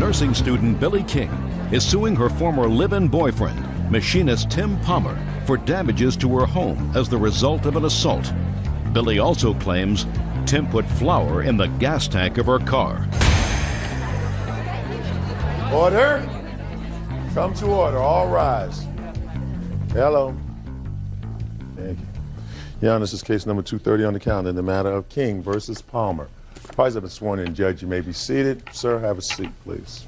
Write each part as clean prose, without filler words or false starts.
nursing student Billie King is suing her former live-in boyfriend, machinist Tim Palmer, for damages to her home as the result of an assault. Billie also claims Tim put flour in the gas tank of her car. Order. Come to order. All rise. Hello. Thank you. Your Honor, this is case number 230 on the calendar in the matter of King versus Palmer. Parties have been sworn in. Judge, you may be seated. Sir, have a seat, please.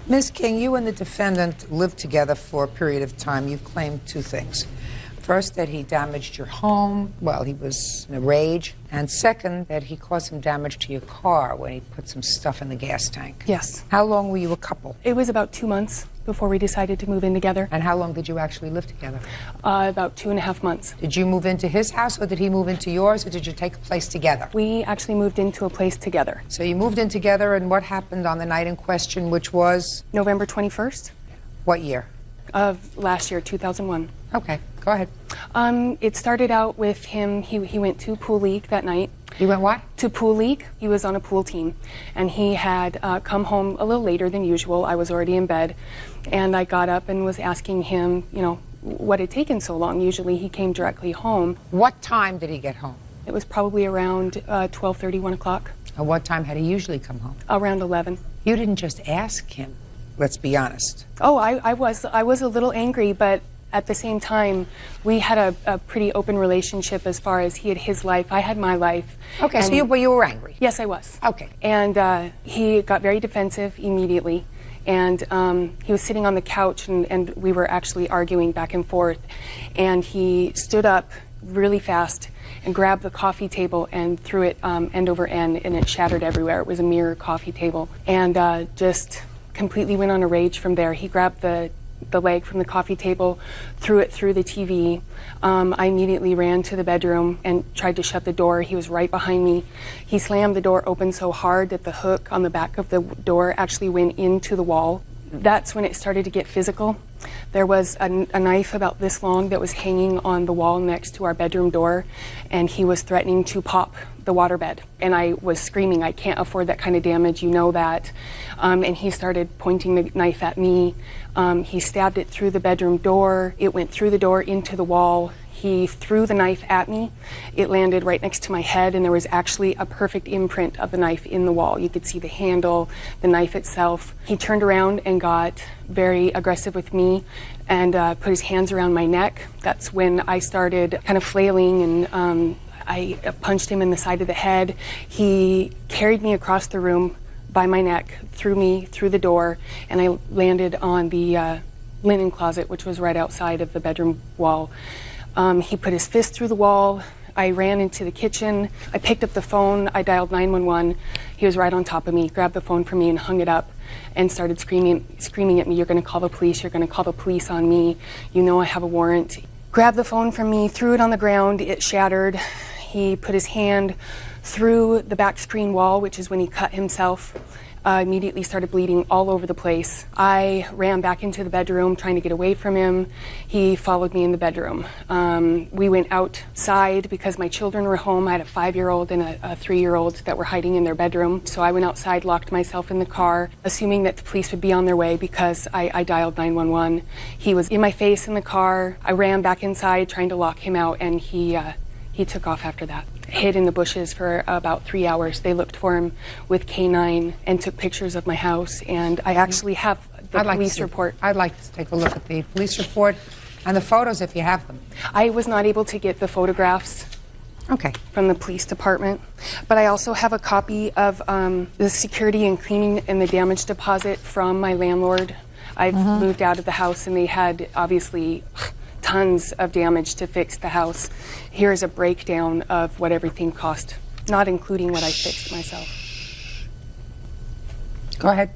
Ms. King, you and the defendant lived together for a period of time. You've claimed two things. First, that he damaged your home while he was in a rage. And second, that he caused some damage to your car when he put some stuff in the gas tank. Yes. How long were you a couple? It was about 2 months before we decided to move in together. And how long did you actually live together? About 2.5 months. Did you move into his house, or did he move into yours, or did you take a place together? We actually moved into a place together. So you moved in together, and what happened on the night in question, which was? November 21st. What year? Of last year, 2001. Okay, go ahead. It started out with him, he went to Pool League that night. He went what? To Pool League. He was on a pool team. And he had come home a little later than usual. I was already in bed. And I got up and was asking him, you know, what had taken so long. Usually he came directly home. What time did he get home? It was probably around 12:30, 1 o'clock. And what time had he usually come home? Around 11. You didn't just ask him. Let's be honest. Oh, I was a little angry, but at the same time, we had a pretty open relationship as far as he had his life, I had my life. Okay, so you were angry? Yes, I was. Okay. And he got very defensive immediately. And he was sitting on the couch, and we were actually arguing back and forth. And he stood up really fast and grabbed the coffee table and threw it end over end, and it shattered everywhere. It was a mirror coffee table. And just completely went on a rage from there. He grabbed the leg from the coffee table, threw it through the TV. I immediately ran to the bedroom and tried to shut the door. He was right behind me. He slammed the door open so hard that the hook on the back of the door actually went into the wall. That's when it started to get physical. There was a knife about this long that was hanging on the wall next to our bedroom door, and he was threatening to pop the waterbed. And I was screaming, I can't afford that kind of damage, you know that. And he started pointing the knife at me. He stabbed it through the bedroom door. It went through the door into the wall. He threw the knife at me. It landed right next to my head, and there was actually a perfect imprint of the knife in the wall. You could see the handle, the knife itself. He turned around and got very aggressive with me and put his hands around my neck. That's when I started kind of flailing, and I punched him in the side of the head. He carried me across the room by my neck, threw me through the door, and I landed on the linen closet, which was right outside of the bedroom wall. He put his fist through the wall. I ran into the kitchen. I picked up the phone. I dialed 911. He was right on top of me, grabbed the phone from me and hung it up and started screaming at me, "You're going to call the police. You're going to call the police on me. You know I have a warrant." Grabbed the phone from me, threw it on the ground. It shattered. He put his hand through the back screen wall, which is when he cut himself. Immediately started bleeding all over the place. I ran back into the bedroom trying to get away from him. He followed me in the bedroom. We went outside because my children were home. I had a 5-year-old and a 3-year-old that were hiding in their bedroom. So I went outside, locked myself in the car, assuming that the police would be on their way because I dialed 911. He was in my face in the car. I ran back inside trying to lock him out, and he took off after that. Hid in the bushes for about 3 hours. They looked for him with K9 and took pictures of my house, and I actually have the police report. I'd like to take a look at the police report and the photos if you have them. I was not able to get the photographs from the police department, but I also have a copy of the security and cleaning and the damage deposit from my landlord. I've moved out of the house, and they had obviously tons of damage to fix the house. Here is a breakdown of what everything cost, not including what I fixed myself. Go ahead.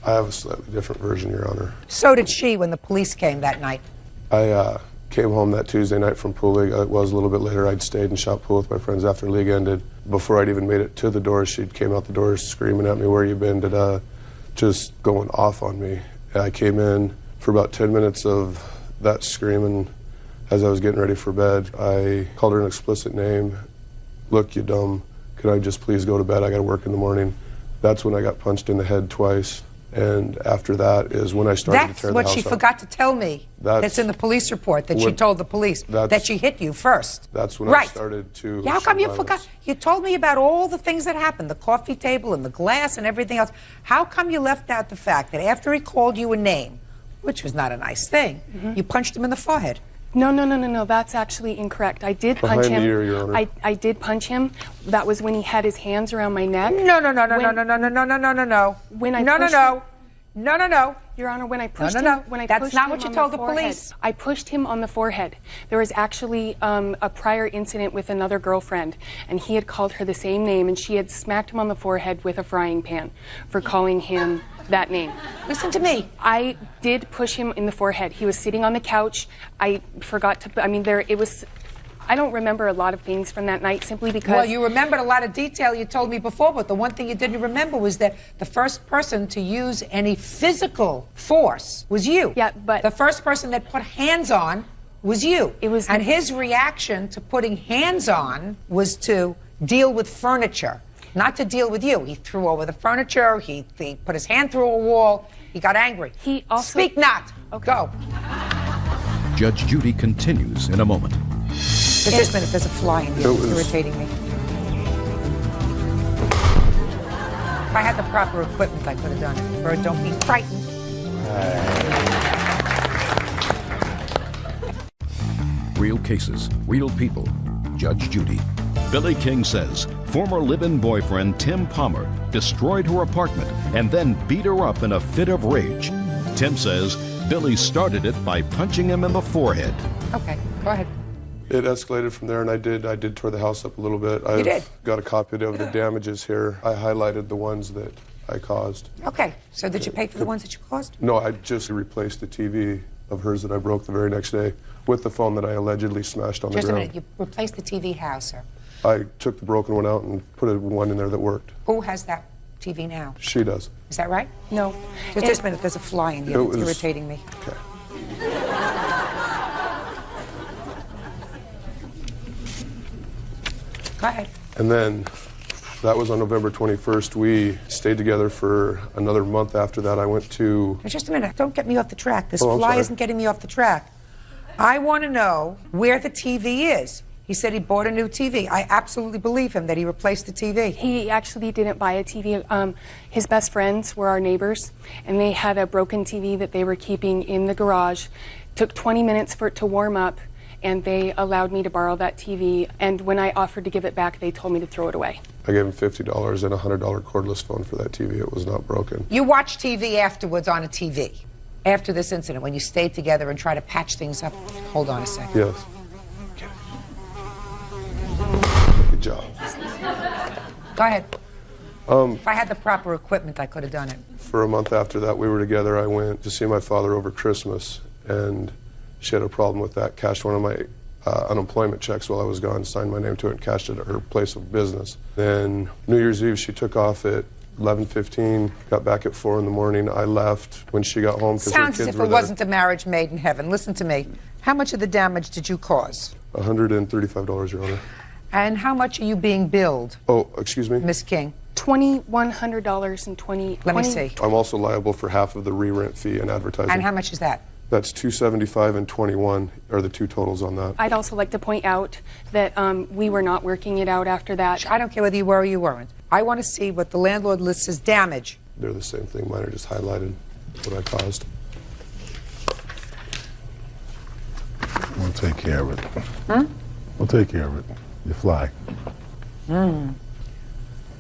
I have a slightly different version, Your Honor. So did she when the police came that night. I came home that Tuesday night from pool league. It was a little bit later. I'd stayed and shot pool with my friends after league ended. Before I'd even made it to the doors, she came out the doors screaming at me, "Where you been?" Just going off on me. I came in for about 10 minutes of that screaming. As I was getting ready for bed, I called her an explicit name. "Look, you dumb, could I just please go to bed? I got to work in the morning." That's when I got punched in the head twice. And after that is when I started to That's tear the what house she up. forgot to tell me. That's in the police report, that she what- told the police that she hit you first. That's when I Right. started to Yeah, how come show you violence. forgot? You told me about all the things that happened, the coffee table and the glass and everything else. How come you left out the fact that after he called you a name, which was not a nice thing, you punched him in the forehead? No. That's actually incorrect. I did punch Behind him. the ear, Your Honor. I did punch him. That was when he had his hands around my neck. No. When I pushed No. Your Honor, when I pushed No. him, when I That's pushed not him what you on told the forehead, police. I pushed him on the forehead. There was actually a prior incident with another girlfriend, and he had called her the same name, and she had smacked him on the forehead with a frying pan for calling him that name. Listen to me. I did push him in the forehead. He was sitting on the couch. I forgot to. It was. I don't remember a lot of things from that night simply because. Well, you remembered a lot of detail you told me before, but the one thing you didn't remember was that the first person to use any physical force was you. Yeah, but- the first person that put hands on was you. It was- And his reaction to putting hands on was to deal with furniture, not to deal with you. He threw over the furniture, he put his hand through a wall, he got angry. He also- Speak not. Okay. Go. Judge Judy continues in a moment. Just a minute, there's a fly in here. It It's was- irritating me. If I had the proper equipment, I could have done it. Bird, don't be frightened. Real cases, real people. Judge Judy. Billy King says former live-in boyfriend Tim Palmer destroyed her apartment and then beat her up in a fit of rage. Tim says Billy started it by punching him in the forehead. Okay, go ahead. It escalated from there, and I did tear the house up a little bit. I've did? got a copy of the damages here. I highlighted the ones that I caused. Okay, so did you pay for the ones that you caused? No, I just replaced the TV of hers that I broke the very next day with the phone that I allegedly smashed on the Just a ground. minute, you replaced the TV how, sir? I took the broken one out and put one in there that worked. Who has that TV now? She does. Is that right? No. Just a minute, there's a fly in here. It It's was- irritating me. Okay. Go ahead. And then that was on November 21st. We stayed together for another month after that. I went to... Now, just a minute, don't get me off the track. This Oh, I'm fly sorry. isn't getting me off the track. I want to know where the TV is. He said he bought a new TV. I absolutely believe him that he replaced the TV. He actually didn't buy a TV. His best friends were our neighbors, and they had a broken TV that they were keeping in the garage. Took 20 minutes for it to warm up, and they allowed me to borrow that TV. And when I offered to give it back, they told me to throw it away. I gave him $50 and a $100 cordless phone for that TV. It was not broken. You watched TV afterwards on a TV after this incident when you stayed together and tried to patch things up. Hold on a second. Yes. Good job. Go ahead. If I had the proper equipment, I could have done it. For a month after that, we were together. I went to see my father over Christmas, and she had a problem with that. Cashed one of my unemployment checks while I was gone, signed my name to it, and cashed it at her place of business. Then New Year's Eve, she took off at 11:15, got back at 4 in the morning. I left when she got home because her Sounds kids as if were it there. wasn't a marriage made in heaven. Listen to me. How much of the damage did you cause? $135, Your Honor. And how much are you being billed, Oh, excuse me? Miss King? $2,100 and 20. Let me see. I'm also liable for half of the re-rent fee and advertising. And how much is that? That's $275 and $21 are the two totals on that. I'd also like to point out that we were not working it out after that. I don't care whether you were or you weren't. I want to see what the landlord lists as damage. They're the same thing. Mine are just highlighted what I caused. We'll take care of it. Huh? We'll take care of it. You fly.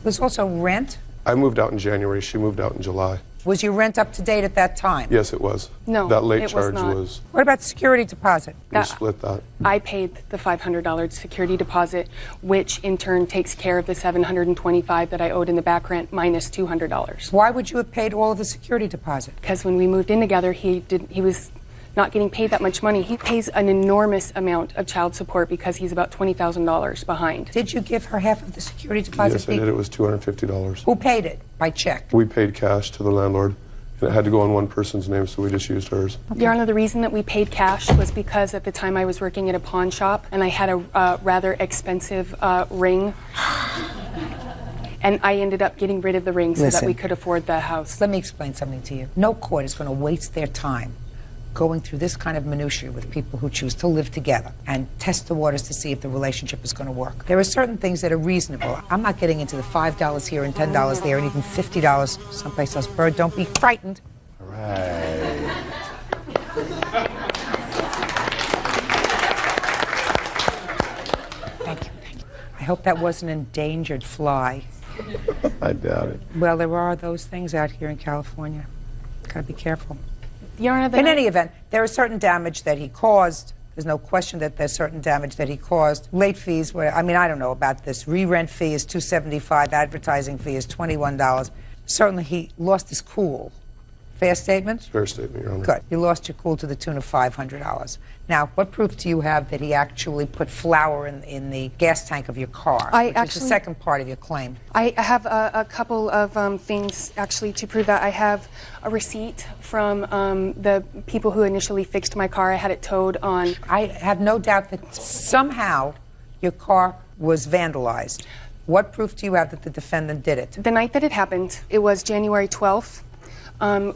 Was also rent? I moved out in January. She moved out in July. Was your rent up to date at that time? Yes, it was. No, that late it was charge not. was. What about security deposit? We split that. I paid the $500 security deposit, which in turn takes care of the $725 that I owed in the back rent minus $200. Why would you have paid all of the security deposit? Because when we moved in together, he was not getting paid that much money. He pays an enormous amount of child support because he's about $20,000 behind. Did you give her half of the security deposit? Yes, I did. It was $250. Who paid it? By check? We paid cash to the landlord, and it had to go on one person's name, so we just used hers. Your Honor, the reason that we paid cash was because at the time I was working at a pawn shop and I had a rather expensive ring. And I ended up getting rid of the ring so that Listen. we could afford the house. Let me explain something to you. No court is going to waste their time going through this kind of minutiae with people who choose to live together and test the waters to see if the relationship is going to work. There are certain things that are reasonable. I'm not getting into the $5 here and $10 there and even $50 someplace else. Bird, don't be frightened. All right. Thank you. Thank you. I hope that was an endangered fly. I doubt it. Well, there are those things out here in California. Got to be careful. Your Honor, In any event, there is certain damage that he caused. There's no question that there's certain damage that he caused. Late fees were, I mean, I don't know about this. Re-rent fee is $275. Advertising fee is $21. Certainly he lost his cool. Fair statement? Fair statement, Your Honor. Good. You lost your cool to the tune of $500. Now, what proof do you have that he actually put flour in the gas tank of your car? Which is the second part of your claim. I have a couple of things actually to prove that. I have a receipt from the people who initially fixed my car. I had it towed on. I have no doubt that somehow your car was vandalized. What proof do you have that the defendant did it? The night that it happened, it was January 12th.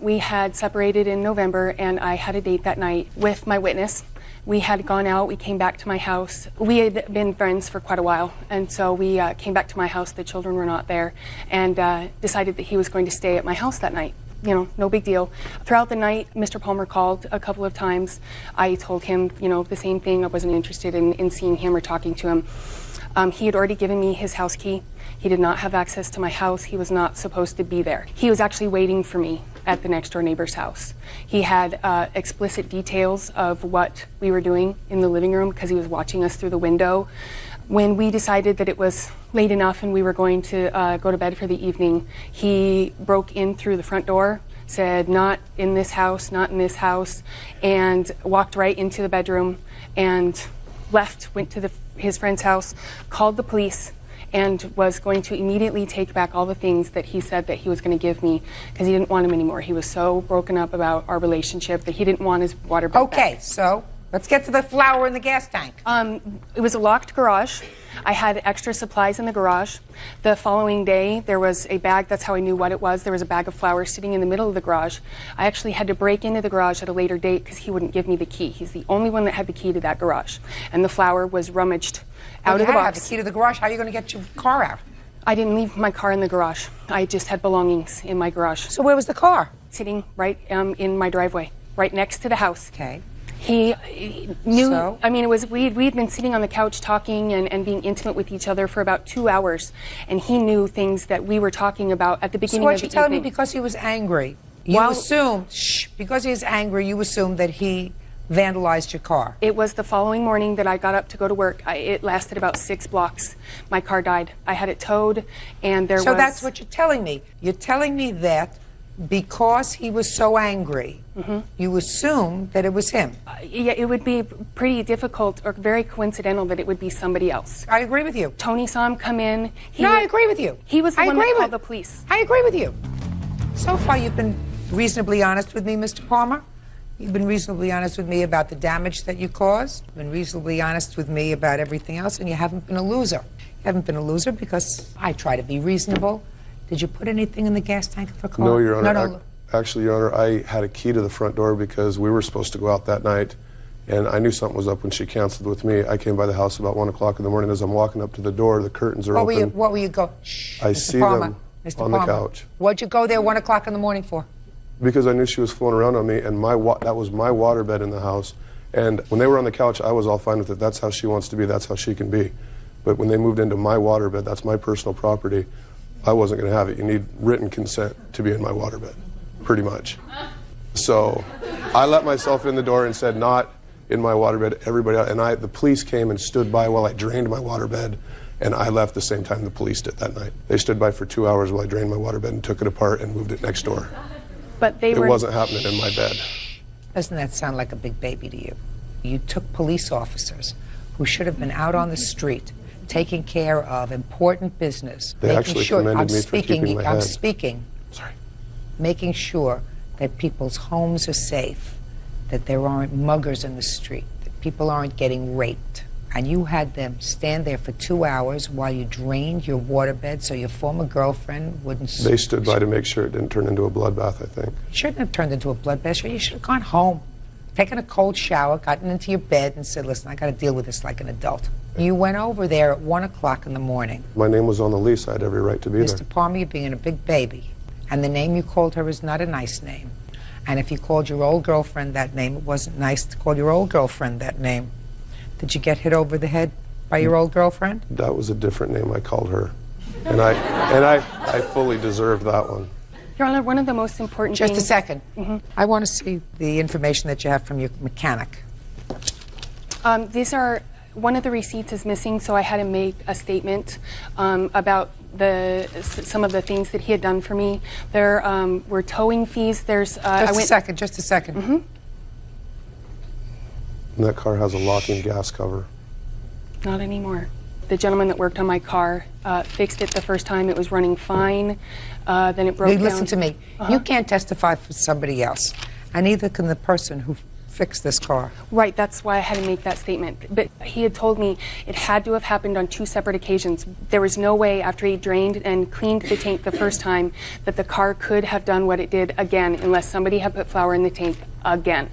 We had separated in November, and I had a date that night with my witness. We had gone out. We came back to my house. We had been friends for quite a while, and so we came back to my house. The children were not there, and decided that he was going to stay at my house that night. You know, no big deal. Throughout the night, Mr. Palmer called a couple of times. I told him, you know, the same thing. I wasn't interested in seeing him or talking to him. He had already given me his house key. He did not have access to my house. He was not supposed to be there. He was actually waiting for me at the next door neighbor's house. He had explicit details of what we were doing in the living room because he was watching us through the window. When we decided that it was late enough and we were going to go to bed for the evening, he broke in through the front door, said, "Not in this house, not in this house," and walked right into the bedroom and left, went to his friend's house, called the police, and was going to immediately take back all the things that he said that he was going to give me because he didn't want them anymore. He was so broken up about our relationship that he didn't want his water back. Okay, so let's get to the flour in the gas tank. It was a locked garage. I had extra supplies in the garage. The following day, there was a bag. That's how I knew what it was. There was a bag of flour sitting in the middle of the garage. I actually had to break into the garage at a later date because he wouldn't give me the key. He's the only one that had the key to that garage. And the flour was rummaged out of the box. You have the key to the garage. How are you going to get your car out? I didn't leave my car in the garage. I just had belongings in my garage. So where was the car? Sitting right in my driveway, right next to the house. Okay. He knew, So? I mean, we'd been sitting on the couch talking and being intimate with each other for about 2 hours, and he knew things that we were talking about at the beginning So what of the you're telling me, evening. because he was angry, you assumed, because he was angry, you assumed that he vandalized your car. It was the following morning that I got up to go to work. It lasted about 6 blocks. My car died. I had it towed, and there was... So that's what you're telling me. You're telling me that because he was so angry, you assumed that it was him. Yeah, it would be pretty difficult or very coincidental that it would be somebody else. I agree with you. Tony saw him come in. I agree with you. He was the I one agree that with- called the police. I agree with you. So far, you've been reasonably honest with me, Mr. Palmer. You've been reasonably honest with me about the damage that you caused. You've been reasonably honest with me about everything else, and you haven't been a loser. You haven't been a loser because I try to be reasonable. Did you put anything in the gas tank of the car? No, Your Honor. No. Actually, Your Honor, I had a key to the front door because we were supposed to go out that night, and I knew something was up when she canceled with me. I came by the house about 1 o'clock in the morning. As I'm walking up to the door, the curtains are open. What were you go? Shh, I Mr. see Palmer, them Mr. on the Palmer. couch. What'd you go there 1 o'clock in the morning for? Because I knew she was fooling around on me, and that was my waterbed in the house. And when they were on the couch, I was all fine with it. That's how she wants to be. That's how she can be. But when they moved into my waterbed, that's my personal property, I wasn't going to have it. You need written consent to be in my waterbed, pretty much. So I let myself in the door and said, not in my waterbed, everybody else. And the police came and stood by while I drained my waterbed, and I left the same time the police did that night. They stood by for 2 hours while I drained my waterbed and took it apart and moved it next door. But It wasn't happening in my bed. Doesn't that sound like a big baby to you? You took police officers who should have been out on the street taking care of important business. They actually commended me for keeping my head. I'm speaking. Sorry. Making sure that people's homes are safe, that there aren't muggers in the street, that people aren't getting raped. and you had them stand there for 2 hours while you drained your waterbed so your former girlfriend wouldn't... They stood by to make sure it didn't turn into a bloodbath, I think. It shouldn't have turned into a bloodbath. You should have gone home, taken a cold shower, gotten into your bed, and said, listen, I got to deal with this like an adult. You went over there at 1 o'clock in the morning. My name was on the lease. I had every right to be there. Mr. Palmer, you're being a big baby. And the name you called her is not a nice name. And if you called your old girlfriend that name, it wasn't nice to call your old girlfriend that name. Did you get hit over the head by your old girlfriend? That was a different name I called her. And I fully deserved that one. Your Honor, one of the most important things... Just a second. I want to see the information that you have from your mechanic. These are... One of the receipts is missing, so I had to make a statement about some of the things that he had done for me. There were towing fees. There's... Just a second. And that car has a locking gas cover. Not anymore. The gentleman that worked on my car fixed it the first time. It was running fine. Then it broke down. Listen to me. You can't testify for somebody else, and neither can the person who fixed this car. Right, that's why I had to make that statement. But he had told me it had to have happened on 2 separate occasions. There was no way after he drained and cleaned the tank the first time that the car could have done what it did again unless somebody had put flour in the tank again.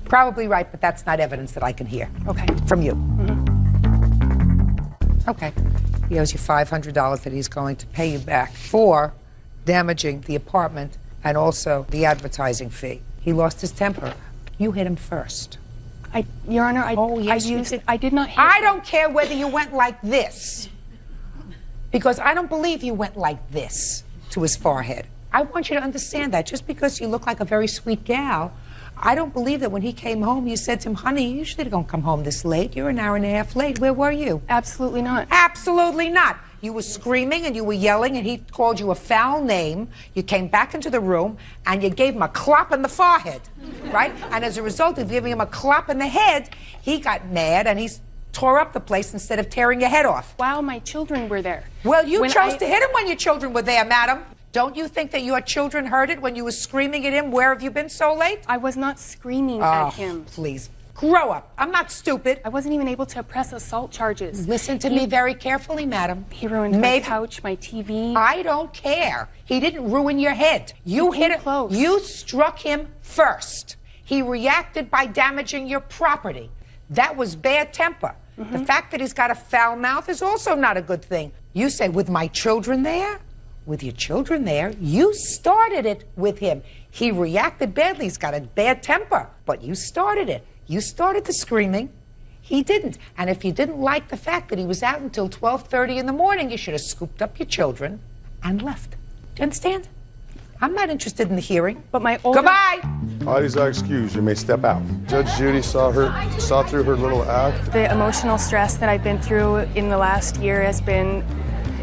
Probably right, but that's not evidence that I can hear. Okay. From you. Okay. He owes you $500 that he's going to pay you back for damaging the apartment and also the advertising fee. He lost his temper. You hit him first. Your Honor, I did not hit I don't care whether you went like this, because I don't believe you went like this to his forehead. I want you to understand that. Just because you look like a very sweet gal, I don't believe that when he came home, you said to him, honey, you usually don't come home this late. You're an hour and a half late. Where were you? Absolutely not. Absolutely not. You were screaming and you were yelling and he called you a foul name. You came back into the room and you gave him a clop in the forehead, right? And as a result of giving him a clop in the head, he got mad and he tore up the place instead of tearing your head off. While my children were there. Well, you chose to hit him when your children were there, madam. Don't you think that your children heard it when you were screaming at him, where have you been so late? I was not screaming at him. Please. Grow up. I'm not stupid. I wasn't even able to press assault charges. Listen to me very carefully, madam. He ruined my couch, my TV. I don't care. He didn't ruin your head. You hit him close. You struck him first. He reacted by damaging your property. That was bad temper. The fact that he's got a foul mouth is also not a good thing. You say, with my children there? With your children there? You started it with him. He reacted badly. He's got a bad temper. But you started it. You started the screaming. He didn't. And if you didn't like the fact that he was out until 12:30 in the morning, you should have scooped up your children and left. Do you understand? I'm not interested in the hearing. But my older... Goodbye! Parties are excused. You may step out. Judge Judy saw through her little act. The emotional stress that I've been through in the last year has been...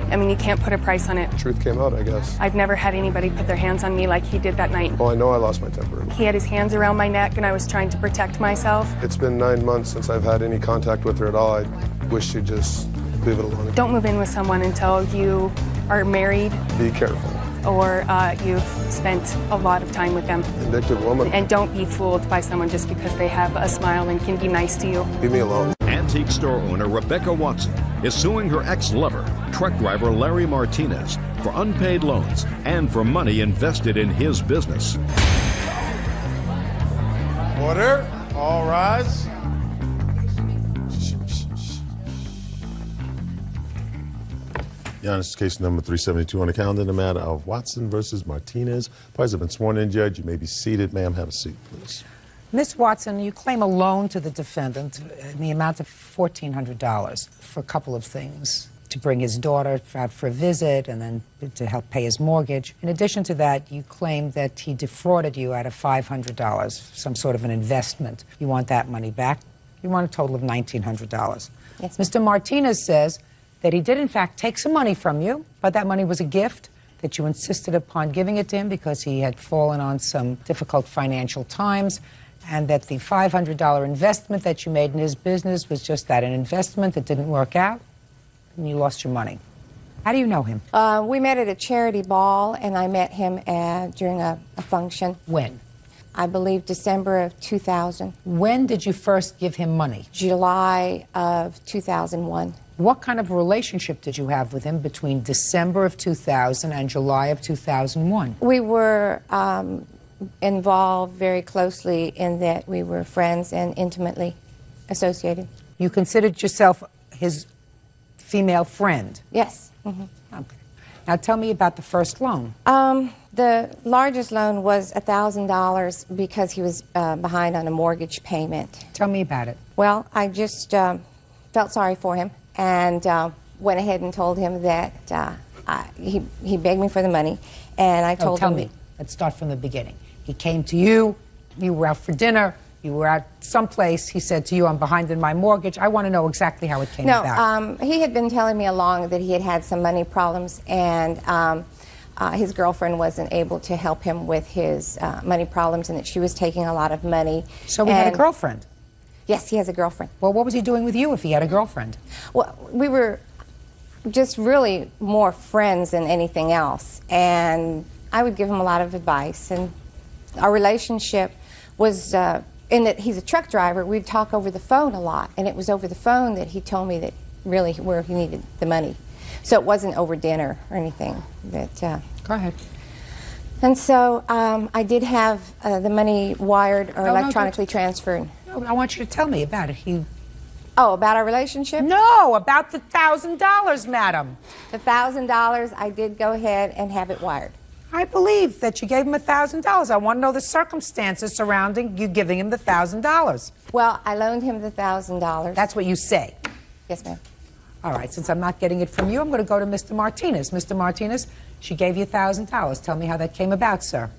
I mean, you can't put a price on it. Truth came out, I guess. I've never had anybody put their hands on me like he did that night. Oh, I know I lost my temper. He had his hands around my neck and I was trying to protect myself. It's been 9 months since I've had any contact with her at all. I wish she'd just leave it alone. Don't move in with someone until you are married. Be careful. Or you've spent a lot of time with them. Vindictive woman. And don't be fooled by someone just because they have a smile and can be nice to you. Leave me alone. Antique store owner Rebecca Watson is suing her ex-lover, truck driver Larry Martinez, for unpaid loans and for money invested in his business. Order. All rise. Your Honor, this is case number 372 on the calendar, the matter of Watson versus Martinez. Parties have been sworn in, Judge. You may be seated. Ma'am, have a seat, please. Miss Watson, you claim a loan to the defendant in the amount of $1,400 for a couple of things. To bring his daughter out for a visit and then to help pay his mortgage. In addition to that, you claim that he defrauded you out of $500, some sort of an investment. You want that money back. You want a total of $1,900. Yes. Mr. Martinez says that he did, in fact, take some money from you, but that money was a gift, that you insisted upon giving it to him because he had fallen on some difficult financial times, and that the $500 investment that you made in his business was just that, an investment that didn't work out, and you lost your money. How do you know him? We met at a charity ball, and I met him during a function. When? I believe December of 2000. When did you first give him money? July of 2001. What kind of relationship did you have with him between December of 2000 and July of 2001? We were involved very closely in that we were friends and intimately associated. You considered yourself his female friend? Yes. Mm-hmm. Okay. Now tell me about the first loan. The largest loan was $1,000 because he was behind on a mortgage payment. Tell me about it. Well, I just felt sorry for him and went ahead and told him that he begged me for the money, and I told him... Tell me. Let's start from the beginning. He came to you, you were out for dinner, you were out someplace, he said to you, I'm behind in my mortgage. I want to know exactly how it came about. He had been telling me along that he had had some money problems, and his girlfriend wasn't able to help him with his money problems, and that she was taking a lot of money. So he had a girlfriend? Yes, he has a girlfriend. Well, what was he doing with you if he had a girlfriend? Well, we were just really more friends than anything else, and I would give him a lot of advice, and our relationship was in that he's a truck driver. We'd talk over the phone a lot, and it was over the phone that he told me that really where he needed the money. So it wasn't over dinner or anything. Go ahead. And so I did have the money wired or electronically transferred. No, I want you to tell me about it. Oh, about our relationship? No, about the $1,000, madam. The $1,000, I did go ahead and have it wired. I believe that you gave him $1,000. I want to know the circumstances surrounding you giving him the $1,000. Well, I loaned him the $1,000. That's what you say? Yes, ma'am. All right, since I'm not getting it from you, I'm going to go to Mr. Martinez. Mr. Martinez, she gave you $1,000. Tell me how that came about, sir.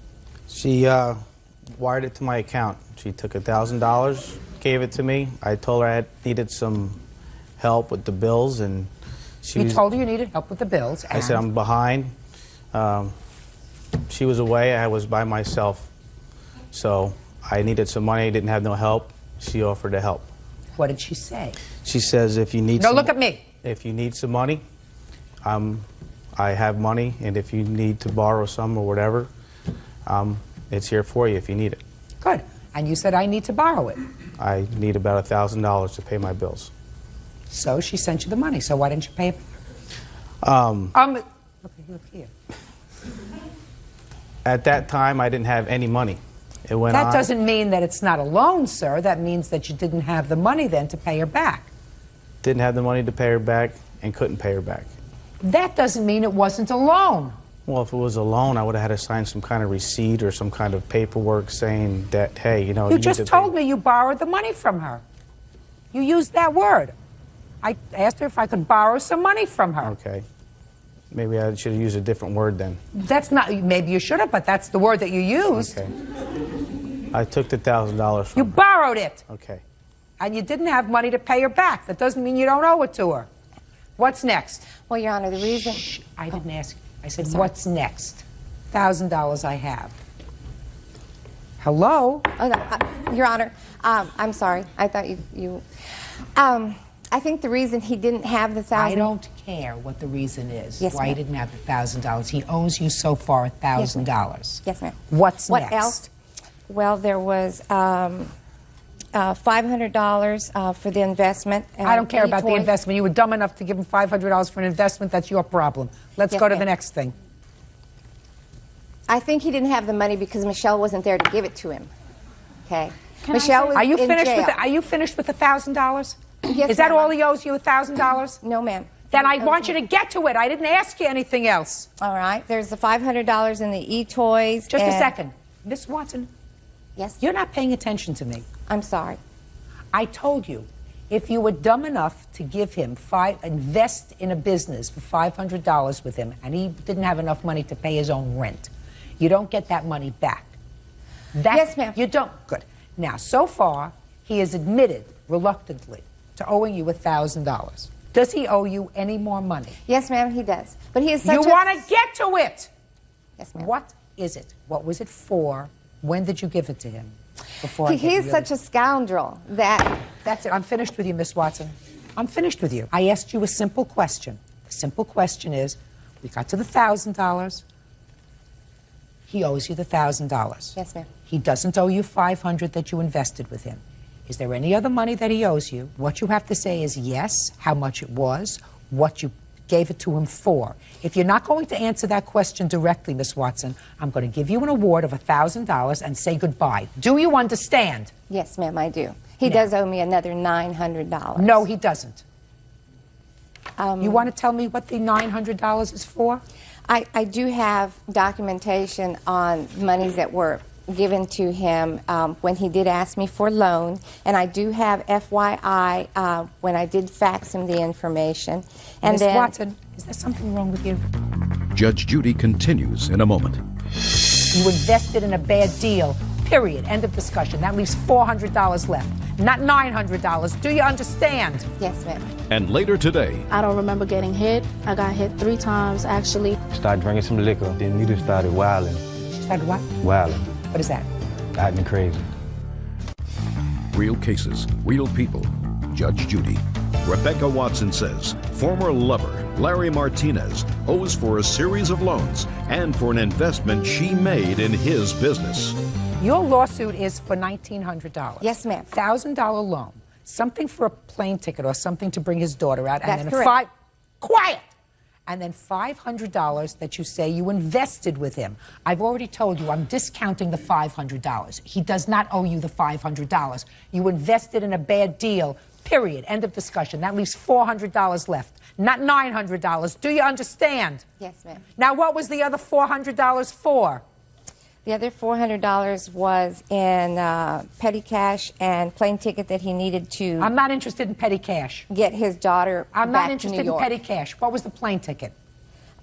She wired it to my account. She took $1,000, gave it to me. I told her I needed some help with the bills, and You told her you needed help with the bills, and... I said I'm behind. She was away. I was by myself. So I needed some money. I didn't have no help. She offered to help. What did she say? She says if you need No, look at me. If you need some money, I have money, and if you need to borrow some or whatever, it's here for you if you need it. Good. And you said I need to borrow it. I need about $1,000 to pay my bills. So she sent you the money. So why didn't you pay it? Look here. At that time, I didn't have any money. It went That on. doesn't mean that it's not a loan, sir. That means that you didn't have the money then to pay her back. Didn't have the money to pay her back and couldn't pay her back. That doesn't mean it wasn't a loan. Well, if it was a loan, I would have had to sign some kind of receipt or some kind of paperwork saying that, hey, you know... You just told me you borrowed the money from her. You used that word. I asked her if I could borrow some money from her. Okay. Maybe I should have used a different word then. That's not... Maybe you should have, but that's the word that you used. Okay. I took the $1,000 from You her. borrowed it. Okay. And you didn't have money to pay her back. That doesn't mean you don't owe it to her. What's next? Well, Your Honor, the reason... Shh, I didn't ask you. I said, what's next? $1,000 I have. Hello? Oh, no, Your Honor, I'm sorry. I thought you I think the reason he didn't have the $1,000... I don't care what the reason is. Yes, why he ma'am. didn't have the $1,000. He owes you so far $1,000. Yes, ma'am. What's what next? else? Well, there was $500 for the investment. I don't care about the investment. You were dumb enough to give him $500 for an investment. That's your problem. Let's Yes, go to ma'am. the next thing. I think he didn't have the money because Michelle wasn't there to give it to him. Okay. Michelle was Are you in finished jail. with Are you finished with the $1,000? Yes, Is that ma'am. all he owes you, $1,000? No, ma'am. Then I want you to get to it. I didn't ask you anything else. All right. There's the $500 in the e-toys. Just a and- second. Miss Watson, Yes. you're not paying attention to me. I'm sorry. I told you, if you were dumb enough to give him invest in a business for $500 with him, and he didn't have enough money to pay his own rent, you don't get that money back. Yes, ma'am. You don't. Good. Now, so far, he has admitted, reluctantly, to owing you $1,000. Does he owe you any more money? Yes, ma'am, he does. But he is such You a... want to get to it. Yes, ma'am. What is it? What was it for? When did you give it to him? Before He is such a scoundrel that... That's it. I'm finished with you, Miss Watson. I'm finished with you. I asked you a simple question. The simple question is, we got to the $1,000. He owes you the $1,000. Yes, ma'am. He doesn't owe you $500 that you invested with him. Is there any other money that he owes you? What you have to say is yes, how much it was, what you gave it to him for. If you're not going to answer that question directly, Miss Watson, I'm going to give you an award of $1,000 and say goodbye. Do you understand? Yes, ma'am, I do. He does owe me another $900. No, he doesn't. You want to tell me what the $900 is for? I do have documentation on monies that were given to him when he did ask me for a loan, and I do have FYI when I did fax him the information. And Miss then, Watson, is there something wrong with you? Judge Judy continues in a moment. You invested in a bad deal, period. End of discussion. That leaves $400 left, not $900. Do you understand? yes, ma'am. And later today, I don't remember getting hit. I got hit 3 times, actually. Started drinking some liquor. Then Nita started wilding. She said what? Wilding. What is that? Acting crazy. real cases, real people. Judge Judy. Rebecca Watson says former lover Larry Martinez owes for a series of loans and for an investment she made in his business. Your lawsuit is for $1,900. Yes, ma'am. $1,000 loan. Something for a plane ticket or something to bring his daughter out. That's and then correct. Quiet! And then $500 that you say you invested with him. I've already told you I'm discounting the $500. He does not owe you the $500. You invested in a bad deal, period. End of discussion. That leaves $400 left, not $900. Do you understand? Yes, ma'am. Now, what was the other $400 for? The other $400 was in petty cash and plane ticket that he needed to I'm not interested in petty cash. get his daughter I'm back not to interested New in York. petty cash. What was the plane ticket?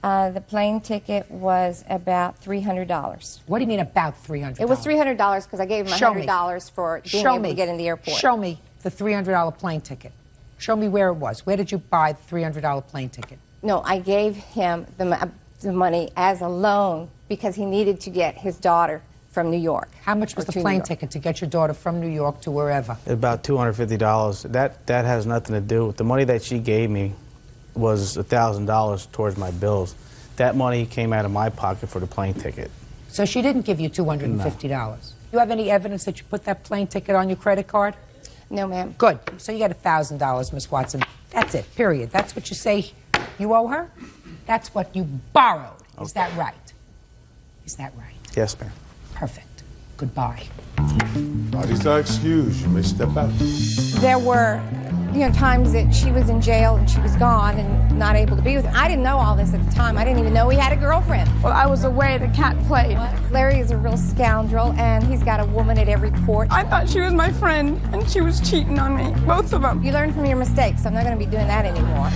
The plane ticket was about $300. What do you mean about $300? It was $300 because I gave him Show me. $100 for being Show able me. to get in the airport. Show me the $300 plane ticket. Show me where it was. Where did you buy the $300 plane ticket? No, I gave him the money as a loan because he needed to get his daughter from New York. How much was Or the to New plane York. ticket to get your daughter from New York to wherever? About $250. That has nothing to do with the money that she gave me. Was $1,000 towards my bills. That money came out of my pocket for the plane ticket. So she didn't give you $250. You have any evidence that you put that plane ticket on your credit card? No, ma'am. Good. So you got $1,000, Miss Watson. That's it, period. That's what you say you owe her? That's what you borrowed. Is that right? Is that right? Yes, ma'am. Perfect. Goodbye. Parties are excused. You may step out. There were, times that she was in jail and she was gone and not able to be with him. I didn't know all this at the time. I didn't even know he had a girlfriend. Well, I was away. The cat played. Larry is a real scoundrel, and he's got a woman at every port. I thought she was my friend, and she was cheating on me. Both of them. You learn from your mistakes. I'm not going to be doing that anymore.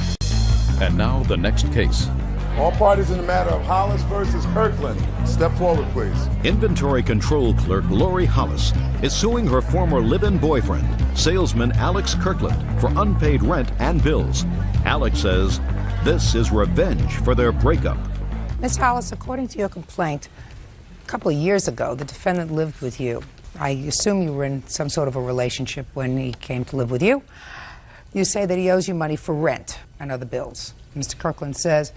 And now the next case. All parties in the matter of Hollis versus Kirkland. Step forward, please. Inventory control clerk Lori Hollis is suing her former live-in boyfriend, salesman Alex Kirkland, for unpaid rent and bills. Alex says this is revenge for their breakup. Ms. Hollis, according to your complaint, a couple of years ago, the defendant lived with you. I assume you were in some sort of a relationship when he came to live with you. You say that he owes you money for rent and other bills. Mr. Kirkland says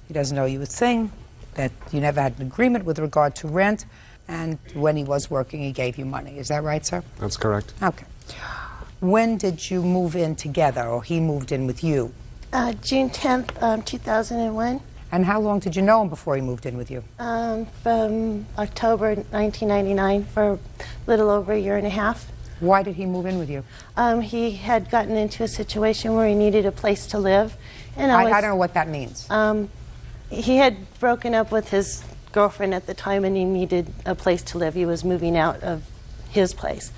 he doesn't owe you a thing, that you never had an agreement with regard to rent, and when he was working, he gave you money. Is that right, sir? That's correct. Okay. When did you move in together, or he moved in with you? June 10th, 2001, And how long did you know him before he moved in with you? from October 1999 for a little over a year and a half. Why did he move in with you? He had gotten into a situation where he needed a place to live. And I don't know what that means. He had broken up with his girlfriend at the time and he needed a place to live. He was moving out of his place.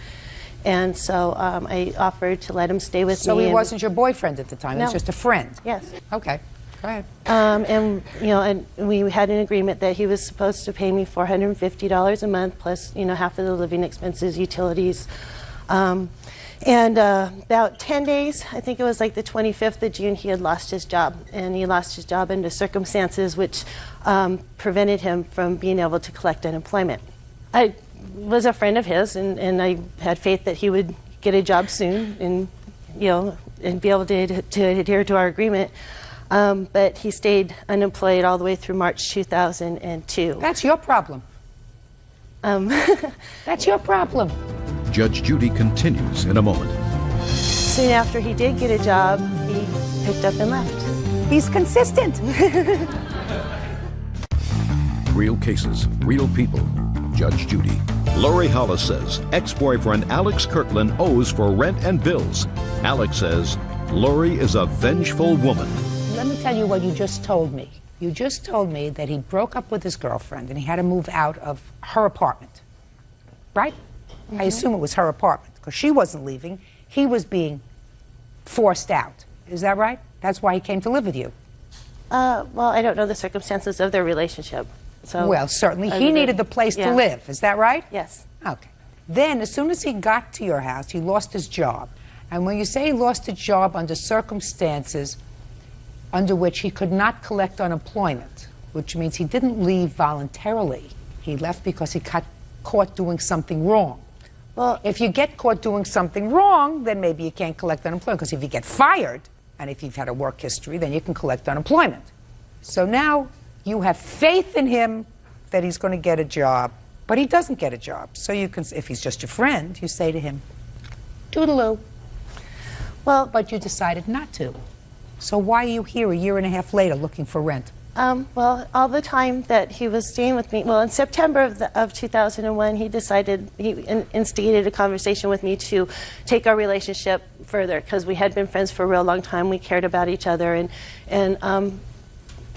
And so I offered to let him stay with me. So he and- wasn't your boyfriend at the time, he was No. just a friend? Yes. Okay, go ahead. And we had an agreement that he was supposed to pay me $450 a month plus, half of the living expenses, utilities. About 10 days, I think it was like the 25th of June, he had lost his job. And he lost his job under circumstances which prevented him from being able to collect unemployment. I was a friend of his, and I had faith that he would get a job soon and, and be able to adhere to our agreement. But he stayed unemployed all the way through March 2002. That's your problem. That's your problem. Judge Judy continues in a moment. Soon after he did get a job, he picked up and left. He's consistent. Real cases, real people. Judge Judy. Lori Hollis says ex-boyfriend Alex Kirkland owes for rent and bills. Alex says Lori is a vengeful woman. Let me tell you what you just told me. You just told me that he broke up with his girlfriend and he had to move out of her apartment. Right? Mm-hmm. I assume it was her apartment because she wasn't leaving. He was being forced out. Is that right? That's why he came to live with you. Well, I don't know the circumstances of their relationship. So, well, certainly he needed the place to live. Is that right? Yes. Okay. Then, as soon as he got to your house, he lost his job. And when you say he lost a job under circumstances under which he could not collect unemployment, which means he didn't leave voluntarily. He left because he got caught doing something wrong. Well, if you get caught doing something wrong, then maybe you can't collect unemployment, because if you get fired, and if you've had a work history, then you can collect unemployment. So now you have faith in him that he's going to get a job, but he doesn't get a job. So you can, if he's just your friend, you say to him, toodaloo. Well, but you decided not to. So why are you here a year and a half later looking for rent? Well, all the time that he was staying with me, well, in September of 2001, he decided, he instigated a conversation with me to take our relationship further, because we had been friends for a real long time. We cared about each other, and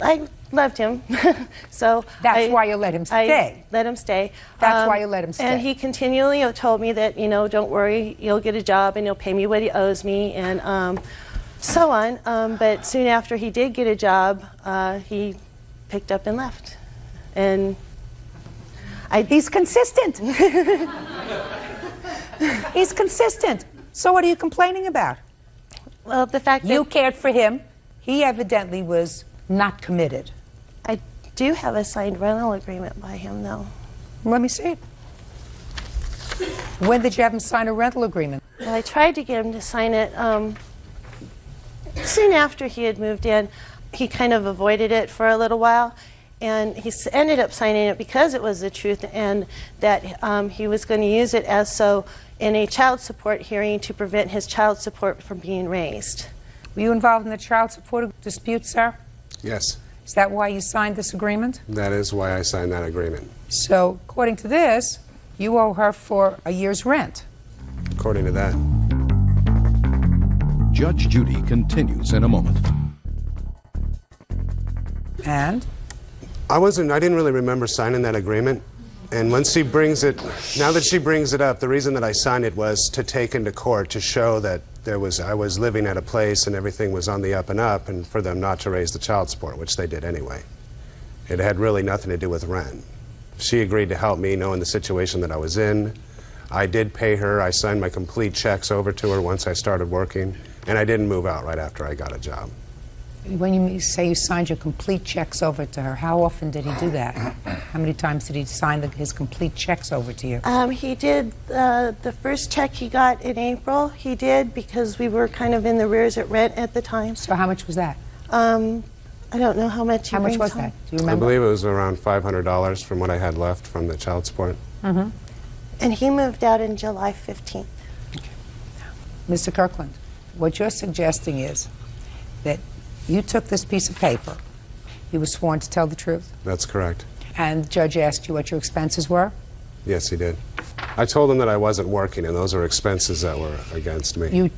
I loved him. So that's why you let him stay. I let him stay. That's why you let him stay. And he continually told me that, you know, don't worry, you'll get a job and he'll pay me what he owes me, and so on. But soon after he did get a job, he picked up and left. And he's consistent. He's consistent. So what are you complaining about? Well, the fact that you cared for him. He evidently was not committed. I do have a signed rental agreement by him, though. Let me see it. When did you have him sign a rental agreement? Well, I tried to get him to sign it soon after he had moved in. He kind of avoided it for a little while, and he ended up signing it because it was the truth, and that he was going to use it as so in a child support hearing to prevent his child support from being raised. Were you involved in the child support dispute, sir? Yes. Is that why you signed this agreement? That is why I signed that agreement. So, according to this, you owe her for a year's rent. According to that. Judge Judy continues in a moment. And? I didn't really remember signing that agreement. And once she brings it, now that she brings it up, the reason that I signed it was to take into court to show that I was living at a place and everything was on the up and up, and for them not to raise the child support, which they did anyway. It had really nothing to do with rent. She agreed to help me, knowing the situation that I was in. I did pay her. I signed my complete checks over to her once I started working, and I didn't move out right after I got a job. When you say you signed your complete checks over to her, how often did he do that? How many times did he sign his complete checks over to you? He did the first check he got in April. He did, because we were kind of in the rears at rent at the time. So how much was that? I don't know how much. How much was that? Do you remember? I believe it was around $500 from what I had left from the child support. Mm-hmm. And he moved out in July 15th. Okay. Mr. Kirkland, what you're suggesting is that you took this piece of paper. You were sworn to tell the truth? That's correct. And the judge asked you what your expenses were? Yes, he did. I told him that I wasn't working, and those are expenses that were against me. You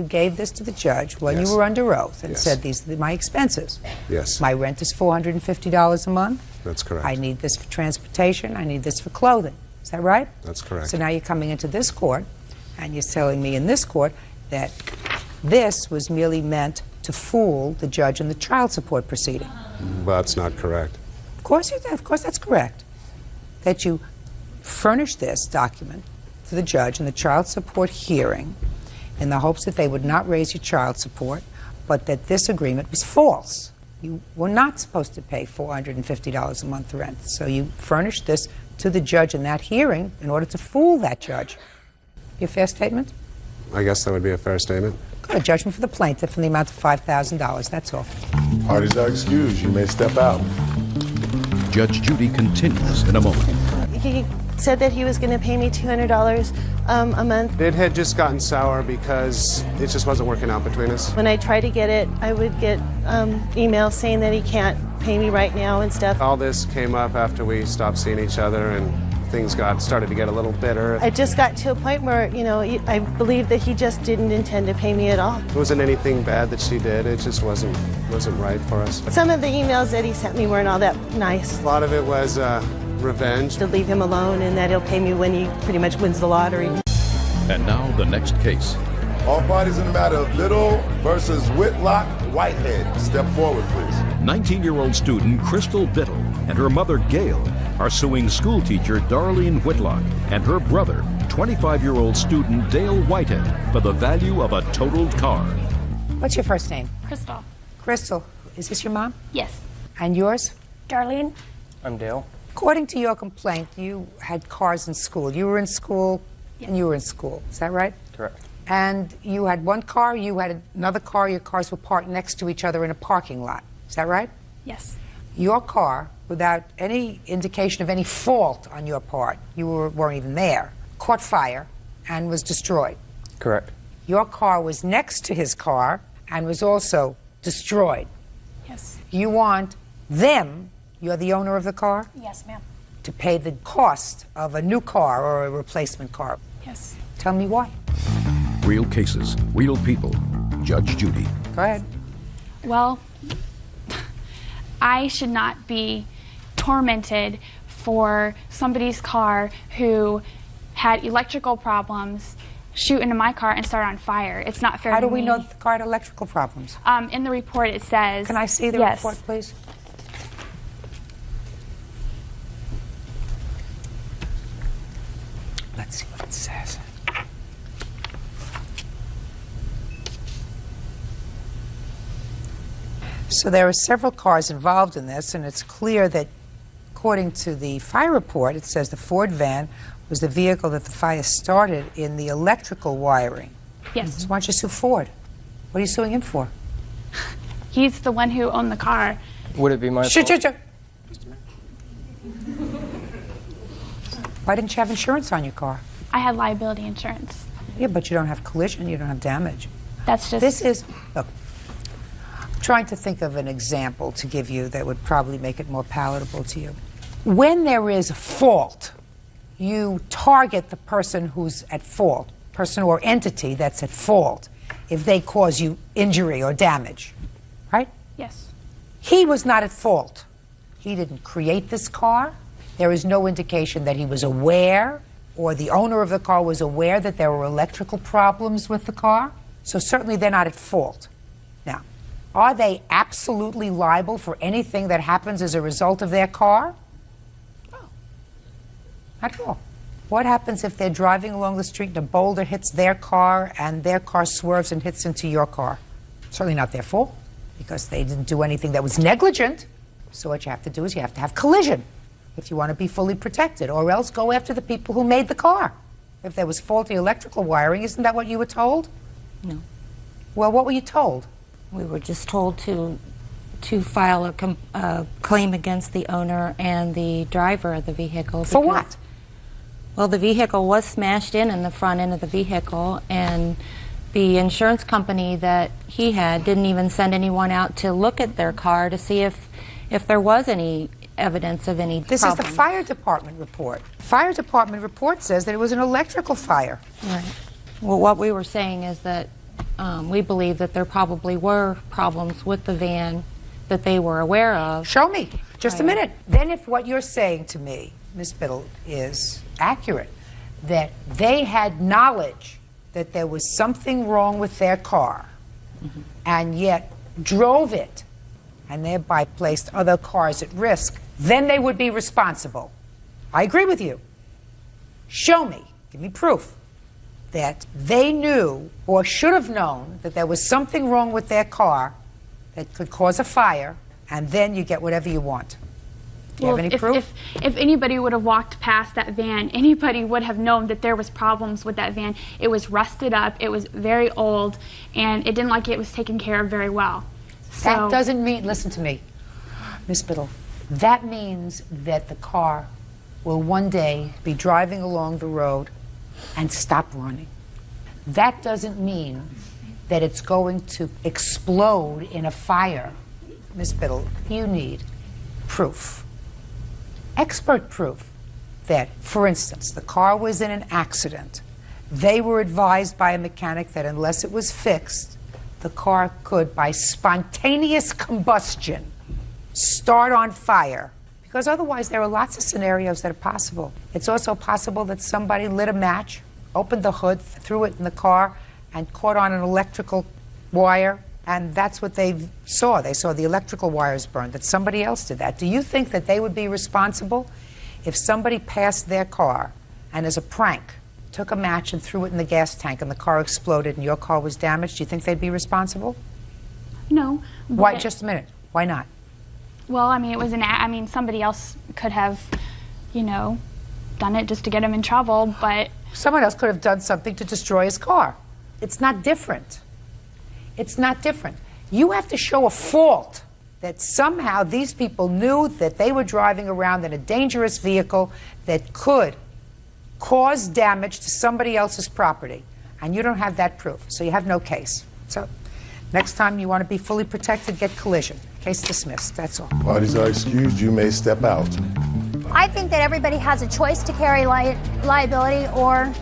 gave this to the judge when you were under oath and said, these are my expenses. Yes. My rent is $450 a month. That's correct. I need this for transportation. I need this for clothing. Is that right? That's correct. So now you're coming into this court, and you're telling me in this court that this was merely meant to fool the judge in the child support proceeding. That's not correct. Of course that's correct. That you furnished this document to the judge in the child support hearing in the hopes that they would not raise your child support, but that this agreement was false. You were not supposed to pay $450 a month rent. So you furnished this to the judge in that hearing in order to fool that judge. Your fair statement? I guess that would be a fair statement. A judgment for the plaintiff in the amount of $5,000. That's all. Parties are excused. You may step out. Judge Judy continues in a moment. He said that he was going to pay me $200 a month. It had just gotten sour because it just wasn't working out between us. When I tried to get it, I would get emails saying that he can't pay me right now and stuff. All this came up after we stopped seeing each other and things started to get a little bitter. I just got to a point where, you know, I believed that he just didn't intend to pay me at all. It wasn't anything bad that she did. It just wasn't right for us. Some of the emails that he sent me weren't all that nice. A lot of it was revenge. To leave him alone and that he'll pay me when he pretty much wins the lottery. And now the next case. All parties in the matter of Little versus Whitlock Whitehead. Step forward, please. 19-year-old student Crystal Biddle and her mother Gail are suing schoolteacher Darlene Whitlock and her brother, 25-year-old student Dale Whitehead, for the value of a totaled car. What's your first name? Crystal. Crystal. Is this your mom? Yes. And yours? Darlene. I'm Dale. According to your complaint, you had cars in school. You were in school and you were in school. Is that right? Correct. And you had one car, you had another car, your cars were parked next to each other in a parking lot. Is that right? Yes. Your car, without any indication of any fault on your part, you weren't even there, caught fire and was destroyed. Correct. Your car was next to his car and was also destroyed. Yes. You want them, you're the owner of the car, Yes, ma'am. to pay the cost of a new car or a replacement car. Yes. Tell me why. Real cases, real people. Judge Judy. Go ahead. Well, I should not be tormented for somebody's car who had electrical problems shoot into my car and start on fire. It's not fair to me. How do we know that the car had electrical problems? In the report it says... Can I see the yes. report, please? Let's see what it says. So there are several cars involved in this, and it's clear that, according to the fire report, it says the Ford van was the vehicle that the fire started in the electrical wiring. Yes. So why don't you sue Ford? What are you suing him for? He's the one who owned the car. Would it be my fault? Why didn't you have insurance on your car? I had liability insurance. Yeah, but you don't have collision, you don't have damage. That's just... This is, look, I'm trying to think of an example to give you that would probably make it more palatable to you. When there is a fault, you target the person who's at fault, person or entity that's at fault, if they cause you injury or damage, right? Yes. He was not at fault. He didn't create this car. There is no indication that he was aware or the owner of the car was aware that there were electrical problems with the car. So certainly they're not at fault. Now, are they absolutely liable for anything that happens as a result of their car? No. Not at all. What happens if they're driving along the street and a boulder hits their car and their car swerves and hits into your car? Certainly not their fault, because they didn't do anything that was negligent. So what you have to do is you have to have collision if you want to be fully protected, or else go after the people who made the car. If there was faulty electrical wiring, isn't that what you were told? No. Well, what were you told? We were just told to file a claim against the owner and the driver of the vehicle. For what? Well, the vehicle was smashed in the front end of the vehicle, and the insurance company that he had didn't even send anyone out to look at their car to see if there was any evidence of any This problem. is the fire department report. The fire department report says that it was an electrical fire. Right. Well, what we were saying is that we believe that there probably were problems with the van that they were aware of. Show me. Just a minute. Then if what you're saying to me, Ms. Biddle, is accurate, that they had knowledge that there was something wrong with their car, and yet drove it, and thereby placed other cars at risk, then they would be responsible. I agree with you. Show me, give me proof, that they knew or should have known that there was something wrong with their car that could cause a fire, and then you get whatever you want. Do you have any proof? If anybody would have walked past that van, anybody would have known that there was problems with that van. It was rusted up, it was very old, and it didn't like it was taken care of very well. So, that doesn't mean, listen to me, Miss Biddle, that means that the car will one day be driving along the road and stop running. That doesn't mean that it's going to explode in a fire. Ms. Biddle, you need proof, expert proof, that, for instance, the car was in an accident. They were advised by a mechanic that unless it was fixed, the car could, by spontaneous combustion, start on fire. Because otherwise, there are lots of scenarios that are possible. It's also possible that somebody lit a match, opened the hood, threw it in the car, and caught on an electrical wire, and that's what they saw. They saw the electrical wires burned, that somebody else did that. Do you think that they would be responsible if somebody passed their car and, as a prank, took a match and threw it in the gas tank and the car exploded and your car was damaged? Do you think they'd be responsible? No. Why? Just a minute. Why not? Well, I mean, it was somebody else could have, done it just to get him in trouble, but... Someone else could have done something to destroy his car. It's not different. It's not different. You have to show a fault, that somehow these people knew that they were driving around in a dangerous vehicle that could cause damage to somebody else's property. And you don't have that proof, so you have no case. So next time you want to be fully protected, get collision. Case dismissed, that's all. Parties are excused. You may step out. I think that everybody has a choice to carry liability or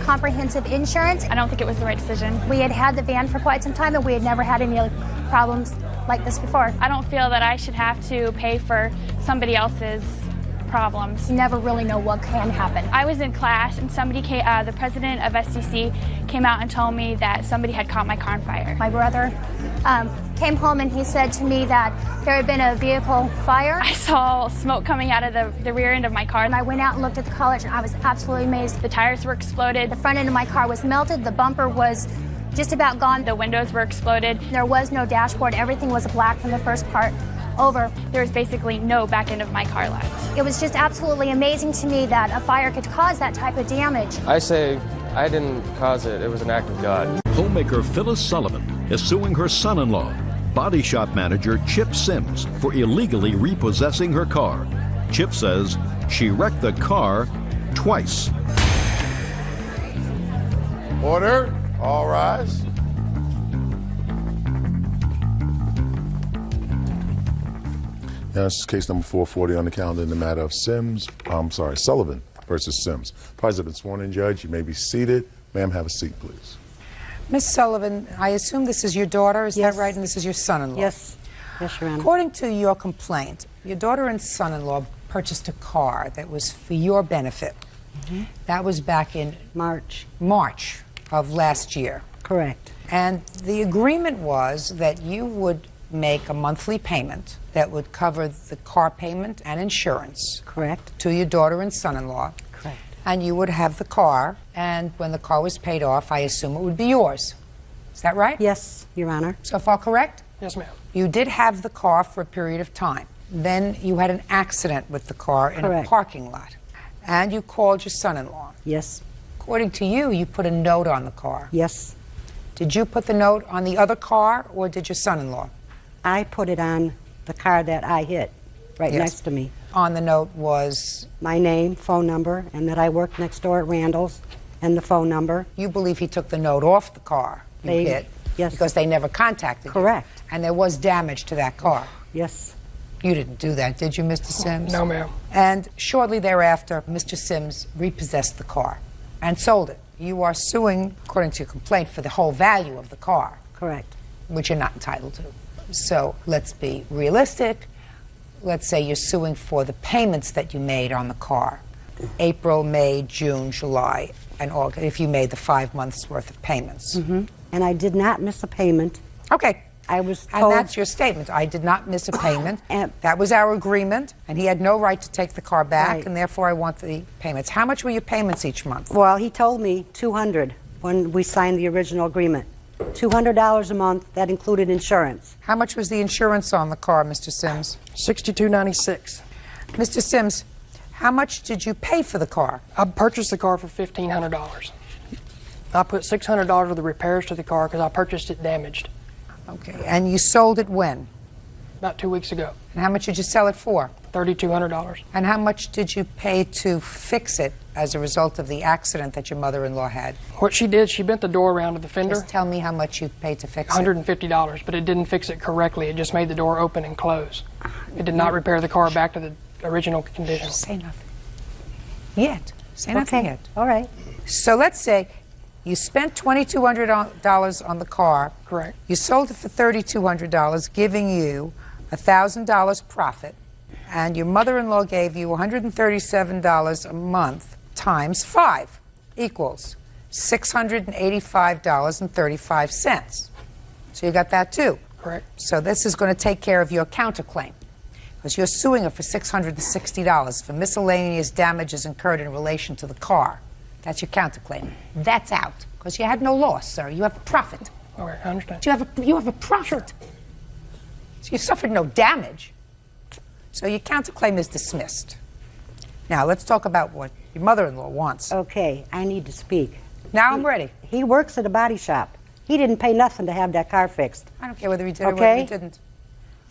comprehensive insurance. I don't think it was the right decision. We had had the van for quite some time and we had never had any problems like this before. I don't feel that I should have to pay for somebody else's problems. You never really know what can happen. I was in class and somebody came, the president of SCC came out and told me that somebody had caught my car on fire. My brother came home and he said to me that there had been a vehicle fire. I saw smoke coming out of the rear end of my car. And I went out and looked at the college and I was absolutely amazed. The tires were exploded. The front end of my car was melted. The bumper was just about gone. The windows were exploded. There was no dashboard. Everything was black from the first part over. There was basically no back end of my car left. It was just absolutely amazing to me that a fire could cause that type of damage. I say I didn't cause it. It was an act of God. Homemaker Phyllis Sullivan is suing her son-in-law, body shop manager Chip Sims, for illegally repossessing her car. Chip says she wrecked the car twice. Order. All rise. Now, this is case number 440 on the calendar in the matter of Sullivan versus Sims. Parties have been sworn in, Judge. You may be seated. Ma'am, have a seat, please. Miss Sullivan, I assume this is your daughter, is Yes. that right? And this is your son-in-law? Yes. Yes, Your Honor. According to your complaint, your daughter and son-in-law purchased a car that was for your benefit. Mm-hmm. That was back in March. March of last year. Correct. And the agreement was that you would make a monthly payment that would cover the car payment and insurance. Correct. To your daughter and son-in-law. Correct. And you would have the car, and when the car was paid off, I assume it would be yours. Is that right? Yes, Your Honor. So far correct? Yes, ma'am. You did have the car for a period of time. Then you had an accident with the car in Correct. a parking lot. And you called your son-in-law. Yes. According to you, you put a note on the car. Yes. Did you put the note on the other car, or did your son-in-law? I put it on the car that I hit, right Yes. next to me. On the note was? My name, phone number, and that I worked next door at Randall's, and the phone number. You believe he took the note off the car you They- hit? yes. Because they never contacted you. Correct. And there was damage to that car. Yes. You didn't do that, did you, Mr. Sims? No, ma'am. And shortly thereafter, Mr. Sims repossessed the car and sold it. You are suing, according to your complaint, for the whole value of the car. Correct. Which you're not entitled to. So let's be realistic. Let's say you're suing for the payments that you made on the car. April, May, June, July, and August, if you made the 5 months worth of payments. Mm-hmm. And I did not miss a payment. Okay. I was told... And that's your statement. I did not miss a payment. And that was our agreement, and he had no right to take the car back, Right. and therefore I want the payments. How much were your payments each month? Well, he told me $200 when we signed the original agreement. $200 a month, that included insurance. How much was the insurance on the car, Mr. Sims? $62.96. Mr. Sims, how much did you pay for the car? I purchased the car for $1,500. I put $600 of the repairs to the car because I purchased it damaged. Okay, and you sold it when? about 2 weeks ago. And how much did you sell it for? $3,200. And how much did you pay to fix it as a result of the accident that your mother-in-law had? What she did, she bent the door around to the fender. Just tell me how much you paid to fix it. $150, but it didn't fix it correctly. It just made the door open and close. It did not repair the car back to the original condition. Say nothing. Yet. Say nothing yet. All right. So let's say you spent $2,200 on the car. Correct. You sold it for $3,200, giving you $1,000 profit, and your mother-in-law gave you $137 a month times 5 equals $685.35. So you got that too. Correct. So this is going to take care of your counterclaim, because you're suing her for $660 for miscellaneous damages incurred in relation to the car. That's your counterclaim. That's out, because you had no loss, sir. You have a profit. All right, I understand. You have a profit. So you suffered no damage. So your counterclaim is dismissed. Now let's talk about what your mother-in-law wants. Okay, I need to speak. Now I'm ready. He works at a body shop. He didn't pay nothing to have that car fixed. I don't care whether he did or whether he didn't.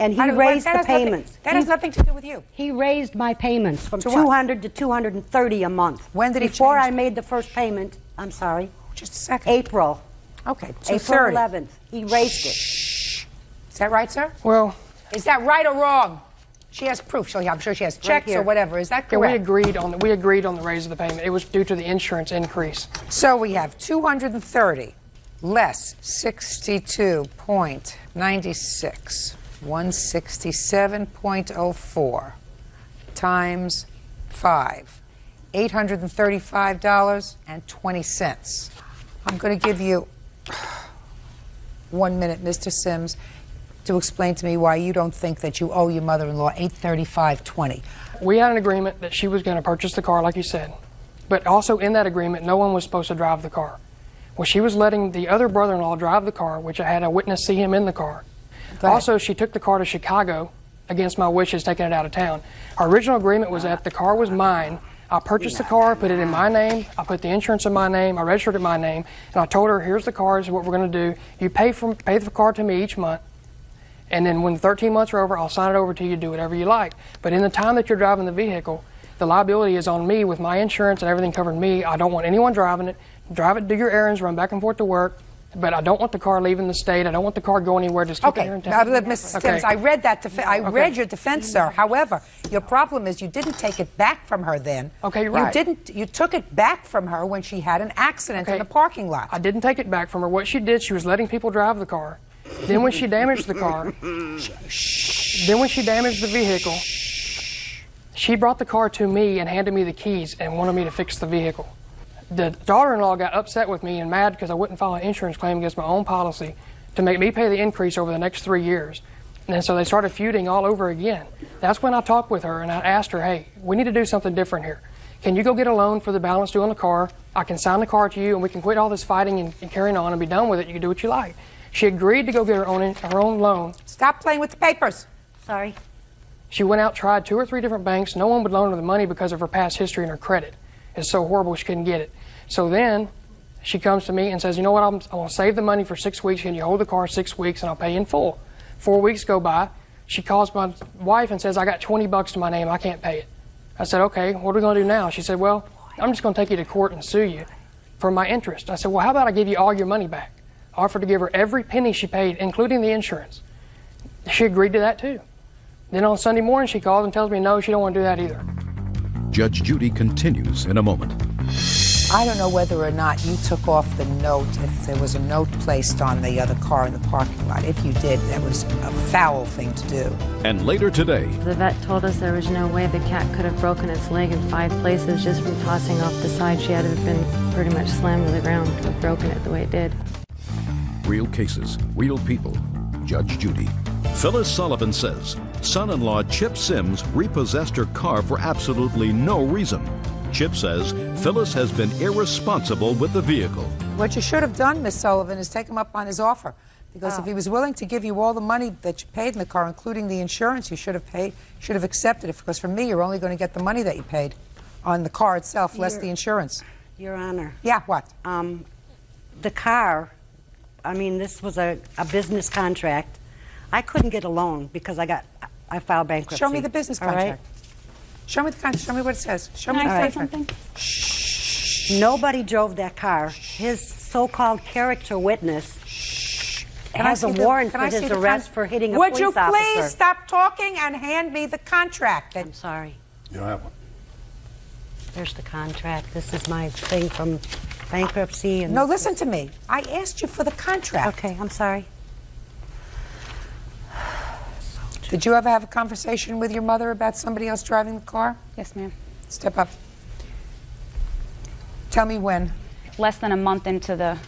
And he raised the payments. That has nothing to do with you. He raised my payments from To what? $200 to $230 a month. When did he Before change? I made the first payment, I'm sorry. Just a second. April. Okay, April 230. 11th. He raised it. Is that right, sir? Well, is that right or wrong? She has proof. I'm sure she has checks or whatever. Is that yeah, correct? we agreed on the raise of the payment. It was due to the insurance increase. So we have 230 less 62.96, 167.04 times 5, $835.20. I'm going to give you 1 minute, Mr. Sims, to explain to me why you don't think that you owe your mother-in-law $835.20. We had an agreement that she was going to purchase the car, like you said. But also in that agreement, no one was supposed to drive the car. Well, she was letting the other brother-in-law drive the car, which I had a witness see him in the car. Also, she took the car to Chicago against my wishes, taking it out of town. Our original agreement was that the car was mine. I purchased the car, put it in my name, I put the insurance in my name, I registered it in my name, and I told her, here's the car, this is what we're going to do. You pay the car to me each month, and then when the 13 months are over, I'll sign it over to you, do whatever you like. But in the time that you're driving the vehicle, the liability is on me with my insurance and everything covering me. I don't want anyone driving it. Drive it, do your errands, run back and forth to work. But I don't want the car leaving the state. I don't want the car going anywhere. Just keep it here in town. Now, Mrs. Sims, I read that. I read your defense, sir. However, your problem is you didn't take it back from her then. Okay, you're right. You took it back from her when she had an accident in the parking lot. I didn't take it back from her. What she did, she was letting people drive the car. Then when she damaged the car, then when she damaged the vehicle, she brought the car to me and handed me the keys and wanted me to fix the vehicle. The daughter-in-law got upset with me and mad because I wouldn't file an insurance claim against my own policy to make me pay the increase over the next 3 years. And so they started feuding all over again. That's when I talked with her and I asked her, hey, we need to do something different here. Can you go get a loan for the balance due on the car? I can sign the car to you and we can quit all this fighting and carrying on and be done with it. You can do what you like. She agreed to go get her own loan. Stop playing with the papers. Sorry. She went out, tried 2 or 3 different banks. No one would loan her the money because of her past history and her credit. It's so horrible she couldn't get it. So then she comes to me and says, you know what, I'm going to save the money for 6 weeks. Can you hold the car 6 weeks and I'll pay you in full? 4 weeks go by. She calls my wife and says, I got $20 to my name. I can't pay it. I said, okay, what are we going to do now? She said, well, I'm just going to take you to court and sue you for my interest. I said, well, how about I give you all your money back? I offered to give her every penny she paid, including the insurance. She agreed to that too. Then on Sunday morning, she calls and tells me, no, she don't want to do that either. Judge Judy continues in a moment. I don't know whether or not you took off the note, if there was a note placed on the other car in the parking lot. If you did, that was a foul thing to do. And later today, the vet told us there was no way the cat could have broken its leg in 5 places just from tossing off the side. She had to have been pretty much slammed to the ground to have broken it the way it did. Real cases, real people. Judge Judy. Phyllis Sullivan says son-in-law Chip Sims repossessed her car for absolutely no reason. Chip says Phyllis has been irresponsible with the vehicle. What you should have done, Miss Sullivan, is take him up on his offer. Because if he was willing to give you all the money that you paid in the car, including the insurance, you should have accepted it. Because from me, you're only going to get the money that you paid on the car itself, less the insurance. Your Honor. Yeah, what? The car, I mean, this was a business contract. I couldn't get a loan because I filed bankruptcy. Show me the business all right? contract. Show me the contract. Show me what it says. Show me Can the I say contract. something? Nobody drove that car. His so-called character witness has a warrant for his arrest for hitting a Would police you officer. please stop talking and hand me the contract? I'm sorry. You don't have one. There's the contract. This is my thing from bankruptcy. And No, listen to me. I asked you for the contract. Okay, I'm sorry. Did you ever have a conversation with your mother about somebody else driving the car? Yes, ma'am. Step up. Tell me when. Less than a month into the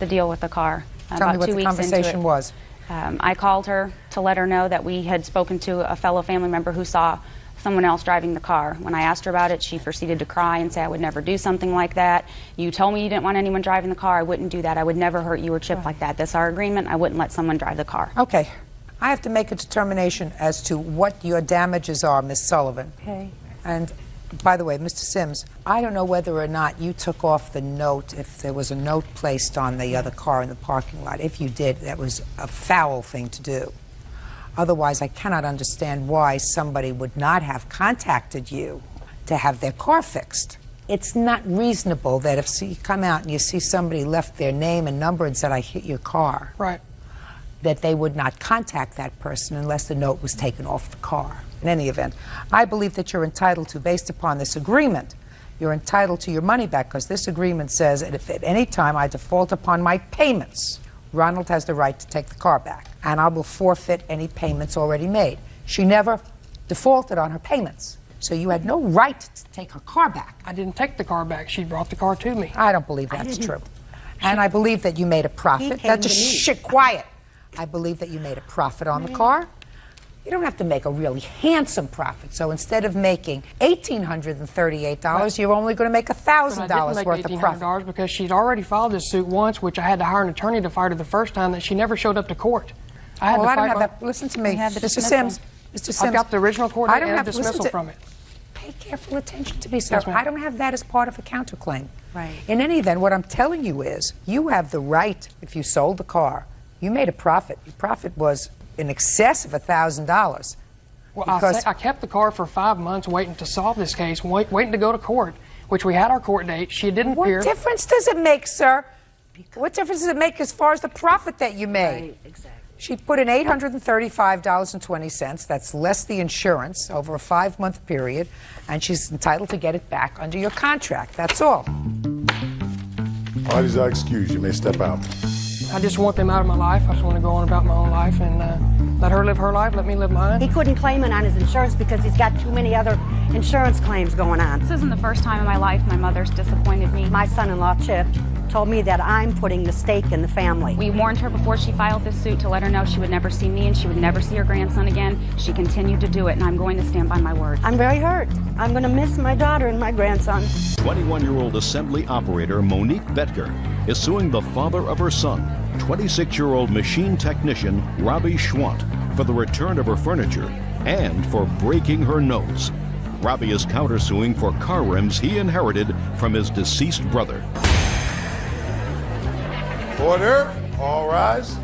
deal with the car. Tell about me what 2 the weeks conversation into it, was. I called her to let her know that we had spoken to a fellow family member who saw someone else driving the car. When I asked her about it, she proceeded to cry and say, I would never do something like that. You told me you didn't want anyone driving the car. I wouldn't do that. I would never hurt you or Chip like that. That's our agreement. I wouldn't let someone drive the car. Okay. I have to make a determination as to what your damages are, Miss Sullivan. Okay. And by the way, Mr. Sims, I don't know whether or not you took off the note, if there was a note placed on the other car in the parking lot. If you did, that was a foul thing to do. Otherwise, I cannot understand why somebody would not have contacted you to have their car fixed. It's not reasonable that if you come out and you see somebody left their name and number and said, I hit your car, Right. that they would not contact that person unless the note was taken off the car. In any event, I believe that you're entitled to, based upon this agreement, you're entitled to your money back, because this agreement says that if at any time I default upon my payments, Ronald has the right to take the car back, and I will forfeit any payments already made. She never defaulted on her payments, so you had no right to take her car back. I didn't take the car back. She brought the car to me. I don't believe that's true. And I believe that you made a profit. That's just shit, quiet. I believe that you made a profit on the car. You don't have to make a really handsome profit. So instead of making $1,838, you're only going to make $1,000 worth of profit. $1,800 because she'd already filed this suit once, which I had to hire an attorney to fight her the first time, that she never showed up to court. I had Well, to I don't fight have her. that. Listen to me, have the Mr. dismissal. Sims. Mr. Sims. I've got the original court I don't and a have dismissal listen to- from it. Pay careful attention to me, sir. Yes, ma'am. I don't have that as part of a counterclaim. Right. In any event, what I'm telling you is you have the right, if you sold the car, you made a profit. Your profit was in excess of $1,000. Well, Because- I kept the car for 5 months waiting to solve this case, waiting to go to court, which we had our court date. She didn't appear. What difference does it make, sir? What difference does it make as far as the profit that you made? Right, exactly. She put in $835.20. That's less the insurance over a 5-month period, and she's entitled to get it back under your contract. That's all. Parties are excused. You may step out. I just want them out of my life. I just want to go on about my own life and let her live her life, let me live mine. He couldn't claim it on his insurance because he's got too many other insurance claims going on. This isn't the first time in my life my mother's disappointed me. My son-in-law, Chip, told me that I'm putting the stake in the family. We warned her before she filed this suit to let her know she would never see me and she would never see her grandson again. She continued to do it, and I'm going to stand by my word. I'm very hurt. I'm going to miss my daughter and my grandson. 21-year-old assembly operator Monique Betker is suing the father of her son, 26-year-old machine technician Robbie Schwant, for the return of her furniture and for breaking her nose. Robbie is countersuing for car rims he inherited from his deceased brother. Order. All rise.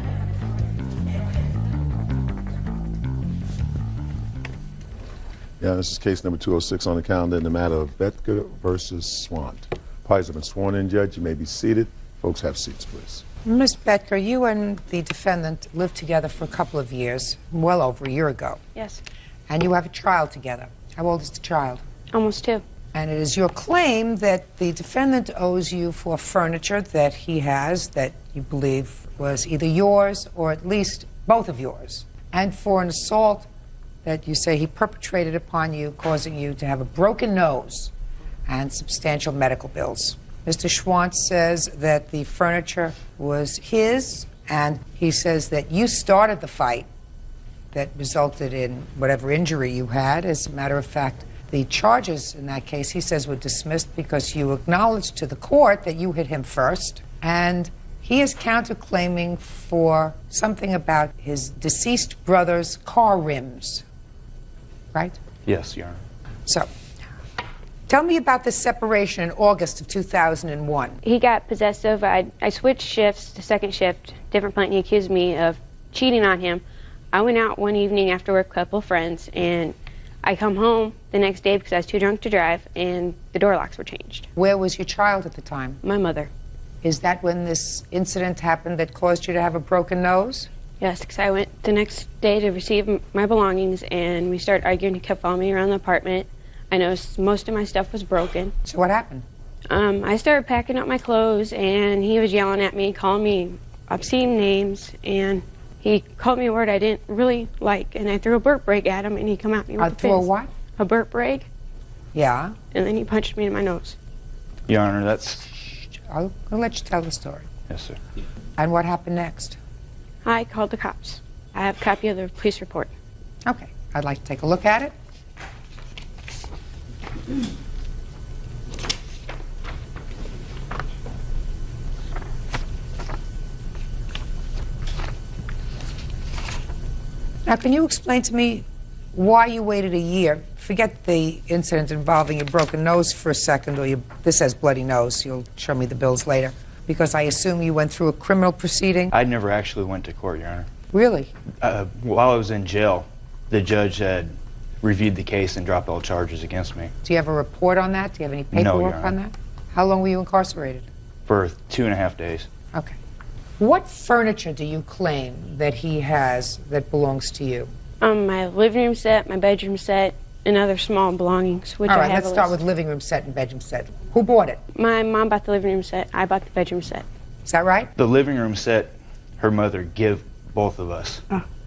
Yeah, this is case number 206 on the calendar in the matter of Betker versus Swant. Parties have been sworn in, Judge. You may be seated. Folks, have seats, please. Ms. Betker, you and the defendant lived together for a couple of years, well over a year ago. Yes. And you have a child together. How old is the child? Almost 2. And it is your claim that the defendant owes you for furniture that he has that you believe was either yours or at least both of yours, and for an assault that you say he perpetrated upon you, causing you to have a broken nose and substantial medical bills. Mr. Schwant says that the furniture was his, and he says that you started the fight that resulted in whatever injury you had. As a matter of fact, the charges in that case, he says, were dismissed because you acknowledged to the court that you hit him first, and he is counterclaiming for something about his deceased brother's car rims, right? Yes, Your Honor. So, tell me about this separation in August of 2001. He got possessive. I switched shifts to second shift, different plant. He accused me of cheating on him. I went out one evening after work with a couple of friends, and I come home the next day because I was too drunk to drive, and the door locks were changed. Where was your child at the time? My mother. Is that when this incident happened that caused you to have a broken nose? Yes, because I went the next day to receive my belongings, and we started arguing. He kept following me around the apartment. I noticed most of my stuff was broken. So what happened? I started packing up my clothes, and he was yelling at me, calling me obscene names, and he called me a word I didn't really like, and I threw a burp rag at him, and he come at me with a threw a fist. what? A burp rag. Yeah. And then he punched me in my nose. Your Honor, that's... I'll let you tell the story. Yes, sir. And what happened next? I called the cops. I have a copy of the police report. Okay. I'd like to take a look at it. Now, can you explain to me why you waited a year? Forget the incident involving your broken nose for a second, or this has bloody nose. You'll show me the bills later. Because I assume you went through a criminal proceeding? I never actually went to court, Your Honor. Really? While I was in jail, the judge had reviewed the case and dropped all charges against me. Do you have a report on that? Do you have any No, paperwork Your on Honor. that? How long were you incarcerated? For 2.5 days. Okay. What furniture do you claim that he has that belongs to you? My living room set, my bedroom set, and other small belongings, which All I right, have let's a start list. with living room set and bedroom set. Who bought it? My mom bought the living room set. I bought the bedroom set. Is that right? The living room set, her mother gave both of us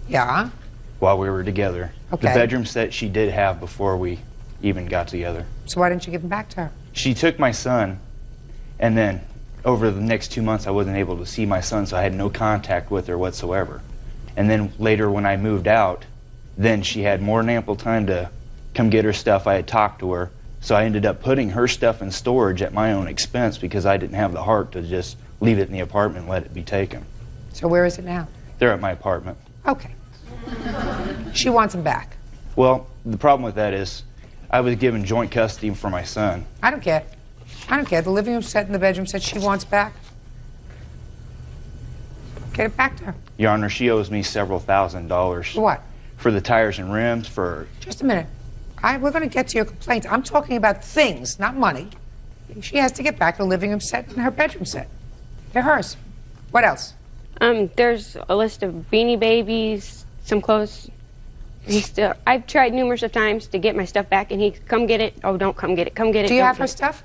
Yeah. while we were together. Okay. The bedroom set she did have before we even got together. So why didn't you give them back to her? She took my son, and then over the next 2 months I wasn't able to see my son, so I had no contact with her whatsoever. And then later when I moved out, then she had more than ample time to come get her stuff. I had talked to her, so I ended up putting her stuff in storage at my own expense because I didn't have the heart to just leave it in the apartment and let it be taken. So where is it now? They're at my apartment. Okay. She wants them back. Well, the problem with that is I was given joint custody for my son. I don't care. I don't care. The living room set and the bedroom set she wants back. Get it back to her. Your Honor, she owes me several $1,000s. For what? For the tires and rims, for... Just a minute. We're going to get to your complaints. I'm talking about things, not money. She has to get back the living room set and her bedroom set. They're hers. What else? There's a list of Beanie Babies, some clothes. I've tried numerous of times to get my stuff back, and he come get it. Oh, don't come get it. Come get it. Do you don't have get her it. stuff?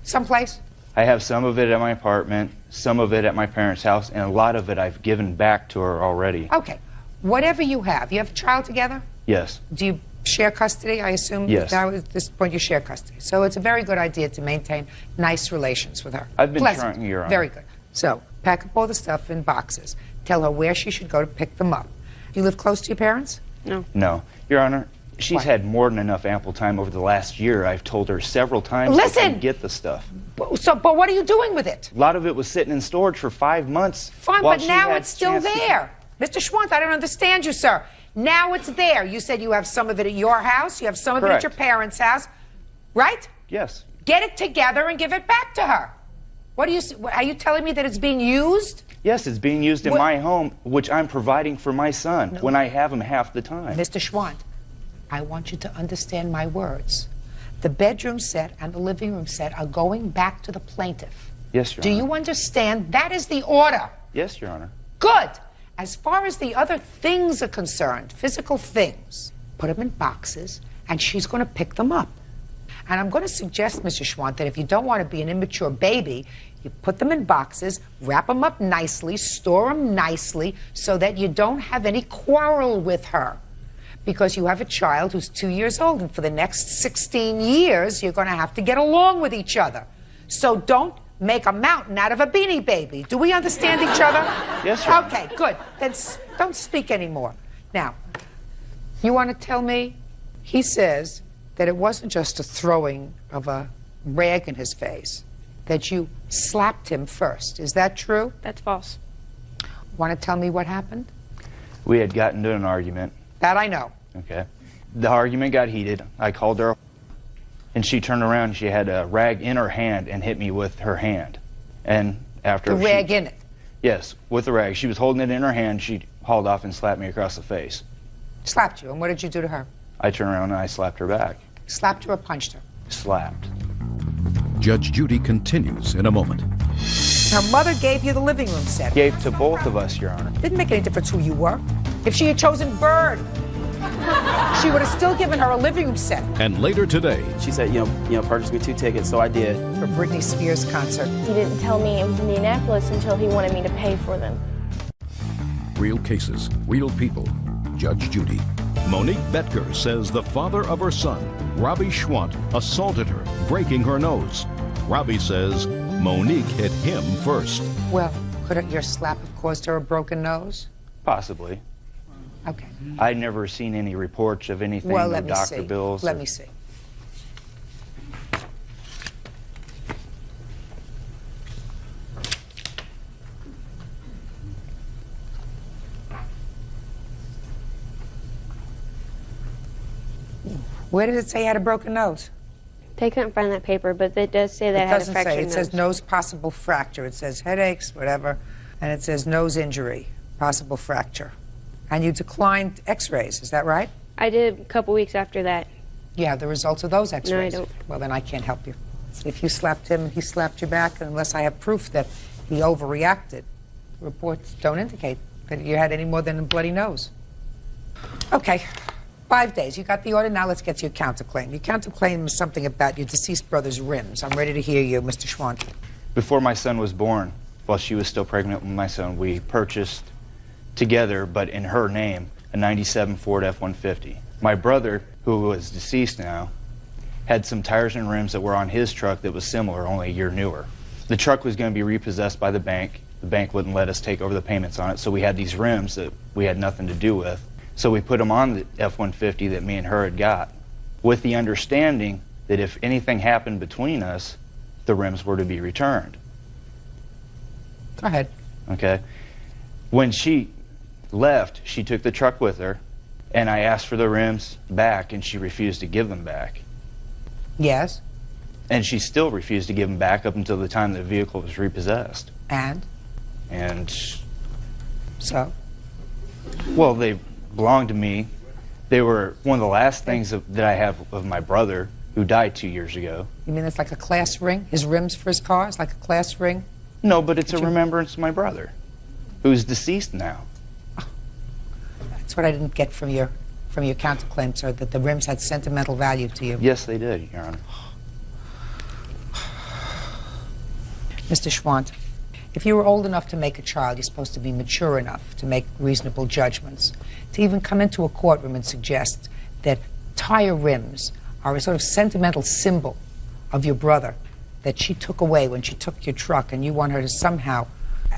Someplace? I have some of it at my apartment, some of it at my parents' house, and a lot of it I've given back to her already. Okay. Whatever you have a child together? Yes. Do you share custody? I assume Yes. now at this point you share custody. So it's a very good idea to maintain nice relations with her. I've been Pleasant. trying, Your Honor. Very good. So pack up all the stuff in boxes. Tell her where she should go to pick them up. You live close to your parents? No. No. Your Honor, she's had more than enough ample time over the last year. I've told her several times to Listen! come get the stuff. But what are you doing with it? A lot of it was sitting in storage for 5 months. Fine, while but she now had it's still chance to- there. Mr. Schwantz, I don't understand you, sir. Now it's there. You said you have some of it at your house, you have some of it at Correct. your parents' house, right? Yes. Get it together and give it back to her. Are you telling me that it's being used? Yes, it's being used in my home, which I'm providing for my son when I have him half the time. Mr. Schwant, I want you to understand my words. The bedroom set and the living room set are going back to the plaintiff. Yes, Your Do Honor. you understand? That is the order. Yes, Your Honor. Good. As far as the other things are concerned, physical things, put them in boxes, and she's going to pick them up. And I'm going to suggest, Mr. Schwant, that if you don't want to be an immature baby, you put them in boxes, wrap them up nicely, store them nicely, so that you don't have any quarrel with her. Because you have a child who's 2 years old, and for the next 16 years, you're going to have to get along with each other. So don't make a mountain out of a Beanie Baby. Do we understand each other? Yes, Your Honor. Okay, good. Then don't speak anymore. Now, you want to tell me, he says that it wasn't just a throwing of a rag in his face, that you slapped him first. Is that true? That's false. Want to tell me what happened? We had gotten into an argument. That I know. Okay. The argument got heated. I called her, and she turned around and she had a rag in her hand and hit me with her hand. And after The rag in it. Yes, with a rag. She was holding it in her hand. She hauled off and slapped me across the face. Slapped you, and what did you do to her? I turned around and I slapped her back. Slapped her or punched her? Slapped. Judge Judy continues in a moment. Her mother gave you the living room set. Gave to both of us, Your Honor. Didn't make any difference who you were. If she had chosen Bird, she would have still given her a living room set. And later today, she said, you know, purchase me 2 tickets, so I did. For Britney Spears concert. He didn't tell me it was Indianapolis until he wanted me to pay for them. real cases, real people. Judge Judy. Monique Betker says the father of her son, Robbie Schwant, assaulted her, breaking her nose. Robbie says Monique hit him first. Well, could your slap have caused her a broken nose? Possibly. Okay. I'd never seen any reports of anything, Well, no let me doctor see. bills. Let me see. Where did it say you had a broken nose? They couldn't find that paper, but it does say that I It had a doesn't fractured say. It nose. says nose possible fracture. It says headaches, whatever, and it says nose injury, possible fracture. And you declined x-rays, is that right? I did a couple weeks after that. You have the results of those x-rays? No, I don't. Well, then I can't help you. If you slapped him and he slapped you back, unless I have proof that he overreacted, reports don't indicate that you had any more than a bloody nose. Okay, 5 days. You got the order. Now let's get to your counterclaim. Your counterclaim is something about your deceased brother's rims. I'm ready to hear you, Mr. Schwant. Before my son was born, while she was still pregnant with my son, we purchased together, but in her name, a 97 Ford F-150. My brother, who was deceased now, had some tires and rims that were on his truck that was similar, only a year newer. The truck was going to be repossessed by the bank. The bank wouldn't let us take over the payments on it, so we had these rims that we had nothing to do with. So we put them on the F-150 that me and her had got, with the understanding that if anything happened between us, the rims were to be returned. Go ahead. Okay. When she left, she took the truck with her, and I asked for the rims back, and she refused to give them back. Yes. And she still refused to give them back up until the time the vehicle was repossessed. And? And... So? Well, they belonged to me. They were one of the last things that I have of my brother, who died 2 years ago. You mean it's like a class ring? His rims for his car is like a class ring? No, but it's a remembrance of my brother, who's deceased now. That's what I didn't get from your counterclaim, sir, that the rims had sentimental value to you. Yes, they did, Your Honor. Mr. Schwant, if you were old enough to make a child, you're supposed to be mature enough to make reasonable judgments. To even come into a courtroom and suggest that tire rims are a sort of sentimental symbol of your brother that she took away when she took your truck, and you want her to somehow,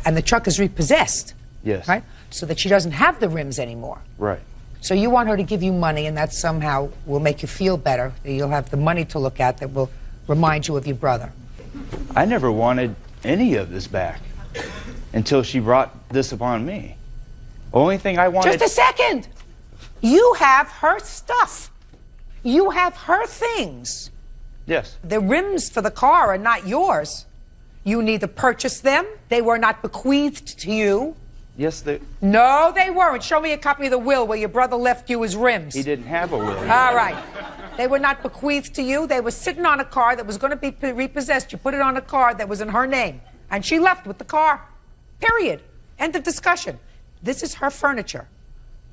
and the truck is repossessed. Yes. Right? So that she doesn't have the rims anymore. Right. So you want her to give you money, and that somehow will make you feel better. You'll have the money to look at that will remind you of your brother. I never wanted any of this back until she brought this upon me. Only thing I wanted... Just a second! You have her stuff. You have her things. Yes. The rims for the car are not yours. You neither purchased them, they were not bequeathed to you. Yes, they... No, they weren't. Show me a copy of the will where your brother left you his rims. He didn't have a will. All right. They were not bequeathed to you. They were sitting on a car that was going to be repossessed. You put it on a car that was in her name. And she left with the car. Period. End of discussion. This is her furniture.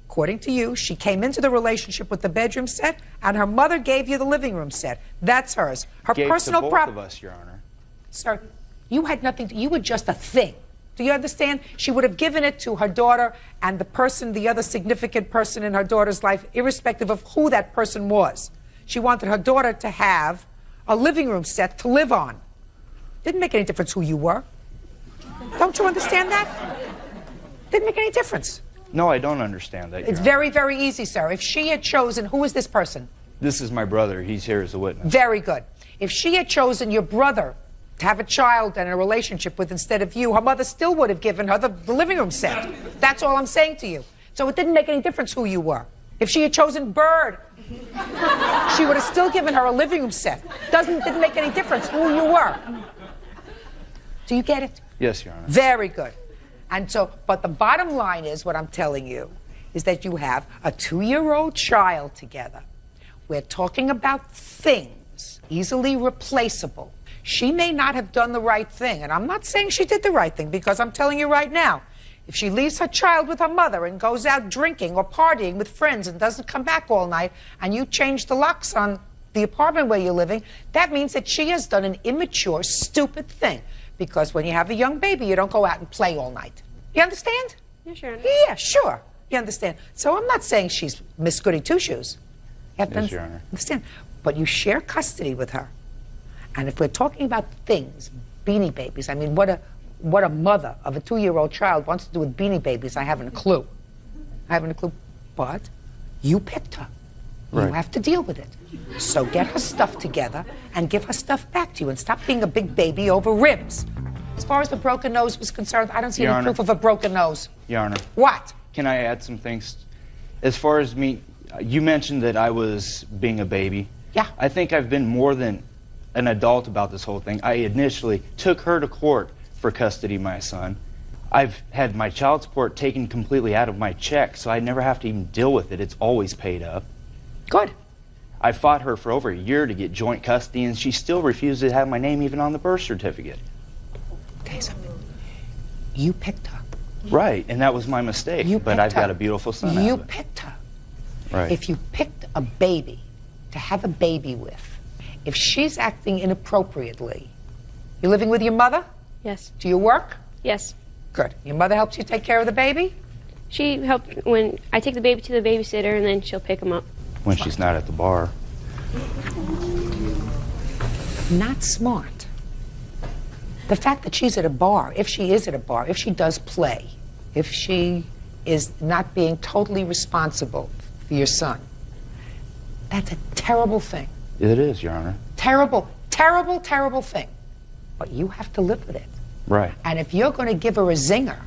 According to you, she came into the relationship with the bedroom set, and her mother gave you the living room set. That's hers. Her Gave personal to both property. of us, Your Honor. Sir, you had nothing to... You were just a thing. Do you understand? She would have given it to her daughter and the person, the other significant person in her daughter's life, irrespective of who that person was. She wanted her daughter to have a living room set to live on. Didn't make any difference who you were. Don't you understand that? Didn't make any difference. No, I don't understand that, Your It's Honor. very, very easy, sir. If she had chosen... Who is this person? This is my brother. He's here as a witness. Very good. If she had chosen your brother to have a child and a relationship with instead of you, her mother still would have given her the living room set. That's all I'm saying to you. So it didn't make any difference who you were. If she had chosen Bird, she would have still given her a living room set. Didn't make any difference who you were. Do you get it? Yes, Your Honor. Very good. And so, but the bottom line is what I'm telling you is that you have a 2-year-old child together. We're talking about things easily replaceable. She may not have done the right thing, and I'm not saying she did the right thing, because I'm telling you right now, if she leaves her child with her mother and goes out drinking or partying with friends and doesn't come back all night, and you change the locks on the apartment where you're living, that means that she has done an immature, stupid thing. Because when you have a young baby, you don't go out and play all night. You understand? Yeah, sure. Yeah, sure. You understand. So I'm not saying she's Miss Goody Two-Shoes. You have to Yes, Your Honor. understand. But you share custody with her. And if we're talking about things, Beanie Babies, I mean, what a mother of a 2-year-old child wants to do with Beanie Babies, I haven't a clue. I haven't a clue. But you picked her. You Right. have to deal with it. So get her stuff together and give her stuff back to you and stop being a big baby over ribs. As far as the broken nose was concerned, I don't see Your any Honor. proof of a broken nose. Your Honor. What? Can I add some things? As far as me, you mentioned that I was being a baby. Yeah. I think I've been more than an adult about this whole thing. I initially took her to court for custody of my son. I've had my child support taken completely out of my check, so I never have to even deal with it. It's always paid up. Good. I fought her for over a year to get joint custody, and she still refused to have my name even on the birth certificate. Okay, so you picked her. Right, and that was my mistake. But I've got a beautiful son out You of it. picked her. Right. If you picked a baby to have a baby with, if she's acting inappropriately, you're living with your mother? Yes. Do you work? Yes. Good. Your mother helps you take care of the baby? She helped when I take the baby to the babysitter, and then she'll pick him up. When she's not at the bar. Not smart. The fact that she's at a bar, if she is at a bar, if she does play, if she is not being totally responsible for your son, that's a terrible thing. It is, Your Honor. Terrible, terrible, terrible thing. But you have to live with it. Right. And if you're going to give her a zinger,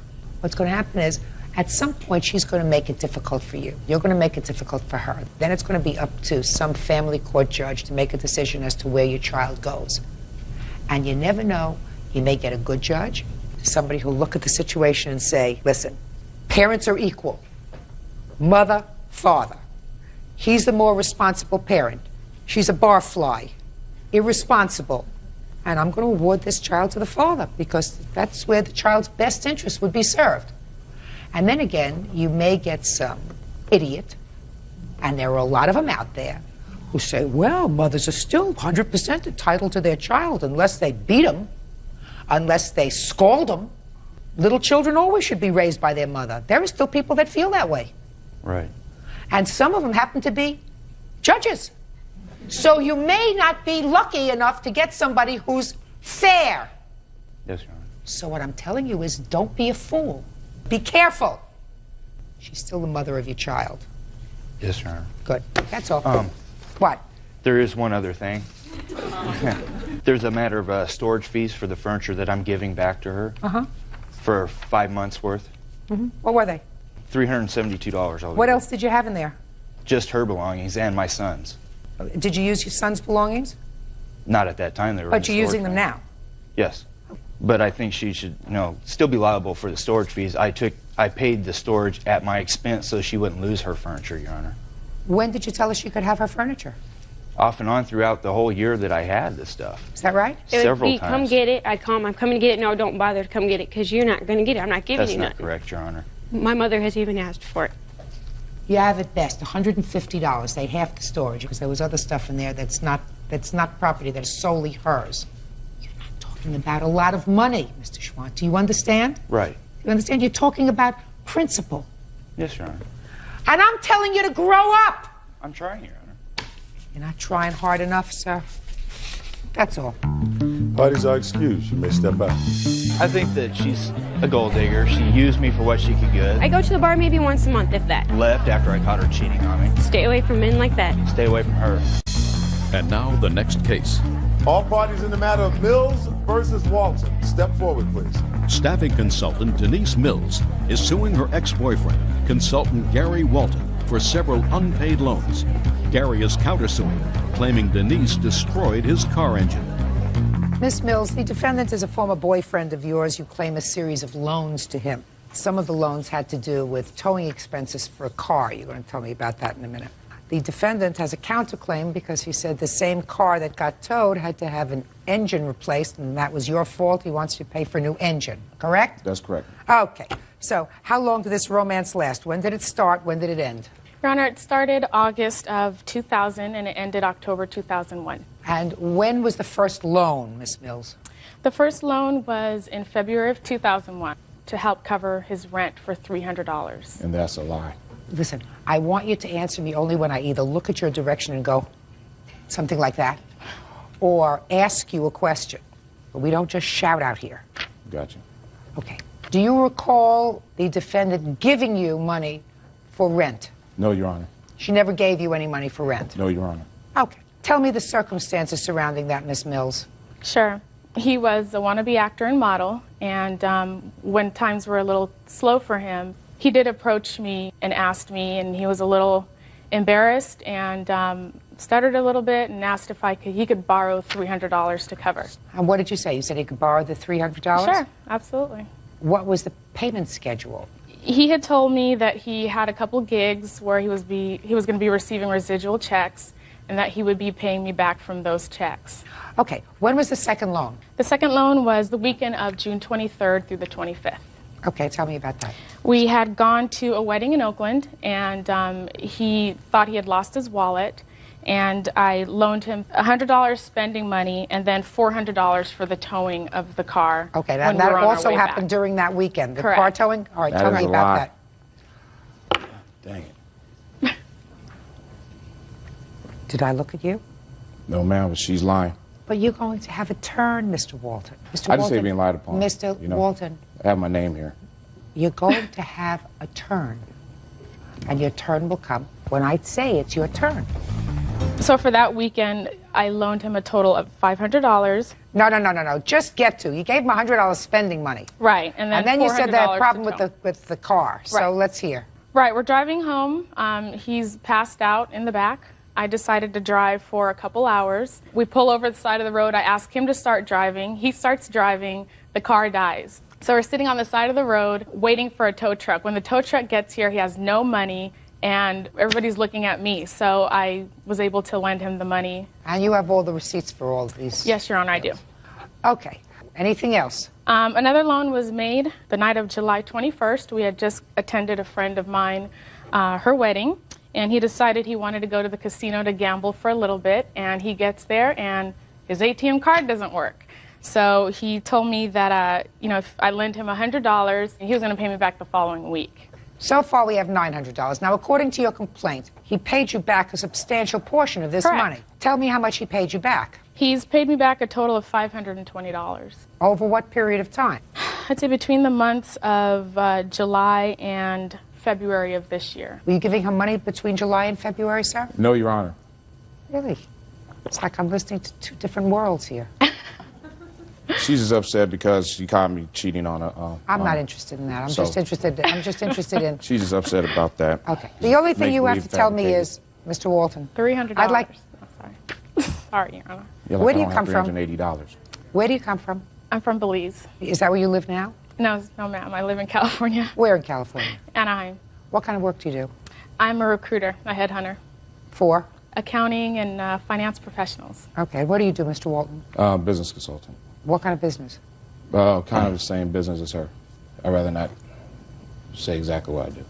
what's going to happen is, at some point, she's going to make it difficult for you. You're going to make it difficult for her. Then it's going to be up to some family court judge to make a decision as to where your child goes. And you never know. You may get a good judge, somebody who'll look at the situation and say, listen, parents are equal. Mother, father. He's the more responsible parent. She's a barfly, irresponsible. And I'm going to award this child to the father because that's where the child's best interest would be served. And then again, you may get some idiot, and there are a lot of them out there, who say, well, mothers are still 100% entitled to their child unless they beat them, unless they scald them. Little children always should be raised by their mother. There are still people that feel that way. Right. And some of them happen to be judges. So you may not be lucky enough to get somebody who's fair. Yes, Your Honor. So what I'm telling you is don't be a fool. Be careful. She's still the mother of your child. Yes, Your Honor. Good. That's all. What? There is one other thing. There's a matter of storage fees for the furniture that I'm giving back to her Uh-huh. for 5 months worth. Mm-hmm. What were they? $372. What else did you have in there? Just her belongings and my son's. Did you use your son's belongings? Not at that time. They were. But you're using them now. Yes. But I think she should, still be liable for the storage fees. I paid the storage at my expense so she wouldn't lose her furniture, Your Honor. When did you tell her she could have her furniture? Off and on throughout the whole year that I had this stuff. Is that right? Several Come times. get it. I'd call him. I'm coming to get it. No, don't bother to come get it because you're not going to get it. I'm not giving That's you not nothing. correct, Your Honor. My mother has even asked for it. You have at best $150. They half the storage because there was other stuff in there that's not property, that is solely hers. You're not talking about a lot of money, Mr. Schwant. Do you understand? Right. You understand? You're talking about principle. Yes, Your Honor. And I'm telling you to grow up. I'm trying, Your Honor. You're not trying hard enough, sir. That's all. Parties are excused. You may step out. I think that she's a gold digger. She used me for what she could get. I go to the bar maybe once a month, if that. Left after I caught her cheating on me. Stay away from men like that. Stay away from her. And now the next case. All parties in the matter of Mills versus Walton. Step forward, please. Staffing consultant Denise Mills is suing her ex-boyfriend, consultant Gary Walton, for several unpaid loans. Gary is countersuing, claiming Denise destroyed his car engine. Miss Mills, the defendant is a former boyfriend of yours. You claim a series of loans to him. Some of the loans had to do with towing expenses for a car. You're going to tell me about that in a minute. The defendant has a counterclaim because he said the same car that got towed had to have an engine replaced, and that was your fault. He wants you to pay for a new engine, correct? That's correct. Okay. So how long did this romance last? When did it start? When did it end? Your Honor, it started August of 2000 and it ended October 2001. And when was the first loan, Miss Mills? The first loan was in February of 2001 to help cover his rent for $300. And that's a lie. Listen, I want you to answer me only when I either look at your direction and go, something like that, or ask you a question. But we don't just shout out here. Gotcha. Okay. Do you recall the defendant giving you money for rent? No, Your Honor. She never gave you any money for rent? No, Your Honor. Okay. Tell me the circumstances surrounding that, Miss Mills. Sure. He was a wannabe actor and model, and when times were a little slow for him, he did approach me and asked me, and he was a little embarrassed and stuttered a little bit and asked if he could borrow $300 to cover. And what did you say? You said he could borrow the $300? Sure, absolutely. What was the payment schedule? He had told me that he had a couple gigs where he was going to be receiving residual checks and that he would be paying me back from those checks. Okay. When was the second loan? The second loan was the weekend of June 23rd through the 25th. Okay, tell me about that. We had gone to a wedding in Oakland, and he thought he had lost his wallet, and I loaned him $100 spending money and then $400 for the towing of the car. Okay, that also happened during that weekend. The car towing? All right, tell me about that. Dang it. Did I look at you? No, ma'am, but she's lying. But you're going to have a turn, Mr. Walton. Mr. I just say being lied upon. Mr. Walton. I have my name here. You're going to have a turn. And your turn will come when I say it's your turn. So for that weekend, I loaned him a total of $500. No. Just get to. You gave him $100 spending money. Right. And then you said that problem with the car. Right. So let's hear. Right. We're driving home. He's passed out in the back. I decided to drive for a couple hours. We pull over the side of the road. I ask him to start driving. He starts driving. The car dies. So we're sitting on the side of the road waiting for a tow truck. When the tow truck gets here, he has no money, and everybody's looking at me. So I was able to lend him the money. And you have all the receipts for all of these? Yes, Your Honor, I do. Okay. Anything else? Another loan was made the night of July 21st. We had just attended a friend of mine, her wedding. And he decided he wanted to go to the casino to gamble for a little bit, and he gets there, and his ATM card doesn't work. So he told me that, if I lend him $100, he was going to pay me back the following week. So far, we have $900. Now, according to your complaint, he paid you back a substantial portion of this money. Tell me how much he paid you back. He's paid me back a total of $520. Over what period of time? I'd say between the months of July and February of this year. Were you giving him money between July and February, sir? No, Your Honor. Really? It's like I'm listening to two different worlds here. She's just upset because she caught me cheating on her. I'm not interested in that. I'm just interested in... She's just upset about that. Okay. The only thing you have to tell me is, Mr. Walton... $300. I'd like... Sorry, Your Honor. Where do you come from? $380. Where do you come from? I'm from Belize. Is that where you live now? No, ma'am. I live in California. Where in California? Anaheim. What kind of work do you do? I'm a recruiter, a headhunter. For? Accounting and finance professionals. Okay. What do you do, Mr. Walton? Business consultant. What kind of business? Kind of the same business as her. I'd rather not say exactly what I do.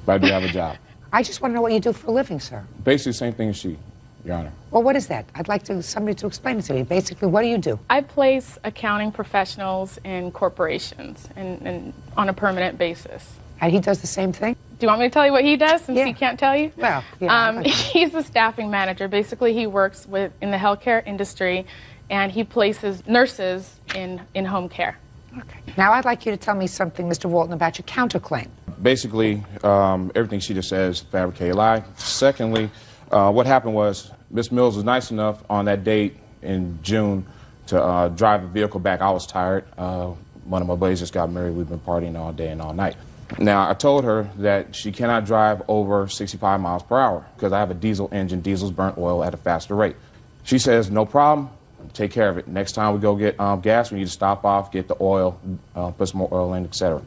But I do have a job. I just want to know what you do for a living, sir. Basically the same thing as she, Your Honor. Well, what is that? I'd like somebody to explain it to me. Basically, what do you do? I place accounting professionals in corporations and on a permanent basis. And he does the same thing? Do you want me to tell you what he does since he can't tell you? Well, yeah. He's the staffing manager. Basically, he works in the healthcare industry, and he places nurses in home care. Okay. Now, I'd like you to tell me something, Mr. Walton, about your counterclaim. Basically, everything she just says is fabricated lie. Secondly, what happened was Miss Mills was nice enough on that date in June to drive a vehicle back. I was tired. One of my buddies just got married. We've been partying all day and all night. Now, I told her that she cannot drive over 65 miles per hour because I have a diesel engine. Diesels burn oil at a faster rate. She says, no problem. Take care of it. Next time we go get gas, we need to stop off, get the oil, put some more oil in, etc.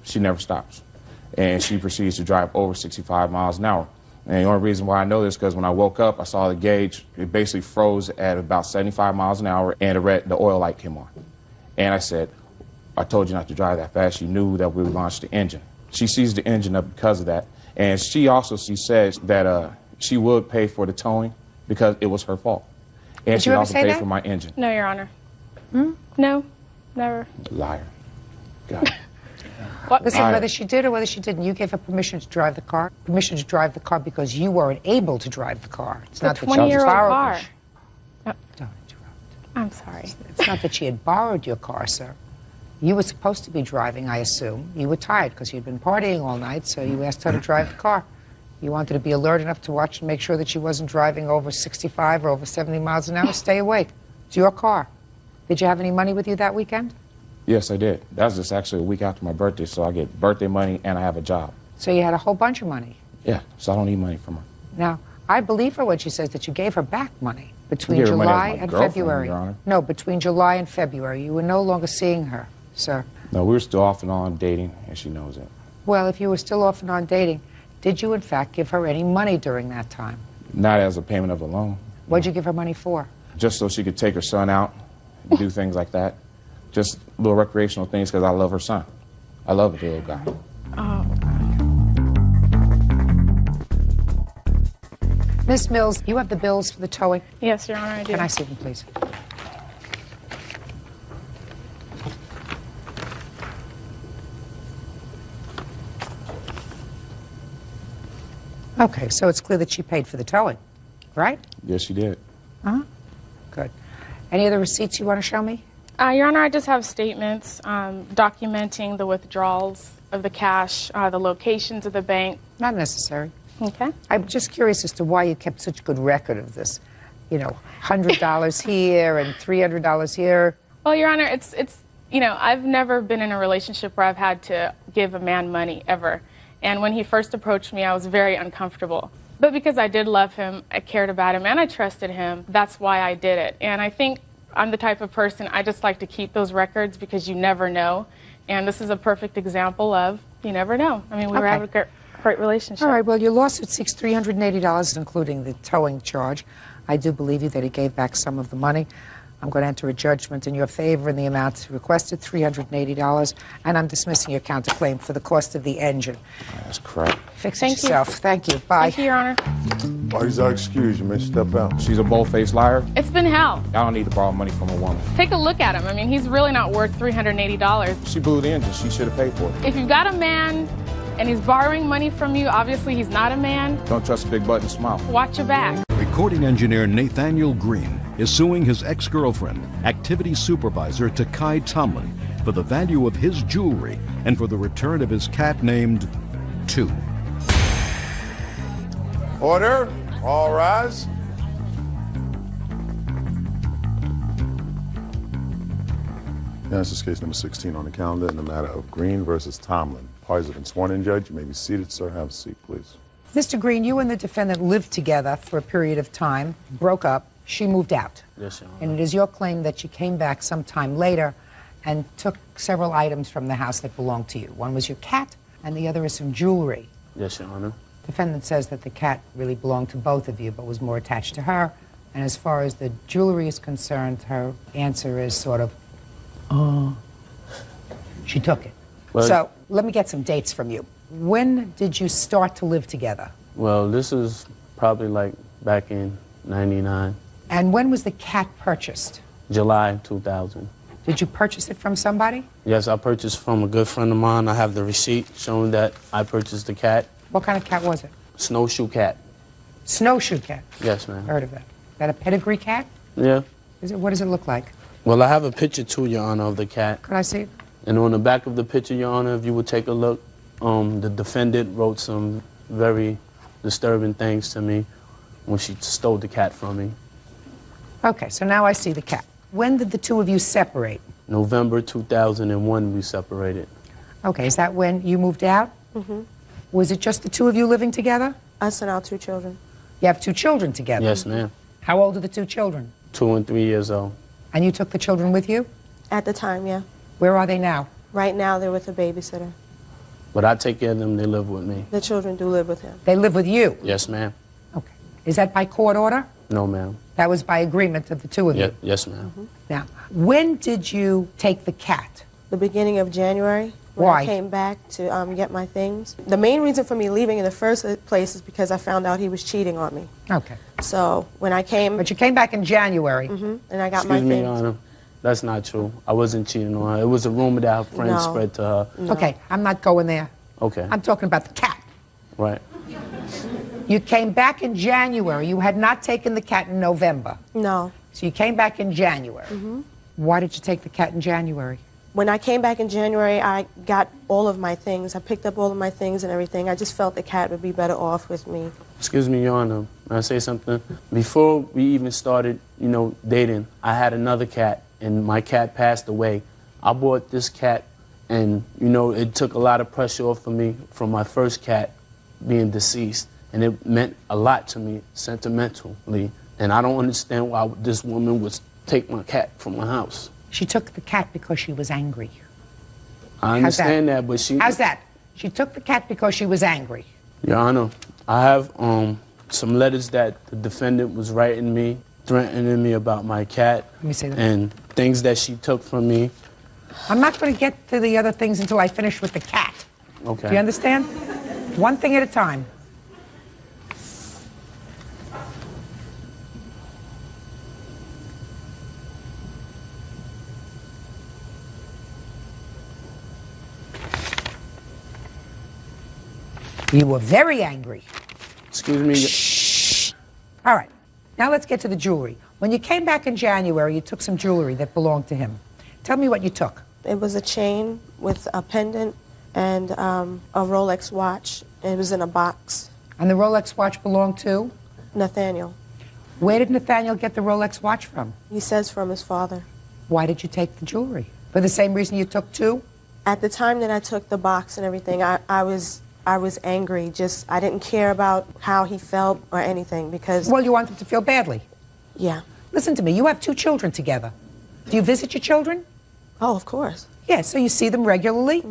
she never stops. And she proceeds to drive over 65 miles an hour. And the only reason why I know this is because when I woke up, I saw the gauge. It basically froze at about 75 miles an hour, and the oil light came on. And I said, I told you not to drive that fast. She knew that we would launch the engine. She seized the engine up because of that. And she says that she would pay for the towing because it was her fault. And she would also pay for my engine. No, Your Honor. No, never. Liar. God. Listen, whether she did or whether she didn't, you gave her permission to drive the car. Permission to drive the car because you weren't able to drive the car. It's not that she had borrowed. Don't interrupt. I'm sorry. It's not that she had borrowed your car, sir. You were supposed to be driving, I assume. You were tired because you'd been partying all night, so you asked her to drive the car. You wanted to be alert enough to watch and make sure that she wasn't driving over 65 or over 70 miles an hour. Stay awake. It's your car. Did you have any money with you that weekend? Yes, I did. That was just actually a week after my birthday, so I get birthday money and I have a job. So you had a whole bunch of money. Yeah, so I don't need money from her. Now, I believe her when she says that you gave her back money between July and February. Your Honor. No, between July and February. You were no longer seeing her, sir. No, we were still off and on dating, and she knows it. Well, if you were still off and on dating, did you in fact give her any money during that time? Not as a payment of a loan. What'd you give her money for? Just so she could take her son out and do things like that. Just little recreational things because I love her son. I love the little guy. Oh. Miss Mills, you have the bills for the towing? Yes, Your Honor, I do. Can I see them, please? Okay, so it's clear that she paid for the towing, right? Yes, she did. Uh-huh. Good. Any other receipts you want to show me? Your Honor, I just have statements documenting the withdrawals of the cash, the locations of the bank. Not necessary. Okay. I'm just curious as to why you kept such good record of this. You know, $100 here and $300 here. Well, Your Honor, it's you know, I've never been in a relationship where I've had to give a man money, ever. And when he first approached me, I was very uncomfortable. But because I did love him, I cared about him, and I trusted him, that's why I did it. And I think I'm the type of person, I just like to keep those records because you never know. And this is a perfect example of you never know. I mean, we were having a great relationship. All right, well, your lawsuit seeks $380, including the towing charge. I do believe you that he gave back some of the money. I'm going to enter a judgment in your favor in the amount requested, $380, and I'm dismissing your counterclaim for the cost of the engine. That's crap. Fix it yourself. Thank you. Bye. Thank you, Your Honor. Parties are excused. You may step out. She's a bold-faced liar. It's been hell. I don't need to borrow money from a woman. Take a look at him. I mean, he's really not worth $380. She blew the engine. She should have paid for it. If you've got a man and he's borrowing money from you, obviously he's not a man. Don't trust a big butt and smile. Watch your back. Recording engineer Nathaniel Green is suing his ex-girlfriend, activity supervisor Takai Tomlin, for the value of his jewelry and for the return of his cat named 2. Order. All rise. Now, this is case number 16 on the calendar in the matter of Green versus Tomlin. Parties have been sworn in, Judge. You may be seated, sir. Have a seat, please. Mr. Green, you and the defendant lived together for a period of time, broke up, she moved out. Yes, Your Honor. And it is your claim that she came back sometime later and took several items from the house that belonged to you. One was your cat, and the other is some jewelry. Yes, Your Honor. Defendant says that the cat really belonged to both of you, but was more attached to her. And as far as the jewelry is concerned, her answer is sort of, she took it. Well, so let me get some dates from you. When did you start to live together? Well, this is probably like back in 99. And when was the cat purchased? July 2000. Did you purchase it from somebody? Yes, I purchased from a good friend of mine. I have the receipt showing that I purchased the cat. What kind of cat was it? Snowshoe cat. Snowshoe cat? Yes, ma'am. Heard of that. Is that a pedigree cat? Yeah. What does it look like? Well, I have a picture too, Your Honor, of the cat. Could I see it? And on the back of the picture, Your Honor, if you would take a look, the defendant wrote some very disturbing things to me when she stole the cat from me. Okay, so now I see the cat. When did the two of you separate? November 2001, we separated. Okay, is that when you moved out? Mm-hmm. Was it just the two of you living together? I sent out 2 children. You have 2 children together? Yes, ma'am. How old are the 2 children? 2 and 3 years old. And you took the children with you? At the time, yeah. Where are they now? Right now, they're with a babysitter. But I take care of them. They live with me. The children do live with him. They live with you? Yes, ma'am. Okay. Is that by court order? No, ma'am. That was by agreement of the two of you? Yes, ma'am. Now, when did you take the cat? The beginning of January. When Why? I came back to get my things. The main reason for me leaving in the first place is because I found out he was cheating on me. Okay. So when I came... But you came back in January. And I got Excuse my me, things. Your Honor. That's not true. I wasn't cheating on her. It was a rumor that her friends No. spread to her. No. Okay, I'm not going there. Okay. I'm talking about the cat. Right. You came back in January. You had not taken the cat in November. No. So you came back in January. Why did you take the cat in January? When I came back in January, I got all of my things. I picked up all of my things and everything. I just felt the cat would be better off with me. Excuse me, Your Honor. May I say something? Before we even started, dating, I had another cat, and my cat passed away. I bought this cat, and, it took a lot of pressure off of me from my first cat being deceased. And it meant a lot to me sentimentally. And I don't understand why this woman would take my cat from my house. She took the cat because she was angry. I understand that, but she... How's that? She took the cat because she was angry. Your Honor, I have some letters that the defendant was writing me, threatening me about my cat. Let me see that. And things that she took from me. I'm not going to get to the other things until I finish with the cat. Okay. Do you understand? One thing at a time. You were very angry. Excuse me. Shh. All right. Now let's get to the jewelry. When you came back in January, you took some jewelry that belonged to him. Tell me what you took. It was a chain with a pendant and a Rolex watch. It was in a box. And the Rolex watch belonged to? Nathaniel. Where did Nathaniel get the Rolex watch from? He says from his father. Why did you take the jewelry? For the same reason you took two? At the time that I took the box and everything, I was angry. I didn't care about how he felt or anything because... Well, you wanted to feel badly. Yeah. Listen to me. You have two children together. Do you visit your children? Oh, of course. Yeah, so you see them regularly?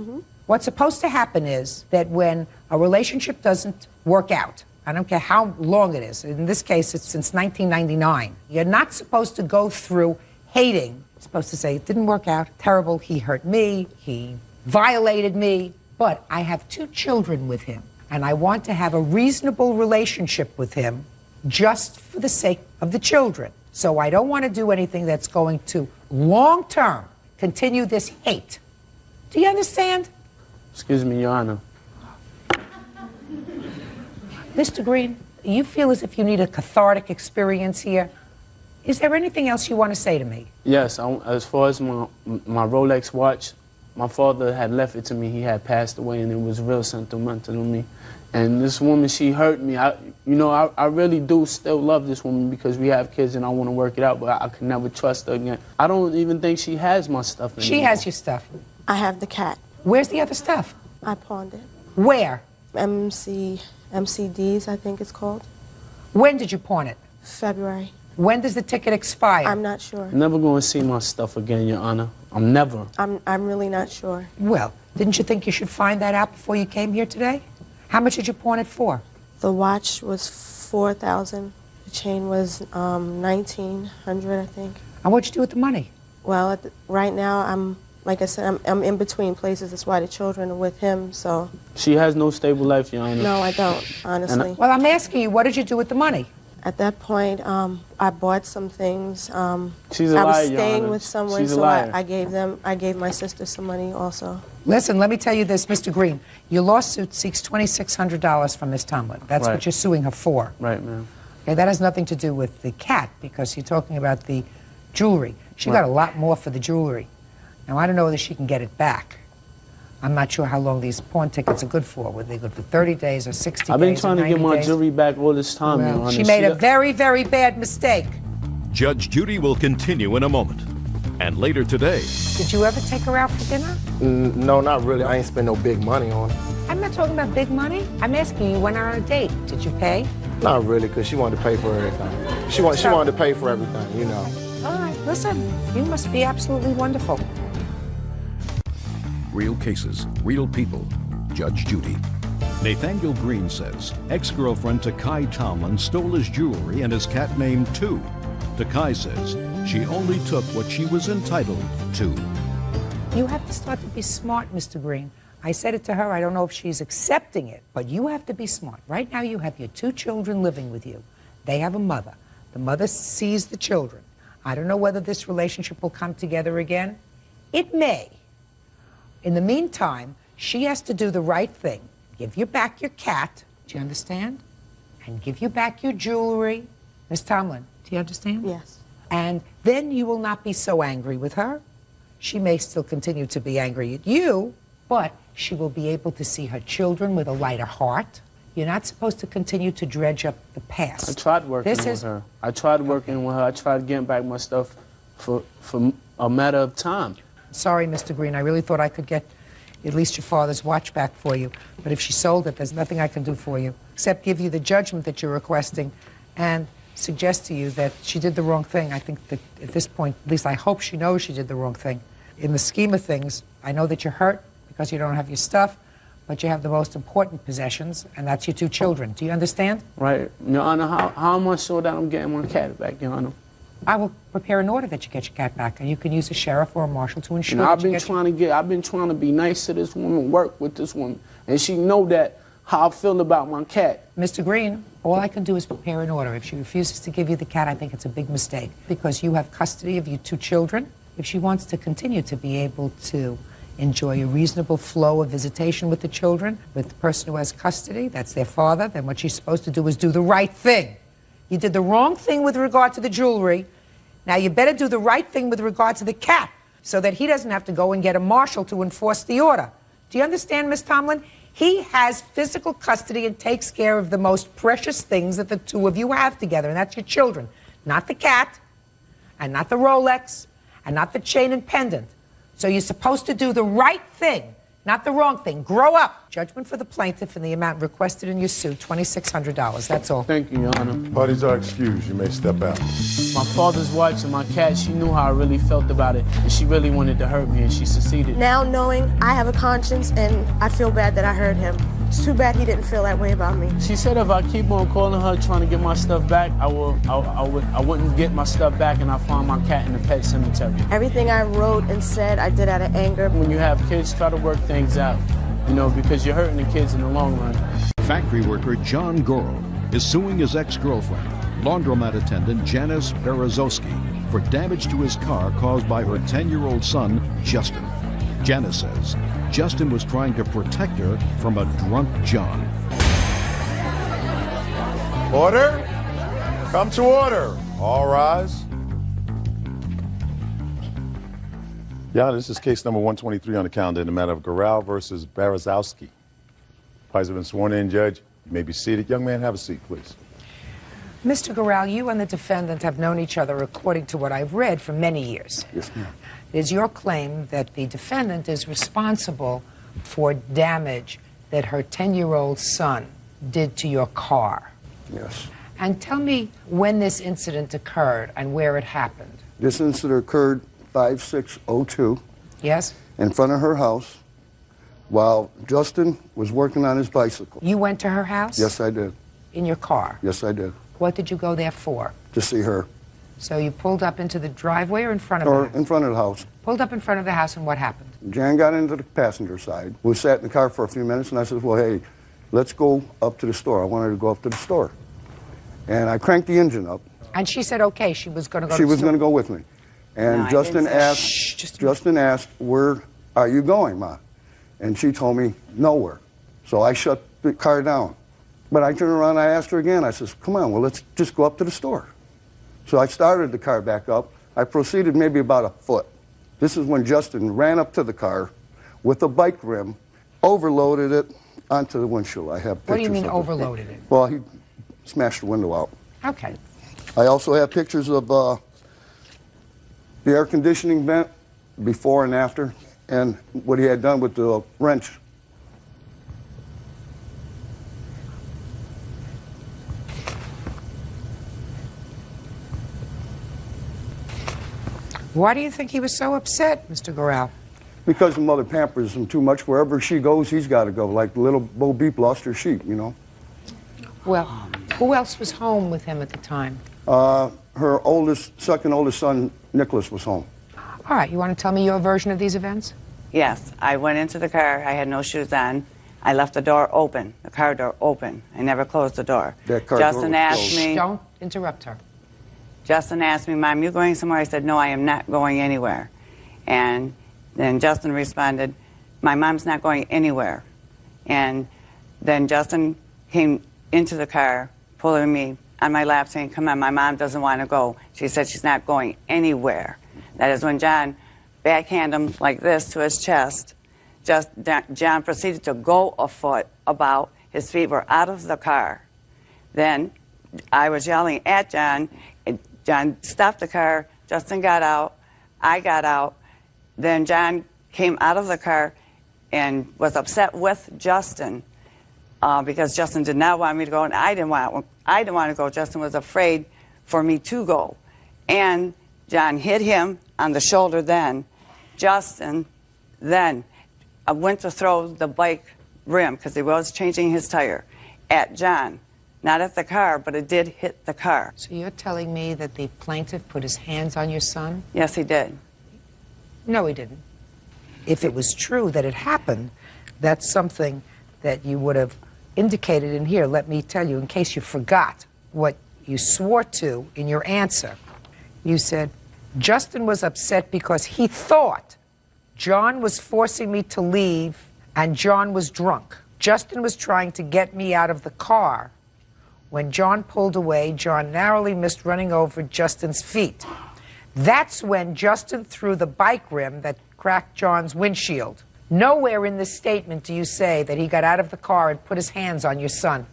What's supposed to happen is that when a relationship doesn't work out, I don't care how long it is, in this case it's since 1999, you're not supposed to go through hating. You're supposed to say, it didn't work out, terrible, he hurt me, he violated me, but I have two children with him, and I want to have a reasonable relationship with him just for the sake of the children. So I don't want to do anything that's going to, long-term, continue this hate. Do you understand? Excuse me, Your Honor. Mr. Green, you feel as if you need a cathartic experience here. Is there anything else you want to say to me? Yes, as far as my Rolex watch, my father had left it to me. He had passed away, and it was real sentimental to me. And this woman, she hurt me. I really do still love this woman because we have kids and I want to work it out, but I could never trust her again. I don't even think she has my stuff anymore. She has your stuff. I have the cat. Where's the other stuff? I pawned it. Where? MCDs, I think it's called. When did you pawn it? February. When does the ticket expire? I'm not sure. I'm never going to see my stuff again, Your Honor. I'm never. I'm really not sure. Well, didn't you think you should find that out before you came here today? How much did you pawn it for? The watch was $4,000. The chain was $1,900, I think. And what'd you do with the money? Well, right now, like I said, I'm in between places. That's why the children are with him, so... She has no stable life, Your Honor. No, I don't, honestly. Well, I'm asking you, what did you do with the money? At that point, I bought some things. She's a liar, I was Your staying Honor. with someone, She's a so liar. I gave my sister some money also. Listen, let me tell you this, Mr. Green. Your lawsuit seeks $2,600 from Ms. Tomlin. That's Right. what you're suing her for. Right, ma'am. Okay, that has nothing to do with the cat because you're talking about the jewelry. She Right. got a lot more for the jewelry. Now, I don't know whether she can get it back. I'm not sure how long these pawn tickets are good for. Whether they're good for 30 days or 60 days I've been or trying to 90 get my days. jewelry back all this time, Your Honor. She made a very, very bad mistake. Judge Judy will continue in a moment. And later today, Did you ever take her out for dinner? No, not really. I ain't spend no big money on her. I'm not talking about big money. I'm asking you, went out on a date. Did you pay? Not really, because she wanted to pay for everything. She wanted to pay for everything, you know. All right, listen, you must be absolutely wonderful. real cases, real people. Judge Judy. Nathaniel Green says ex-girlfriend Takai Tomlin stole his jewelry and his cat named Tu. Takai says she only took what she was entitled to. You have to start to be smart, Mr. Green. I said it to her. I don't know if she's accepting it, but you have to be smart. Right now you have your 2 children living with you. They have a mother. The mother sees the children. I don't know whether this relationship will come together again. It may. In the meantime, she has to do the right thing. Give you back your cat, do you understand? And give you back your jewelry. Miss Tomlin, do you understand? Yes. And then you will not be so angry with her. She may still continue to be angry at you, but she will be able to see her children with a lighter heart. You're not supposed to continue to dredge up the past. I tried working with her. I tried working with her. I tried getting back my stuff for a matter of time. Sorry, Mr. Green. I really thought I could get at least your father's watch back for you. But if she sold it, there's nothing I can do for you except give you the judgment that you're requesting and suggest to you that she did the wrong thing. I think that at this point, at least I hope she knows she did the wrong thing. In the scheme of things, I know that you're hurt because you don't have your stuff, but you have the most important possessions, and that's your 2 children. Do you understand? Right. Your Honor, how am I sure that I'm getting my cat back, Your Honor? I will prepare an order that you get your cat back, and you can use a sheriff or a marshal to ensure And that I've been trying to be nice to this woman, work with this woman, and she know that how I feel about my cat. Mr. Green, all I can do is prepare an order. If she refuses to give you the cat, I think it's a big mistake because you have custody of your 2 children. If she wants to continue to be able to enjoy a reasonable flow of visitation with the children, with the person who has custody, that's their father, then what she's supposed to do is do the right thing. You did the wrong thing with regard to the jewelry. Now you better do the right thing with regard to the cat so that he doesn't have to go and get a marshal to enforce the order. Do you understand, Miss Tomlin? He has physical custody and takes care of the most precious things that the 2 of you have together, and that's your children. Not the cat, and not the Rolex, and not the chain and pendant. So you're supposed to do the right thing, not the wrong thing. Grow up. Judgment for the plaintiff in the amount requested in your suit, $2,600. That's all. Thank you, Your Honor. Parties are excused. You may step out. My father's watch and my cat, she knew how I really felt about it, and she really wanted to hurt me, and she succeeded. Now knowing I have a conscience and I feel bad that I hurt him. It's too bad he didn't feel that way about me. She said if I keep on calling her trying to get my stuff back, I wouldn't get my stuff back, and I found my cat in the pet cemetery. Everything I wrote and said, I did out of anger. When you have kids, try to work things out, you know, because you're hurting the kids in the long run. Factory worker John Goro is suing his ex-girlfriend, laundromat attendant Janice Berezowski, for damage to his car caused by her 10-year-old son, Justin. Janice says Justin was trying to protect her from a drunk John. Order. Come to order. All rise. Yeah, this is case number 123 on the calendar in the matter of Garau versus Berezowski. Parties have been sworn in, Judge. You may be seated. Young man, have a seat, please. Mr. Garau, you and the defendant have known each other, according to what I've read, for many years. Yes, ma'am. It is your claim that the defendant is responsible for damage that her 10-year-old son did to your car. Yes. And tell me when this incident occurred and where it happened. This incident occurred 5/6/02. Yes? In front of her house while Justin was working on his bicycle. You went to her house? Yes, I did. In your car? Yes, I did. What did you go there for? To see her. So you pulled up into the driveway or in front of the house? In front of the house. Pulled up in front of the house, and what happened? Jan got into the passenger side. We sat in the car for a few minutes, and I said, well, hey, let's go up to the store. I wanted to go up to the store. And I cranked the engine up. And she said, okay, she was going to go She was going to go with me. And No, Justin asked, where are you going, Ma? And she told me, nowhere. So I shut the car down. But I turned around and I asked her again. I says, come on, well, let's just go up to the store. So I started the car back up. I proceeded maybe about a foot. This is when Justin ran up to the car with a bike rim, overloaded it onto the windshield. I have pictures. What do you mean of overloaded it? Well, he smashed the window out. Okay. I also have pictures of the air conditioning vent before and after, and what he had done with the wrench. Why do you think he was so upset, Mr. Gorel? Because the mother pampers him too much. Wherever she goes, he's got to go. Like little Bo Beep lost her sheep, you know. Well, who else was home with him at the time? Her second oldest son, Nicholas, was home. All right, you want to tell me your version of these events? Yes, I went into the car. I had no shoes on. I left the door open, the car door open. I never closed the door. That car Justin door was asked closed. me. Don't interrupt her. Justin asked me, Mom, you going somewhere? I said, no, I am not going anywhere. And then Justin responded, my mom's not going anywhere. And then Justin came into the car, pulling me on my lap, saying, come on, my mom doesn't want to go. She said she's not going anywhere. That is when John backhanded him like this to his chest. John proceeded to go afoot about. His feet were out of the car. Then I was yelling at John. John stopped the car. Justin got out. I got out. Then John came out of the car and was upset with Justin because Justin did not want me to go, and I didn't want to go. Justin was afraid for me to go. And John hit him on the shoulder then. Justin then went to throw the bike rim, because he was changing his tire, at John. Not at the car, but it did hit the car. So you're telling me that the plaintiff put his hands on your son? Yes, he did. No, he didn't. If it was true that it happened, that's something that you would have indicated in here. Let me tell you, in case you forgot what you swore to in your answer. You said, Justin was upset because he thought John was forcing me to leave and John was drunk. Justin was trying to get me out of the car. When John pulled away, John narrowly missed running over Justin's feet. That's when Justin threw the bike rim that cracked John's windshield. Nowhere in this statement do you say that he got out of the car and put his hands on your son,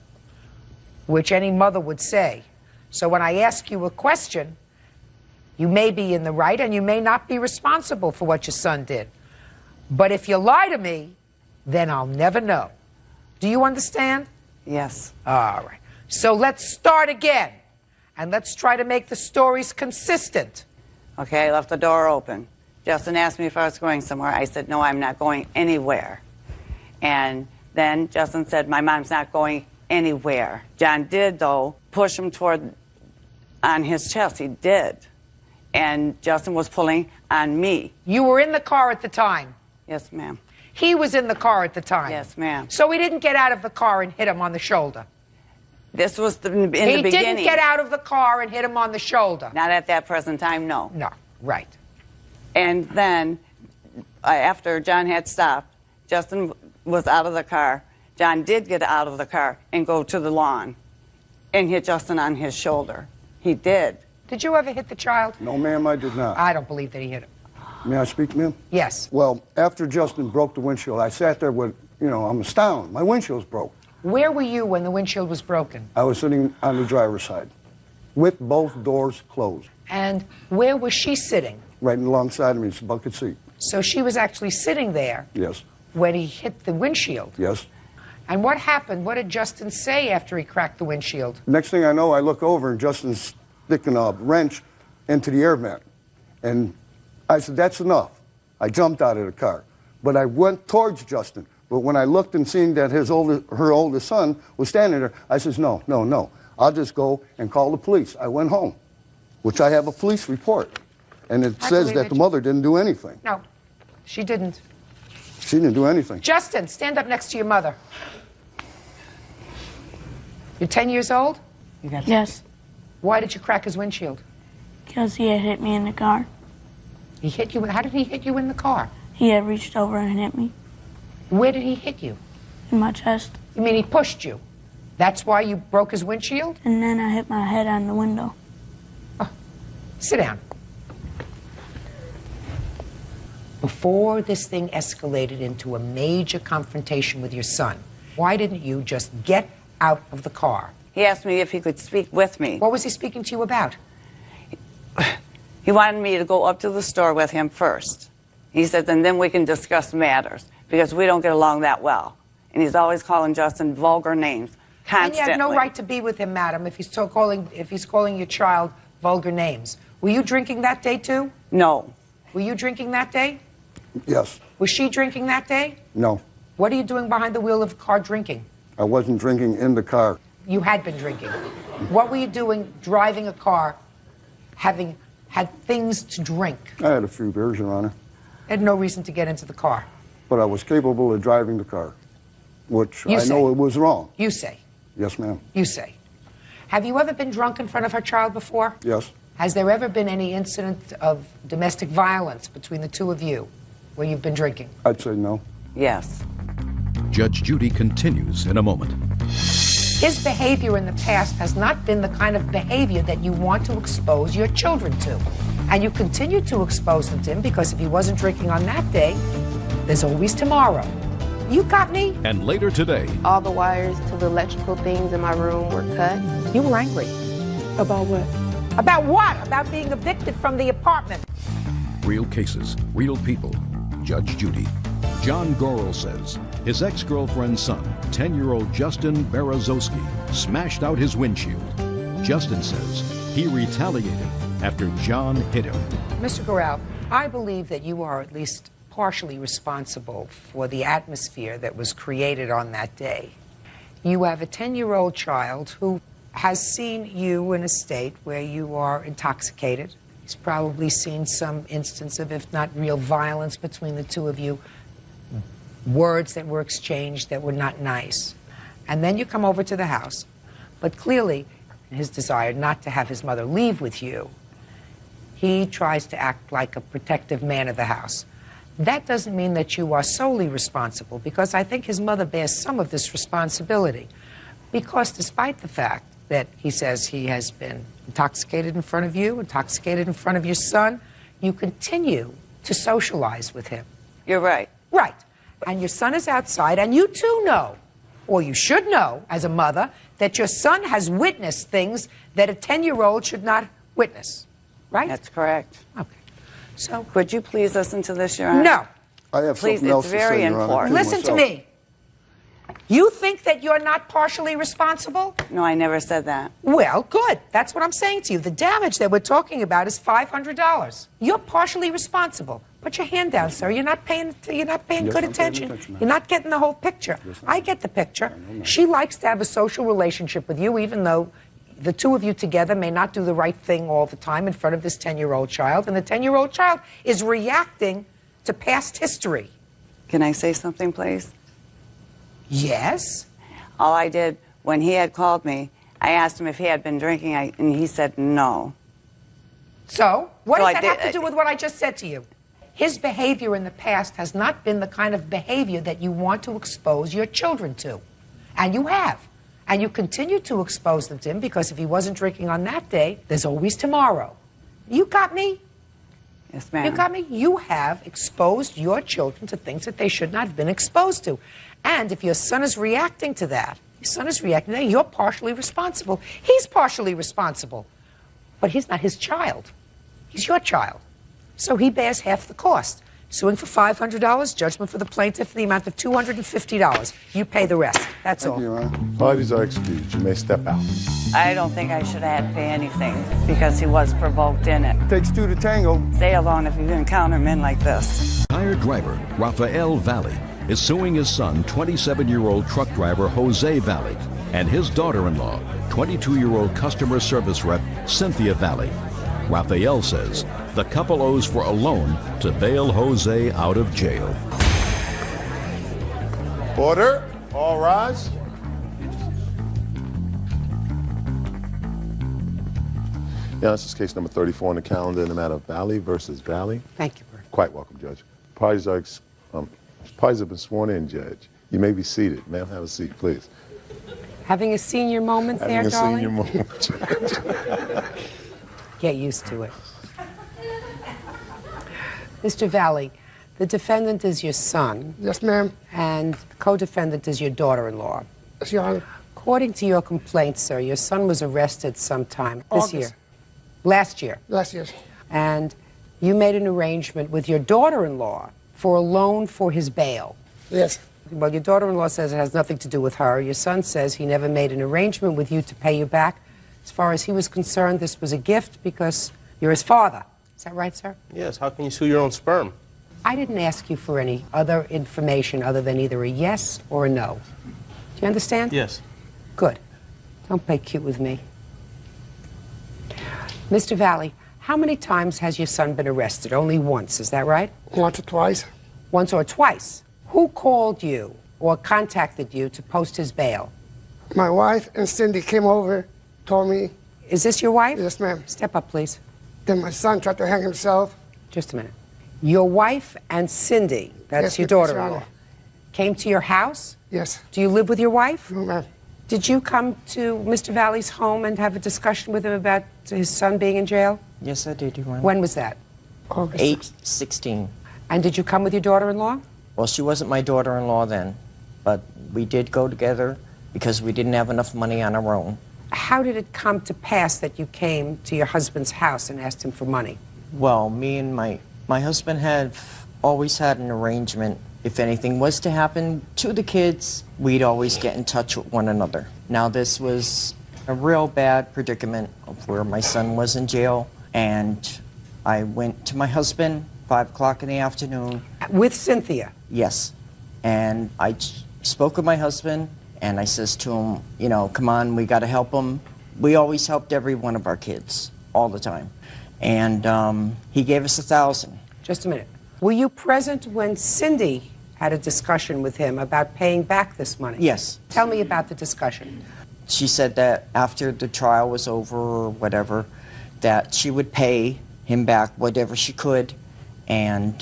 which any mother would say. So when I ask you a question, you may be in the right and you may not be responsible for what your son did. But if you lie to me, then I'll never know. Do you understand? Yes. All right. So let's start again, and let's try to make the stories consistent. Okay, I left the door open. Justin asked me if I was going somewhere. I said, no, I'm not going anywhere. And then Justin said, my mom's not going anywhere. John did, though, push him on his chest. He did. And Justin was pulling on me. You were in the car at the time? Yes, ma'am. He was in the car at the time? Yes, ma'am. So he didn't get out of the car and hit him on the shoulder? This was in the beginning. He didn't get out of the car and hit him on the shoulder? Not at that present time, no. No, right. And then, after John had stopped, Justin was out of the car. John did get out of the car and go to the lawn and hit Justin on his shoulder. He did. Did you ever hit the child? No, ma'am, I did not. I don't believe that he hit him. May I speak, ma'am? Yes. Well, after Justin broke the windshield, I sat there with, I'm astounded. My windshield's broke. Where were you when the windshield was broken? I was sitting on the driver's side with both doors closed. And where was she sitting? Right alongside of me, it's a bucket seat. So she was actually sitting there Yes. when he hit the windshield? Yes. And what happened? What did Justin say after he cracked the windshield? Next thing I know, I look over and Justin's sticking a wrench into the air vent. And I said, that's enough. I jumped out of the car. But I went towards Justin. But when I looked and seen that her oldest son was standing there, I says, no. I'll just go and call the police. I went home, which I have a police report. And it says that the mother didn't do anything. No, she didn't. She didn't do anything. Justin, stand up next to your mother. You're 10 years old? Yes, Why did you crack his windshield? because he had hit me in the car. He hit you? How did he hit you in the car? He had reached over and hit me Where did he hit you? in my chest. You mean he pushed you? That's why you broke his windshield? And then I hit my head on the window. Sit down. Before this thing escalated into a major confrontation with your son, why didn't you just get out of the car? He asked me if he could speak with me. What was he speaking to you about? He wanted me to go up to the store with him first. He said, and then we can discuss matters, because we don't get along that well. And he's always calling Justin vulgar names, constantly. And you have no right to be with him, madam, if he's calling your child vulgar names. Were you drinking that day, too? No. Were you drinking that day? Yes. Was she drinking that day? No, What are you doing behind the wheel of the car drinking? I wasn't drinking in the car. You had been drinking. What were you doing driving a car, having had things to drink? I had a few beers, Your Honor, Had no reason to get into the car. but I was capable of driving the car, which You I say. know it was wrong. You say. Yes, ma'am. You say. Have you ever been drunk in front of her child before? Yes. Has there ever been any incident of domestic violence between the two of you where you've been drinking? I'd say no. Yes. Judge Judy continues in a moment. His behavior in the past has not been the kind of behavior that you want to expose your children to. And you continue to expose them to him because if he wasn't drinking on that day, there's always tomorrow. You got me? And later today, All the wires to the electrical things in my room were cut. You were angry. About what? About what? About being evicted from the apartment. real cases, real people. Judge Judy. John Gorel says his ex-girlfriend's son, 10-year-old Justin Berezowski, smashed out his windshield. Justin says he retaliated after John hit him. Mr. Gorel, I believe that you are at least partially responsible for the atmosphere that was created on that day. You have a 10-year-old child who has seen you in a state where you are intoxicated. He's probably seen some instance of, if not real violence between the two of you, words that were exchanged that were not nice. And then you come over to the house, but clearly his desire not to have his mother leave with you, he tries to act like a protective man of the house. That doesn't mean that you are solely responsible, because I think his mother bears some of this responsibility. Because despite the fact that he says he has been intoxicated in front of you, intoxicated in front of your son, you continue to socialize with him. You're right. Right. And your son is outside, and you too know, or you should know as a mother, that your son has witnessed things that a 10-year-old should not witness. Right? That's correct. Okay. So, would you please listen to this, Your Honor? No. I have Please, something else it's to very say, Your Honor, important. Listen to myself. me. You think that you're not partially responsible? No, I never said that. Well, good. That's what I'm saying to you. The damage that we're talking about is $500. You're partially responsible. Put your hand down, sir. You're not paying Yes, good I'm paying attention. attention, ma'am. You're not getting the whole picture. Yes, I get the picture. She likes to have a social relationship with you, even though the two of you together may not do the right thing all the time in front of this 10-year-old child, and the 10-year-old child is reacting to past history. Can I say something, please? Yes. All I did, when he had called me, I asked him if he had been drinking, and he said no. So, what So does I that did- have to do with what I just said to you? His behavior in the past has not been the kind of behavior that you want to expose your children to. And you have. And you continue to expose them to him, because if he wasn't drinking on that day, there's always tomorrow. You got me? Yes, ma'am. You got me? You have exposed your children to things that they should not have been exposed to. And if your son is reacting to that, you're partially responsible. He's partially responsible. But he's not his child. He's your child. So he bears half the cost. Suing for $500, judgment for the plaintiff for the amount of $250. You pay the rest. That's all. Parties are excused. You may step out. I don't think I should have had to pay anything because he was provoked in it. Takes two to tango. Stay alone if you encounter men like this. Hired driver Rafael Valley is suing his son, 27-year-old truck driver Jose Valley, and his daughter-in-law, 22-year-old customer service rep Cynthia Valley. Rafael says the couple owes for a loan to bail Jose out of jail. Order. All rise. Yeah, this is case number 34 on the calendar in the matter of Valley versus Valley. Thank you, Bert. Quite welcome, Judge. Parties have been sworn in, Judge. You may be seated. Ma'am, have a seat, please. Having a senior moment there, Having a darling? senior moment, Judge. Get used to it. Mr. Valley, the defendant is your son. Yes, ma'am. And the co-defendant is your daughter-in-law. Yes, Your Honor. According to your complaint, sir, your son was arrested sometime this August. year. Last year. Last year. And you made an arrangement with your daughter-in-law for a loan for his bail. Yes. Well, your daughter-in-law says it has nothing to do with her. Your son says he never made an arrangement with you to pay you back. As far as he was concerned, this was a gift because you're his father. Is that right, sir? Yes, how can you sue your own sperm? I didn't ask you for any other information other than either a yes or a no. Do you understand? Yes. Good. Don't play cute with me. Mr. Valley, how many times has your son been arrested? Only once, is that right? Once or twice. Once or twice. Who called you or contacted you to post his bail? My wife and Cindy came over, told me. Is this your wife? Yes, ma'am. Step up, please. Then my son tried to hang himself. Just a minute. Your wife and Cindy, that's Yes, your Your daughter-in-law, Honor. came to your house? Yes. Do you live with your wife? No, ma'am. Did you come to Mr. Valley's home and have a discussion with him about his son being in jail? Yes, I did, Your Honor. When was that? August 8/16. And did you come with your daughter-in-law? Well, she wasn't my daughter-in-law then, but we did go together because we didn't have enough money on our own. How did it come to pass that you came to your husband's house and asked him for money? Well, me and my husband have always had an arrangement. If anything was to happen to the kids, we'd always get in touch with one another. Now, this was a real bad predicament of where my son was in jail, and I went to my husband 5 o'clock in the afternoon. With Cynthia? Yes. And I spoke with my husband, and I says to him, you know, come on, we got to help him. We always helped every one of our kids, all the time. And he gave us $1,000. Just a minute. Were you present when Cindy had a discussion with him about paying back this money? Yes. Tell me about the discussion. She said that after the trial was over or whatever, that she would pay him back whatever she could. And,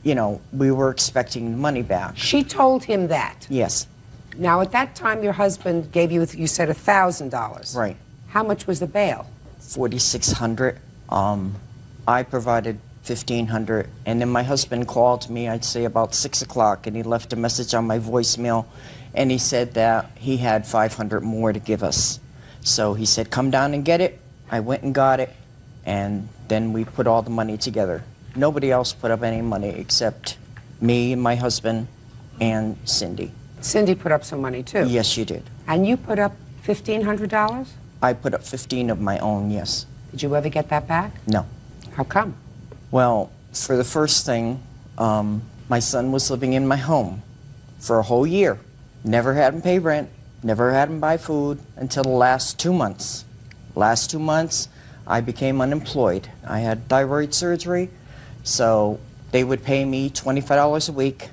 you know, we were expecting the money back. She told him that? Yes. Now, at that time, your husband gave you, you said $1,000. Right. How much was the bail? $4,600. I provided $1,500, and then my husband called me, I'd say about 6 o'clock, and he left a message on my voicemail, and he said that he had $500 more to give us. So he said, come down and get it. I went and got it, and then we put all the money together. Nobody else put up any money except me and my husband and Cindy. Cindy put up some money, too? Yes, she did. And you put up $1,500? I put up 15 of my own, yes. Did you ever get that back? No. How come? Well, for the first thing, my son was living in my home for a whole year. Never had him pay rent, never had him buy food until the last 2 months. Last 2 months, I became unemployed. I had thyroid surgery, so they would pay me $25 a week,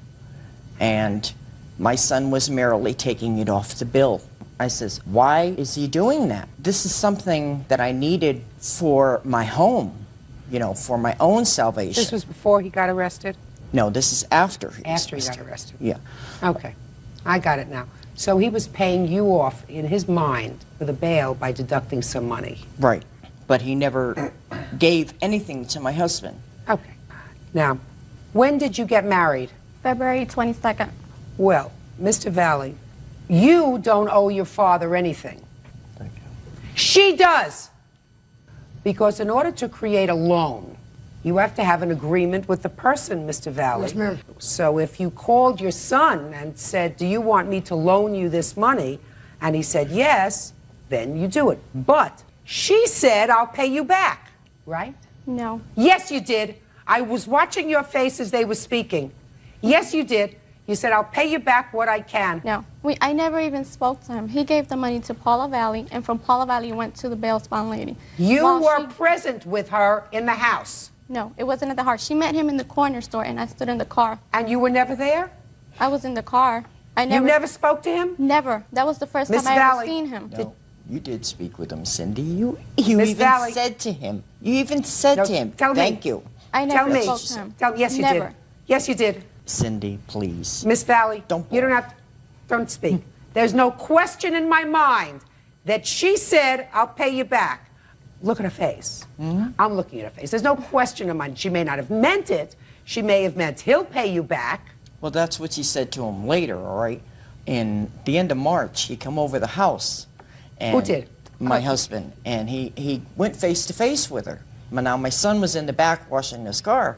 and my son was merrily taking it off the bill. I says, why is he doing that? This is something that I needed for my home, you know, for my own salvation. This was before he got arrested? No, this is after he After he got arrested? Yeah. Okay. I got it now. So he was paying you off, in his mind, for the bail by deducting some money? Right. But he never gave anything to my husband. Okay. Now, when did you get married? February 22nd. Well, Mr. Valley, you don't owe your father anything. Thank you. She does! Because in order to create a loan, you have to have an agreement with the person, Mr. Valley. Yes, ma'am. So if you called your son and said, do you want me to loan you this money? And he said yes, then you do it. But she said, I'll pay you back, right? No. Yes, you did. I was watching your face as they were speaking. Yes, you did. You said, I'll pay you back what I can. No. I never even spoke to him. He gave the money to Paula Valley, and from Paula Valley went to the bail bond lady. You While were present with her in the house? No, it wasn't at the house. She met him in the corner store, and I stood in the car. And you were never there? I was in the car. You never spoke to him? Never. That was the first Miss time I Valley. ever seen him. No, you did speak with him, Cindy. You Miss even Valley. said to him. You even said to him, tell me. thank you. I never Tell me. spoke to him. Tell me. Yes, you Never. did. Yes, you did. Cindy, please. Miss Valley, you don't have to, don't speak. There's no question in my mind that she said, I'll pay you back. Look at her face. I'm looking at her face. There's no question in my mind. She may not have meant it. She may have meant he'll pay you back. Well, that's what she said to him later, all right? In the end of March, he come over the house. And Who did? My husband. And he went face to face with her. Now, my son was in the back washing his car,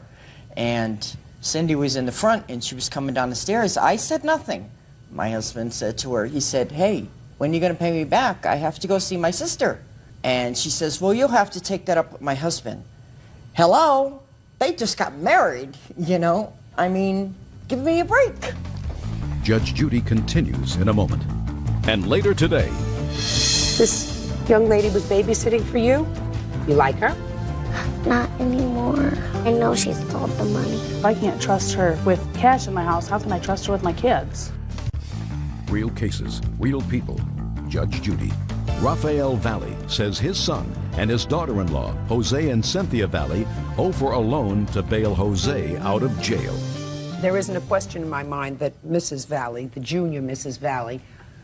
and Cindy was in the front, and she was coming down the stairs. I said nothing. My husband said to her, he said, hey, when are you going to pay me back? I have to go see my sister. And she says, well, you'll have to take that up with my husband. Hello? They just got married, you know? I mean, give me a break. Judge Judy continues in a moment. And later today, This young lady was babysitting for you? You like her? Not anymore. I know she stole the money. If I can't trust her with cash in my house, how can I trust her with my kids? real cases, real people. Judge Judy. Raphael Valley says his son and his daughter-in-law, Jose and Cynthia Valley, owe for a loan to bail Jose out of jail. There isn't a question in my mind that Mrs. Valley, the junior Mrs. Valley,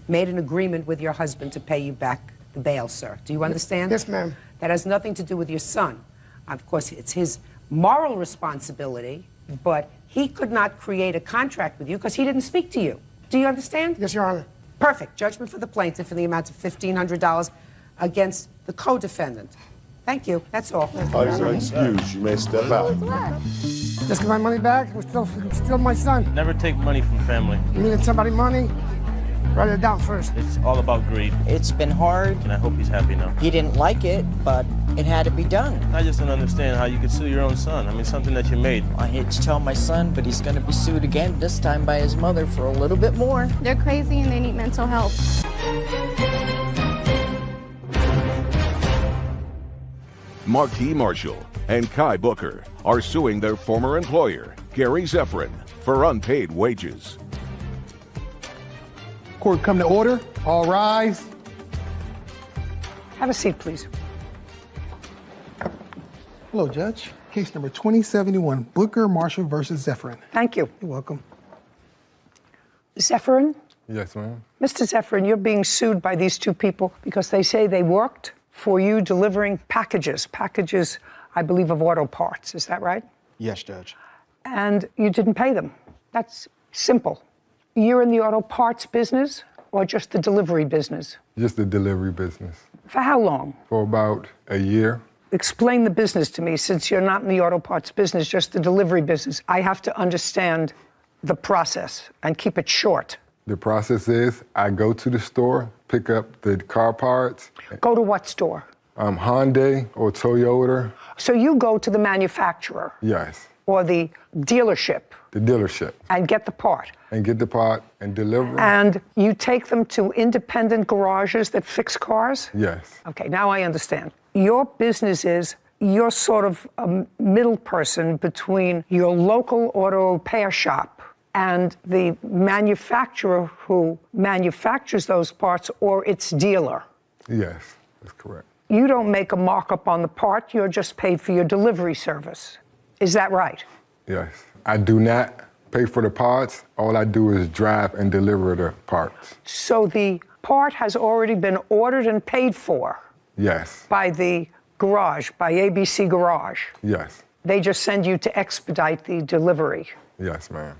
made an agreement with your husband to pay you back the bail, sir. Do you understand? Yes, ma'am. That has nothing to do with your son. Of course, it's his moral responsibility, but he could not create a contract with you because he didn't speak to you. Do you understand? Yes, Your Honor. Perfect. Judgment for the plaintiff in the amount of $1,500 against the co-defendant. Thank you. That's all. You're excused. You may step out. Just get my money back. It was still my son. Never take money from family. You needed somebody money? Write it down first. It's all about greed. It's been hard. And I hope he's happy now. He didn't like it, but it had to be done. I just don't understand how you could sue your own son. I mean, something that you made. I hate to tell my son, but he's going to be sued again, this time by his mother for a little bit more. They're crazy and they need mental help. Marquis Marshall and Kai Booker are suing their former employer, Gary Zephyrin, for unpaid wages. Court come to order. All rise. Have a seat, please. Hello, Judge. Case number 2071, Booker Marshall versus Zephyrin. Thank you. You're welcome. Zephyrin? Yes, ma'am. Mr. Zephyrin, you're being sued by these two people because they say they worked for you delivering packages, I believe, of auto parts. Is that right? Yes, Judge. And you didn't pay them. That's simple. You're in the auto parts business or just the delivery business? Just the delivery business. For how long? For about a year. Explain the business to me, since you're not in the auto parts business, just the delivery business. I have to understand the process and keep it short. The process is I go to the store, pick up the car parts. Go to what store? Hyundai or Toyota. So you go to the manufacturer? Yes. Or the dealership? The dealership. And get the part? And get the part and deliver. And you take them to independent garages that fix cars? Yes. Okay, now I understand. Your business is, you're sort of a middle person between your local auto repair shop and the manufacturer who manufactures those parts or its dealer. Yes, that's correct. You don't make a markup on the part, you're just paid for your delivery service. Is that right? Yes. I do not pay for the parts. All I do is drive and deliver the parts. So the part has already been ordered and paid for? Yes. By the garage, by ABC Garage? Yes. They just send you to expedite the delivery? Yes, ma'am.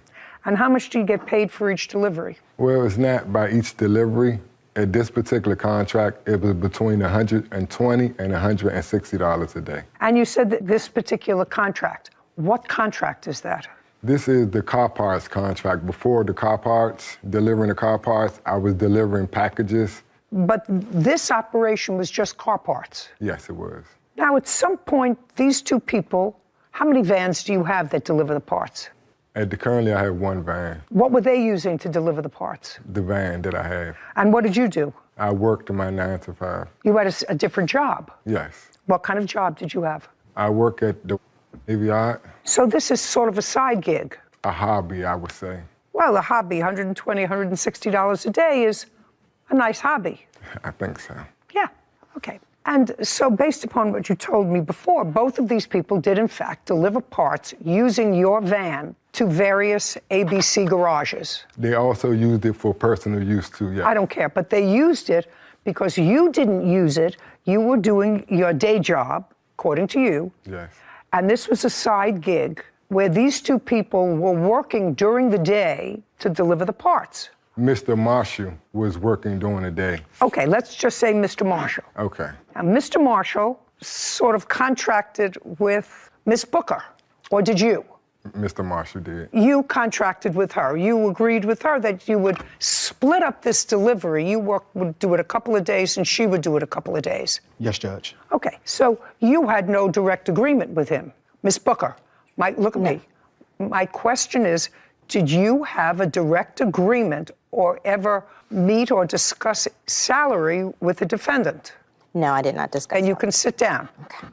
And how much do you get paid for each delivery? Well, it's not by each delivery. At this particular contract, it was between $120 and $160 a day. And you said that this particular contract, what contract is that? This is the car parts contract. Before the car parts, delivering the car parts, I was delivering packages. But this operation was just car parts? Yes, it was. Now, at some point, these two people, how many vans do you have that deliver the parts? Currently, I have one van. What were they using to deliver the parts? The van that I have. And what did you do? I worked in my 9 to 5. You had a different job? Yes. What kind of job did you have? I work at the Navy Yard. So this is sort of a side gig? A hobby, I would say. Well, a hobby, $120, $160 a day is a nice hobby. I think so. Yeah, okay. And so based upon what you told me before, both of these people did in fact deliver parts using your van to various ABC garages. They also used it for personal use too, yes. I don't care, but they used it because you didn't use it. You were doing your day job, according to you. Yes. And this was a side gig where these two people were working during the day to deliver the parts. Mr. Marshall was working during the day. Okay, let's just say Mr. Marshall. Okay. Now, Mr. Marshall sort of contracted with Miss Booker, or did you? Mr. Marshall did. You contracted with her. You agreed with her that you would split up this delivery. You would do it a couple of days and she would do it a couple of days. Yes, Judge. Okay, so you had no direct agreement with him. Miss Booker, Look at me. My question is, did you have a direct agreement or ever meet or discuss salary with the defendant? No, I did not discuss. And you can sit down. Okay.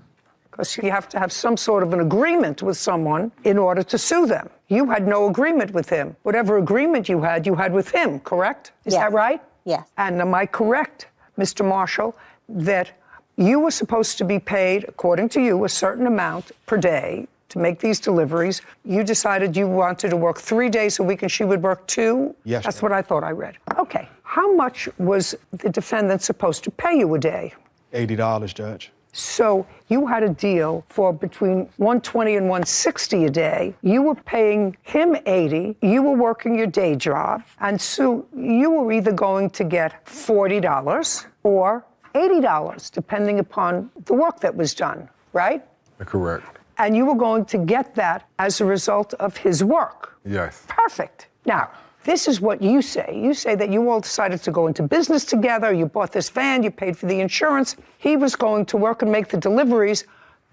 Because you have to have some sort of an agreement with someone in order to sue them. You had no agreement with him. Whatever agreement you had with him, correct? Is that right? Yes. And am I correct, Mr. Marshall, that you were supposed to be paid, according to you, a certain amount per day to make these deliveries? You decided you wanted to work 3 days a week and she would work 2? Yes. That's what I thought I read. Okay. How much was the defendant supposed to pay you a day? $80, Judge. So you had a deal for between $120 and $160 a day. You were paying him $80. You were working your day job. And Sue, you were either going to get $40 or $80, depending upon the work that was done, right? Correct. And you were going to get that as a result of his work. Yes. Perfect. Now, this is what you say. You say that you all decided to go into business together. You bought this van. You paid for the insurance. He was going to work and make the deliveries.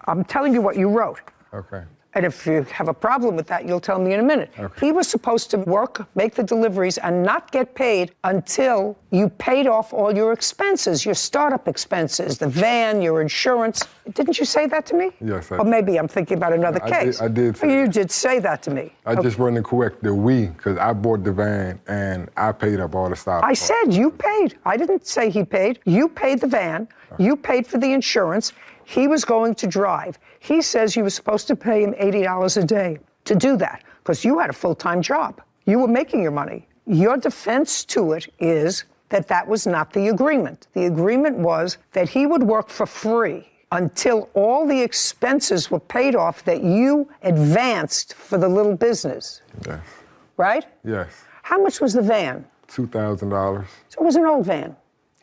I'm telling you what you wrote. Okay. And if you have a problem with that, you'll tell me in a minute. Okay. He was supposed to work, make the deliveries, and not get paid until you paid off all your expenses, your startup expenses, the van, your insurance. Didn't you say that to me? Yes, I Or maybe I'm thinking about another case. I did say You that. did say that to me. I just wasn't correct, the we, because I bought the van and I paid up all the stuff. I said you paid. I didn't say he paid. You paid the van. You paid for the insurance. He was going to drive. He says you were supposed to pay him $80 a day to do that because you had a full-time job. You were making your money. Your defense to it is that that was not the agreement. The agreement was that he would work for free until all the expenses were paid off that you advanced for the little business. Yes. Right? Yes. How much was the van? $2,000. So it was an old van.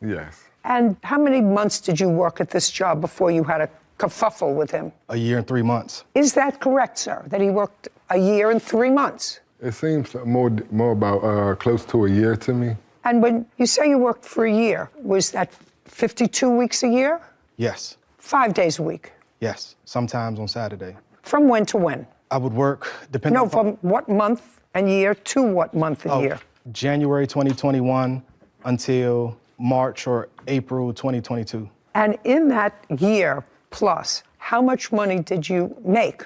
Yes. And how many months did you work at this job before you had a kerfuffle with him? A year and 3 months. Is that correct, sir, that he worked a year and 3 months? It seems more about close to a year to me. And when you say you worked for a year, was that 52 weeks a year? Yes. 5 days a week? Yes. Sometimes on Saturday. From when to when? I would work, depending No, on... from what month and year to what month and year? January 2021 until March or April 2022. And in that year plus, how much money did you make?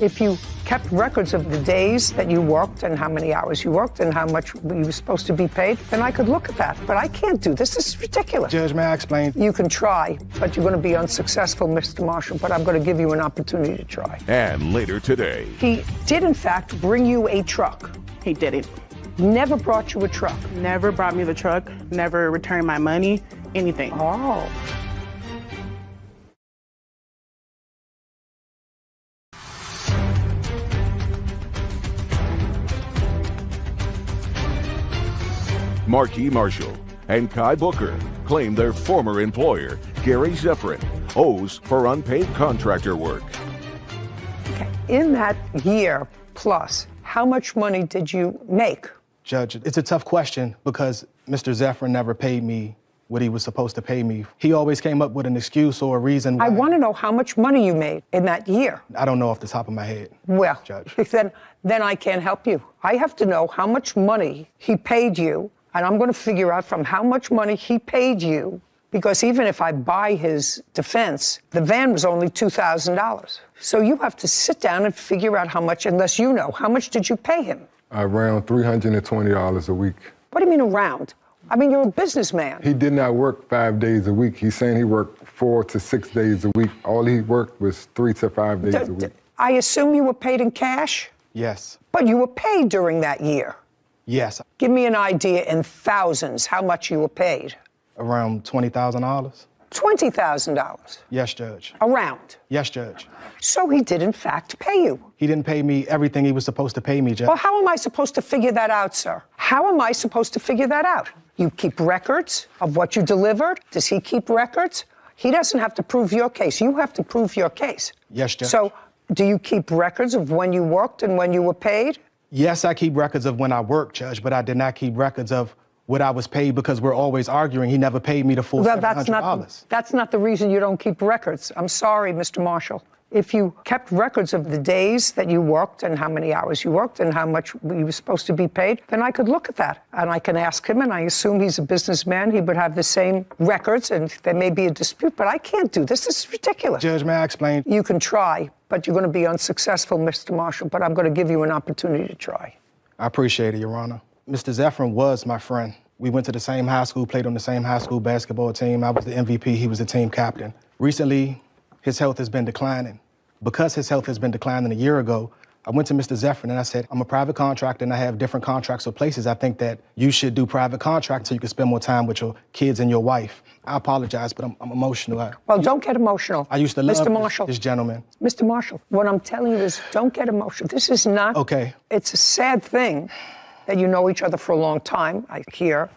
If you kept records of the days that you worked and how many hours you worked and how much you were supposed to be paid, then I could look at that. But I can't do this. This is ridiculous. Judge, may I explain? You can try, but you're going to be unsuccessful, Mr. Marshall, but I'm going to give you an opportunity to try. And later today. He did, in fact, bring you a truck. He didn't. Never brought you a truck. Never brought me the truck, never returned my money, anything. Oh. Marquis Marshall and Kai Booker claim their former employer, Gary Zephyrin, owes for unpaid contractor work. Okay. In that year plus, how much money did you make? Judge, it's a tough question because Mr. Zephyrin never paid me what he was supposed to pay me. He always came up with an excuse or a reason why. I want to know how much money you made in that year. I don't know off the top of my head. Well, Judge. Then I can't help you. I have to know how much money he paid you, and I'm going to figure out from how much money he paid you, because even if I buy his defense, the van was only $2,000. So you have to sit down and figure out how much, unless you know, how much did you pay him? Around $320 a week. What do you mean around? I mean, you're a businessman. He did not work 5 days a week. He's saying he worked 4 to 6 days a week. All he worked was 3 to 5 days a week. I assume you were paid in cash? Yes. But you were paid during that year? Yes. Give me an idea in thousands how much you were paid. Around $20,000. $20,000? Yes, Judge. Around? Yes, Judge. So he did, in fact, pay you? He didn't pay me everything he was supposed to pay me, Judge. Well, how am I supposed to figure that out, sir? How am I supposed to figure that out? You keep records of what you delivered? Does he keep records? He doesn't have to prove your case. You have to prove your case. Yes, Judge. So do you keep records of when you worked and when you were paid? Yes, I keep records of when I worked, Judge, but I did not keep records of what I was paid because we're always arguing. He never paid me the full Well, $700. that's not the reason you don't keep records. I'm sorry, Mr. Marshall. If you kept records of the days that you worked and how many hours you worked and how much you were supposed to be paid, then I could look at that. And I can ask him, and I assume he's a businessman. He would have the same records, and there may be a dispute, but I can't do this. This is ridiculous. Judge, may I explain? You can try, but you're going to be unsuccessful, Mr. Marshall, but I'm going to give you an opportunity to try. I appreciate it, Your Honor. Mr. Zephyrin was my friend. We went to the same high school, played on the same high school basketball team. I was the MVP, he was the team captain. Recently, his health has been declining. Because his health has been declining a year ago, I went to Mr. Zephyrin and I said, I'm a private contractor and I have different contracts with places. I think that you should do private contracts so you can spend more time with your kids and your wife. I apologize, but I'm emotional. Well, don't get emotional. I used to love Mr. Marshall. This gentleman. Mr. Marshall, what I'm telling you is don't get emotional. This is not... Okay. It's a sad thing that you know each other for a long time, I hear,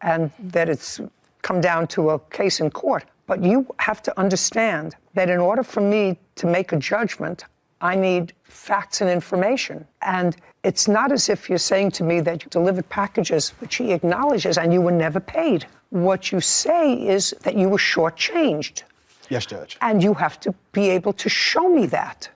and that it's come down to a case in court. But you have to understand that in order for me to make a judgment, I need facts and information. And it's not as if you're saying to me that you delivered packages, which he acknowledges, and you were never paid. What you say is that you were shortchanged. Yes, Judge. And you have to be able to show me that.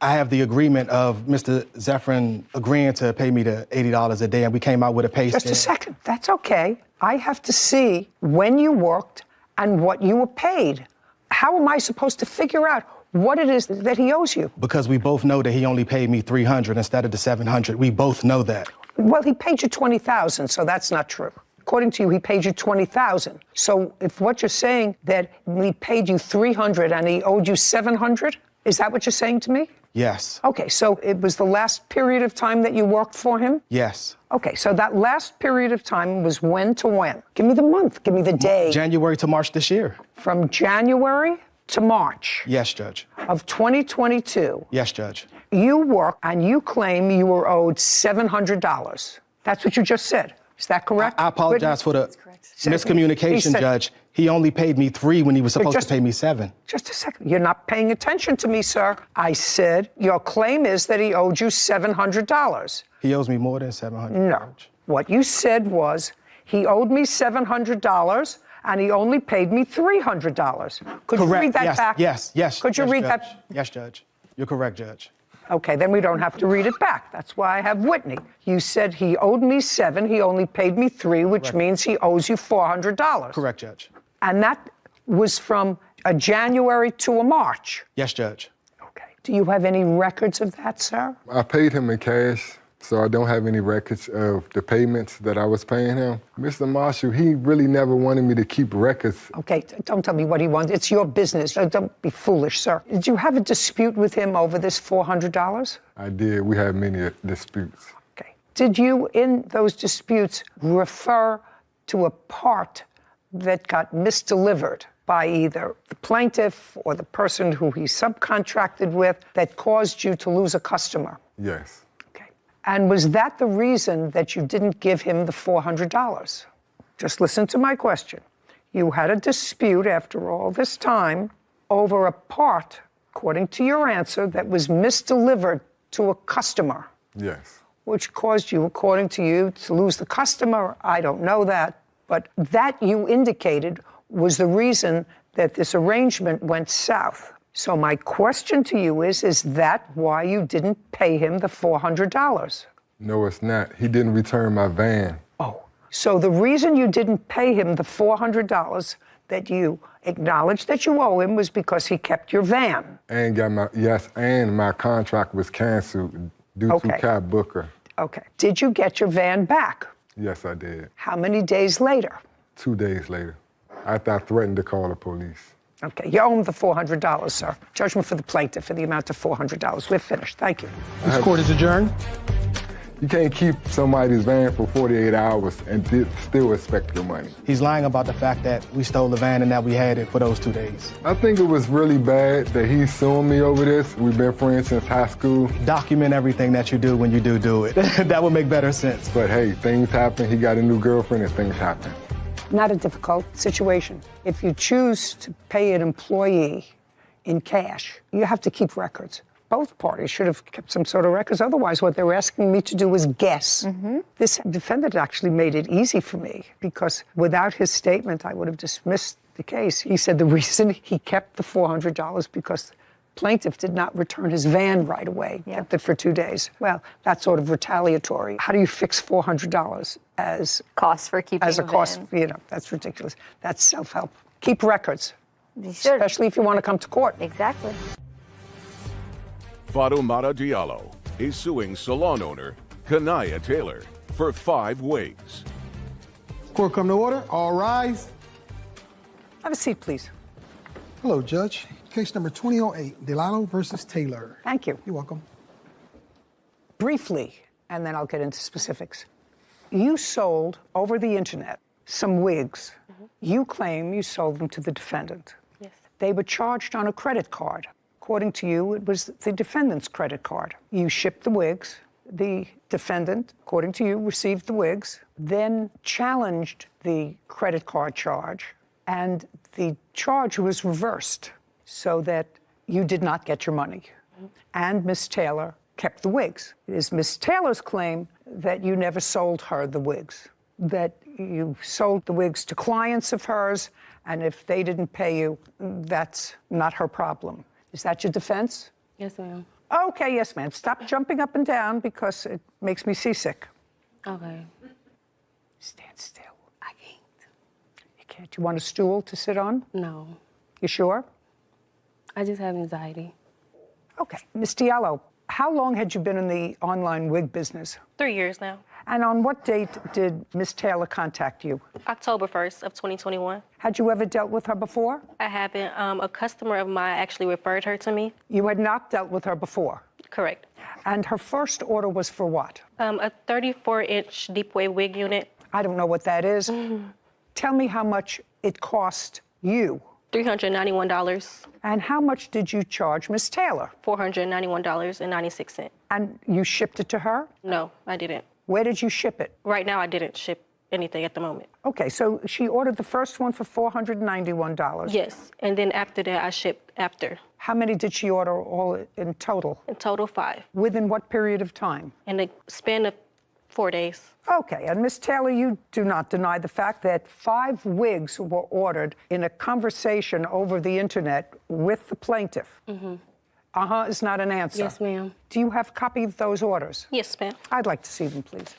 I have the agreement of Mr. Zephyrin agreeing to pay me the $80 a day, and we came out with a pay scale. Just a second. That's okay. I have to see when you worked and what you were paid. How am I supposed to figure out what it is that he owes you? Because we both know that he only paid me $300 instead of the $700. We both know that. Well, he paid you $20,000, so that's not true. According to you, he paid you $20,000. So if what you're saying that he paid you $300 and he owed you $700, is that what you're saying to me? Yes. Okay, so it was the last period of time that you worked for him? Yes. Okay, so that last period of time was when to when? Give me the month, give me the day. January to March this year. From January to March? Yes, Judge. Of 2022? Yes, Judge. You work and you claim you were owed $700. That's what you just said. Is that correct? I apologize for the miscommunication, Judge. He only paid me $3 when he was supposed to pay me $7. Just a second. You're not paying attention to me, sir. I said your claim is that he owed you $700. He owes me more than $700. No. What you said was he owed me $700 and he only paid me $300. Could you read that back? Yes. Could you read that? Yes, Judge. You're correct, Judge. Okay, then we don't have to read it back. That's why I have Whitney. You said he owed me $7, he only paid me $3, which means he owes you $400. Correct, Judge. And that was from a January to a March. Yes, Judge. Okay. Do you have any records of that, sir? I paid him in cash, so I don't have any records of the payments that I was paying him. Mr. Marshall, he really never wanted me to keep records. Okay, don't tell me what he wants. It's your business. Don't be foolish, sir. Did you have a dispute with him over this $400? I did. We had many disputes. Okay. Did you, in those disputes, refer to a part that got misdelivered by either the plaintiff or the person who he subcontracted with that caused you to lose a customer? Yes. Okay. And was that the reason that you didn't give him the $400? Just listen to my question. You had a dispute after all this time over a part, according to your answer, that was misdelivered to a customer. Yes. Which caused you, according to you, to lose the customer. I don't know that. But that you indicated was the reason that this arrangement went south. So my question to you is that why you didn't pay him the $400? No, it's not. He didn't return my van. Oh, so the reason you didn't pay him the $400 that you acknowledged that you owe him was because he kept your van. And my contract was canceled due to Cab Booker. Okay. Did you get your van back? Yes, I did. How many days later? 2 days later, after I threatened to call the police. Okay, you owe him the $400, sir. Judgment for the plaintiff for the amount of $400. We're finished. Thank you. This court is adjourned. You can't keep somebody's van for 48 hours and still expect your money. He's lying about the fact that we stole the van and that we had it for those 2 days. I think it was really bad that he's suing me over this. We've been friends since high school. Document everything that you do when you do it. That would make better sense. But hey, things happen. He got a new girlfriend and things happen. Not a difficult situation. If you choose to pay an employee in cash, you have to keep records. both parties should have kept some sort of records. Otherwise, what they were asking me to do was guess. This defendant actually made it easy for me because without his statement, I would have dismissed the case. He said the reason he kept the $400 because plaintiff did not return his van right away, kept it for 2 days. Well, that's sort of retaliatory. How do you fix $400 as cost for keeping as a cost? van? You know, that's ridiculous. That's self-help. Keep records, You should. especially if you want to come to court. Exactly. Fatoumata Diallo is suing salon owner Kanaya Taylor for 5 wigs. Court come to order. All rise. Have a seat, please. Hello, Judge. Case number 2008, Delano versus Taylor. Thank you. You're welcome. Briefly, and then I'll get into specifics. You sold over the internet some wigs. You claim you sold them to the defendant. Yes. They were charged on a credit card. According to you, it was the defendant's credit card. You shipped the wigs. The defendant, according to you, received the wigs, then challenged the credit card charge, and the charge was reversed so that you did not get your money. And Miss Taylor kept the wigs. It is Miss Taylor's claim that you never sold her the wigs, that you sold the wigs to clients of hers, and if they didn't pay you, that's not her problem. Is that your defense? Yes, ma'am. Okay, yes, ma'am. Stop jumping up and down because it makes me seasick. Okay. Stand still. I can't. You can't. You want a stool to sit on? No. You sure? I just have anxiety. Okay. Miss Diallo, how long had you been in the online wig business? 3 years now. And on what date did Miss Taylor contact you? October 1st of 2021. Had you ever dealt with her before? I haven't. A customer of mine actually referred her to me. You had not dealt with her before? Correct. And her first order was for what? A 34-inch deep wave wig unit. I don't know what that is. Tell me how much it cost you. $391. And how much did you charge Miss Taylor? $491.96. And you shipped it to her? No, I didn't. Where did you ship it? Right now, I didn't ship anything at the moment. Okay, so she ordered the first one for $491. Yes, and then after that, I shipped after. How many did she order all in total? In total, 5. Within what period of time? In the span of 4 days. Okay, and Miss Taylor, you do not deny the fact that 5 wigs were ordered in a conversation over the internet with the plaintiff. Uh-huh is not an answer. Yes, ma'am. Do you have a copy of those orders? Yes, ma'am. I'd like to see them, please.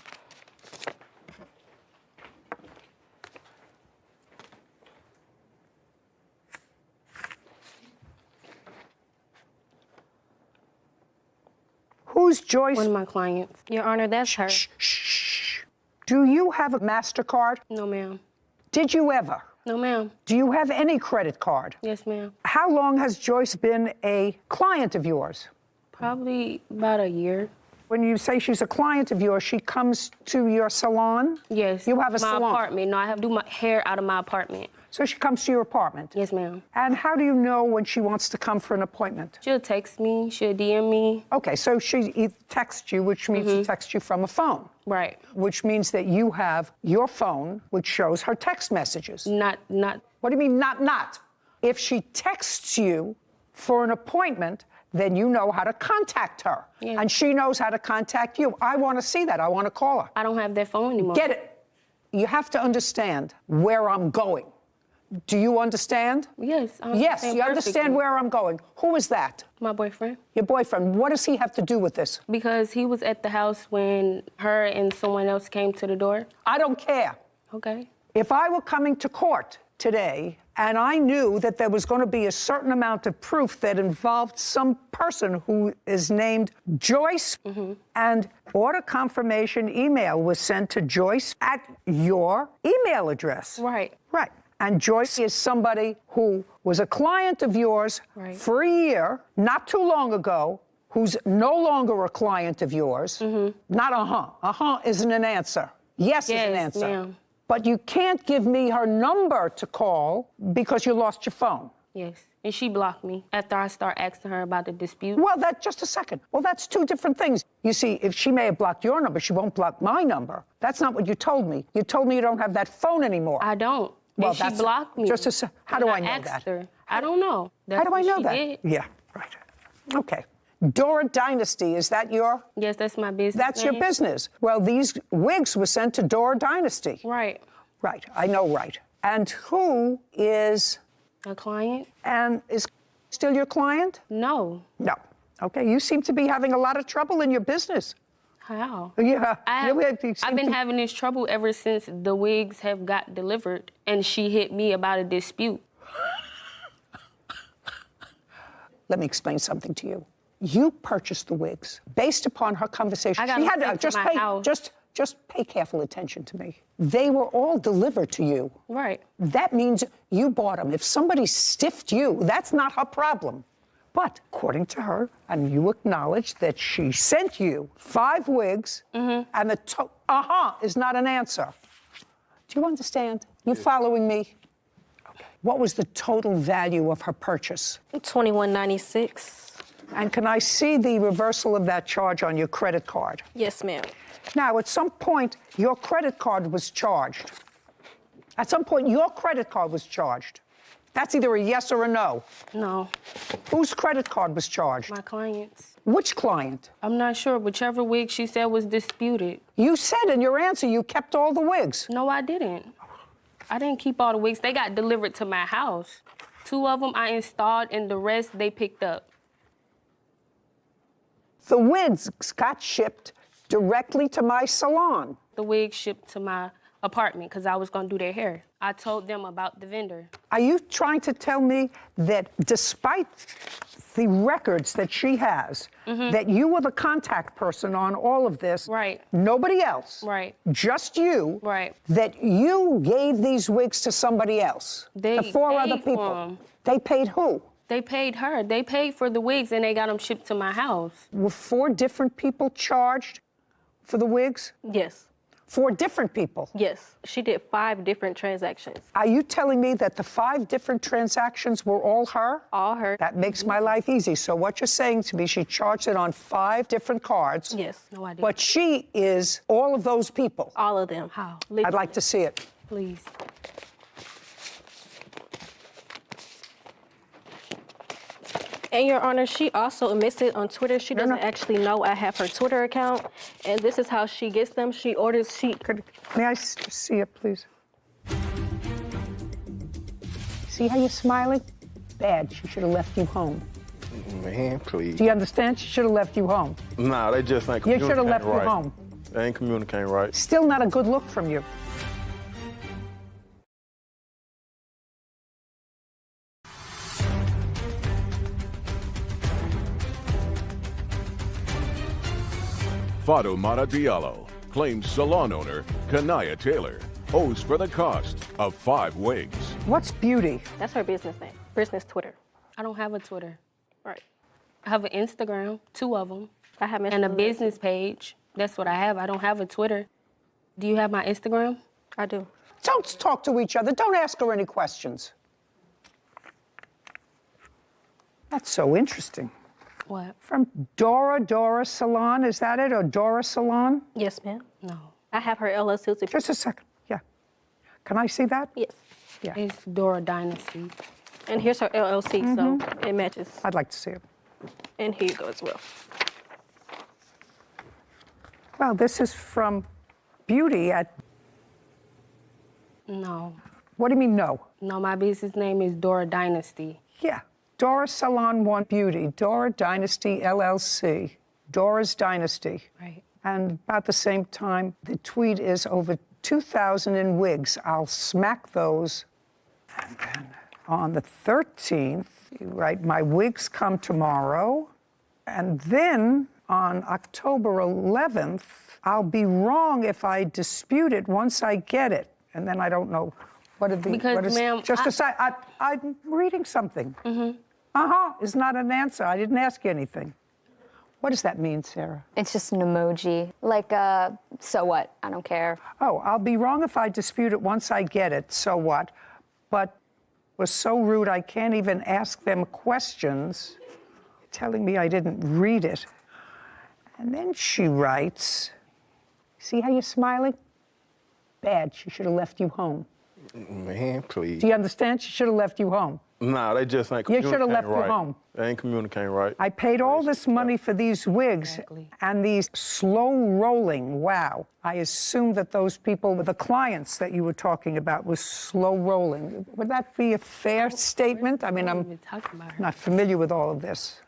Who's Joyce? One of my clients. Your Honor, that's her. Do you have a MasterCard? No, ma'am. Did you ever? No, ma'am. Do you have any credit card? Yes, ma'am. How long has Joyce been a client of yours? Probably about a year. When you say she's a client of yours, she comes to your salon? Yes. You have a my salon? Apartment. No, I have to do my hair out of my apartment. So she comes to your apartment? Yes, ma'am. And how do you know when she wants to come for an appointment? She'll text me. She'll DM me. Okay, so she texts you, which means she texts you from a phone. Right. Which means that you have your phone, which shows her text messages. Not. What do you mean, not? If she texts you for an appointment, then you know how to contact her. Yeah. And she knows how to contact you. I want to see that. I want to call her. I don't have that phone anymore. Get it. You have to understand where I'm going. Do you understand? Yes. Yes, you understand where I'm going. Who is that? My boyfriend. Your boyfriend. What does he have to do with this? Because he was at the house when her and someone else came to the door. I don't care. Okay. If I were coming to court today and I knew that there was going to be a certain amount of proof that involved some person who is named Joyce, and order confirmation email was sent to Joyce at your email address. Right. Right. And Joyce is somebody who was a client of yours for a year, not too long ago, who's no longer a client of yours. Not uh-huh. Uh-huh isn't an answer. Yes is an answer. Ma'am. But you can't give me her number to call because you lost your phone. Yes. And she blocked me after I start asking her about the dispute. Well, just a second. Well, that's 2 different things. You see, if she may have blocked your number, she won't block my number. That's not what you told me. You told me you don't have that phone anymore. I don't. Well, and she blocked me. How do I know that? Her. I don't know. How do I know that? Did. Yeah, right. Okay. Dora Dynasty, is that your? Yes, that's my business. That's your business. Well, these wigs were sent to Dora Dynasty. Right. Right, I know right. And who is? A client. And is still your client? No. No. Okay, you seem to be having a lot of trouble in your business. How? Yeah. I've been having this trouble ever since the wigs have got delivered, and she hit me about a dispute. Let me explain something to you. You purchased the wigs based upon her conversation. I got She them had sent to my house. just pay careful attention to me. They were all delivered to you. Right. That means you bought them. If somebody stiffed you, that's not her problem. But according to her, and you acknowledge that she sent you 5 wigs, and the is not an answer. Do you understand? You following me? Okay. What was the total value of her purchase? $21.96. And can I see the reversal of that charge on your credit card? Yes, ma'am. Now, at some point, your credit card was charged. At some point, your credit card was charged. That's either a yes or a no. No. Whose credit card was charged? My client's. Which client? I'm not sure. Whichever wig she said was disputed. You said in your answer you kept all the wigs. No, I didn't. I didn't keep all the wigs. They got delivered to my house. 2 of them I installed, and the rest they picked up. The wigs got shipped directly to my salon. The wig shipped to my apartment because I was going to do their hair. I told them about the vendor. Are you trying to tell me that despite the records that she has, that you were the contact person on all of this, right? Nobody else, right? Just you, right? That you gave these wigs to somebody else, they to 4 other people. They paid who? They paid her. They paid for the wigs and they got them shipped to my house. Were 4 different people charged for the wigs? Yes. 4 different people? Yes. She did 5 different transactions. Are you telling me that the 5 different transactions were all her? All her. That makes my life easy. So what you're saying to me, she charged it on 5 different cards. Yes. No idea. But she is all of those people. All of them. How? I'd like to see it. Please. And Your Honor, she also admits it on Twitter. She doesn't actually know I have her Twitter account. And this is how she gets them. She orders, May I see it, please? See how you're smiling? Bad. She should have left you home. Man, please. Do you understand? She should have left you home. Nah, they just ain't You communicating should have left right. you home. They ain't communicating right. Still not a good look from you. Fatoumata Diallo claims salon owner Kanaya Taylor owes for the cost of 5 wigs. What's Beauty? That's her business name. Business Twitter. I don't have a Twitter. Right. I have an Instagram, 2 of them. I have and a business page. That's what I have. I don't have a Twitter. Do you have my Instagram? I do. Don't talk to each other. Don't ask her any questions. That's so interesting. What? From Dora Salon, is that it? Or Dora Salon? Yes, ma'am. No. I have her LLC. Just a second. Yeah. Can I see that? Yes. Yeah. It's Dora Dynasty. And here's her LLC, so it matches. I'd like to see it. And here you go as well. Well, this is from Beauty at... No. What do you mean, no? No, my business name is Dora Dynasty. Yeah. Dora Salon 1 Beauty, Dora Dynasty LLC, Dora's Dynasty. Right. And about the same time, the tweet is over 2,000 in wigs. I'll smack those. And then on the 13th, you write, my wigs come tomorrow. And then on October 11th, I'll be wrong if I dispute it once I get it. And then I don't know. What did the... Because, what is, ma'am, just aside, I'm reading something. Is not an answer. I didn't ask you anything. What does that mean, Sarah? It's just an emoji. Like, so what? I don't care. Oh, I'll be wrong if I dispute it once I get it. So what? But was so rude I can't even ask them questions, telling me I didn't read it. And then she writes, see how you're smiling? Bad. She should have left you home. Man, please. Do you understand? She should have left you home. Nah, they just ain't You communicating should have left right. your home. They ain't communicating right. I paid all this money for these wigs and these slow rolling. Wow. I assume that those people, the clients that you were talking about, was slow rolling. Would that be a fair statement? I mean, I'm not familiar with all of this.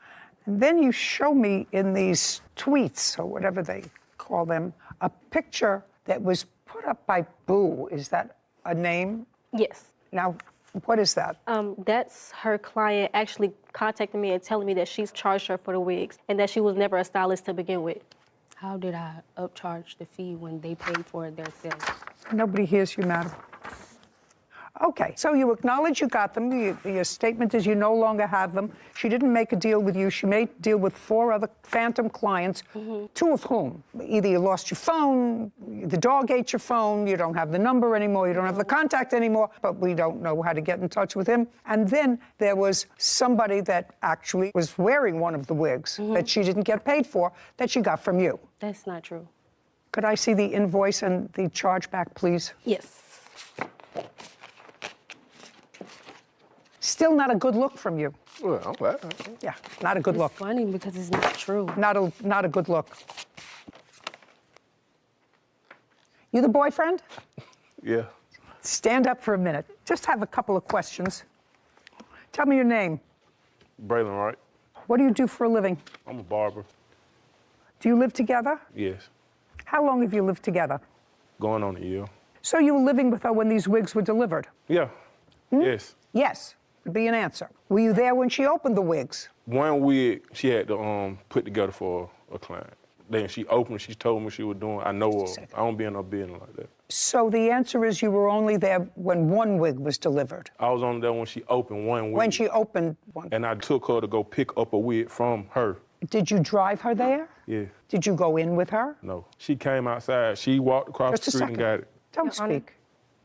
And then you show me in these tweets, or whatever they call them, a picture that was put up by Boo. Is that a name? Yes. Now, what is that? That's her client actually contacting me and telling me that she's charged her for the wigs and that she was never a stylist to begin with. How did I upcharge the fee when they paid for it themselves? Nobody hears you, madam. Okay, so you acknowledge you got them. Your statement is you no longer have them. She didn't make a deal with you. She made a deal with 4 other phantom clients, 2 of whom either you lost your phone, the dog ate your phone, you don't have the number anymore, you don't have the contact anymore, but we don't know how to get in touch with him. And then there was somebody that actually was wearing one of the wigs that she didn't get paid for, that she got from you. That's not true. Could I see the invoice and the chargeback, please? Yes. Still not a good look from you. Well, I'm glad. Yeah, not a good look. It's funny because it's not true. Not a good look. You the boyfriend? Yeah. Stand up for a minute. Just have a couple of questions. Tell me your name. Braylon, right? What do you do for a living? I'm a barber. Do you live together? Yes. How long have you lived together? Going on a year. So you were living with her when these wigs were delivered? Yeah. Yes. Yes, would be an answer. Were you there when she opened the wigs? One wig she had to put together for a client. Then she opened, she told me what she was doing. I know her. I don't be in no business like that. So the answer is you were only there when one wig was delivered? I was only there when she opened one wig. When she opened one. And I took her to go pick up a wig from her. Did you drive her there? Yeah. Did you go in with her? No. She came outside. She walked across the street and got it. Don't speak.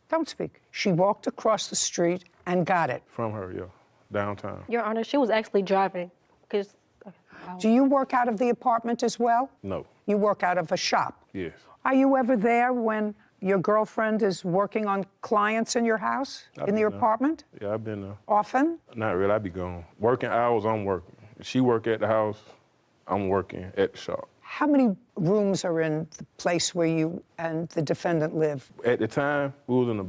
Don't speak. She walked across the street and got it. From her, yeah. Downtown. Your Honor, she was actually driving. Do you work out of the apartment as well? No. You work out of a shop? Yes. Are you ever there when your girlfriend is working on clients in your house, in your apartment? Yeah, I've been there. Often? Not really, I be gone. Working hours, I'm working. If she work at the house, I'm working at the shop. How many rooms are in the place where you and the defendant live? At the time, we was in a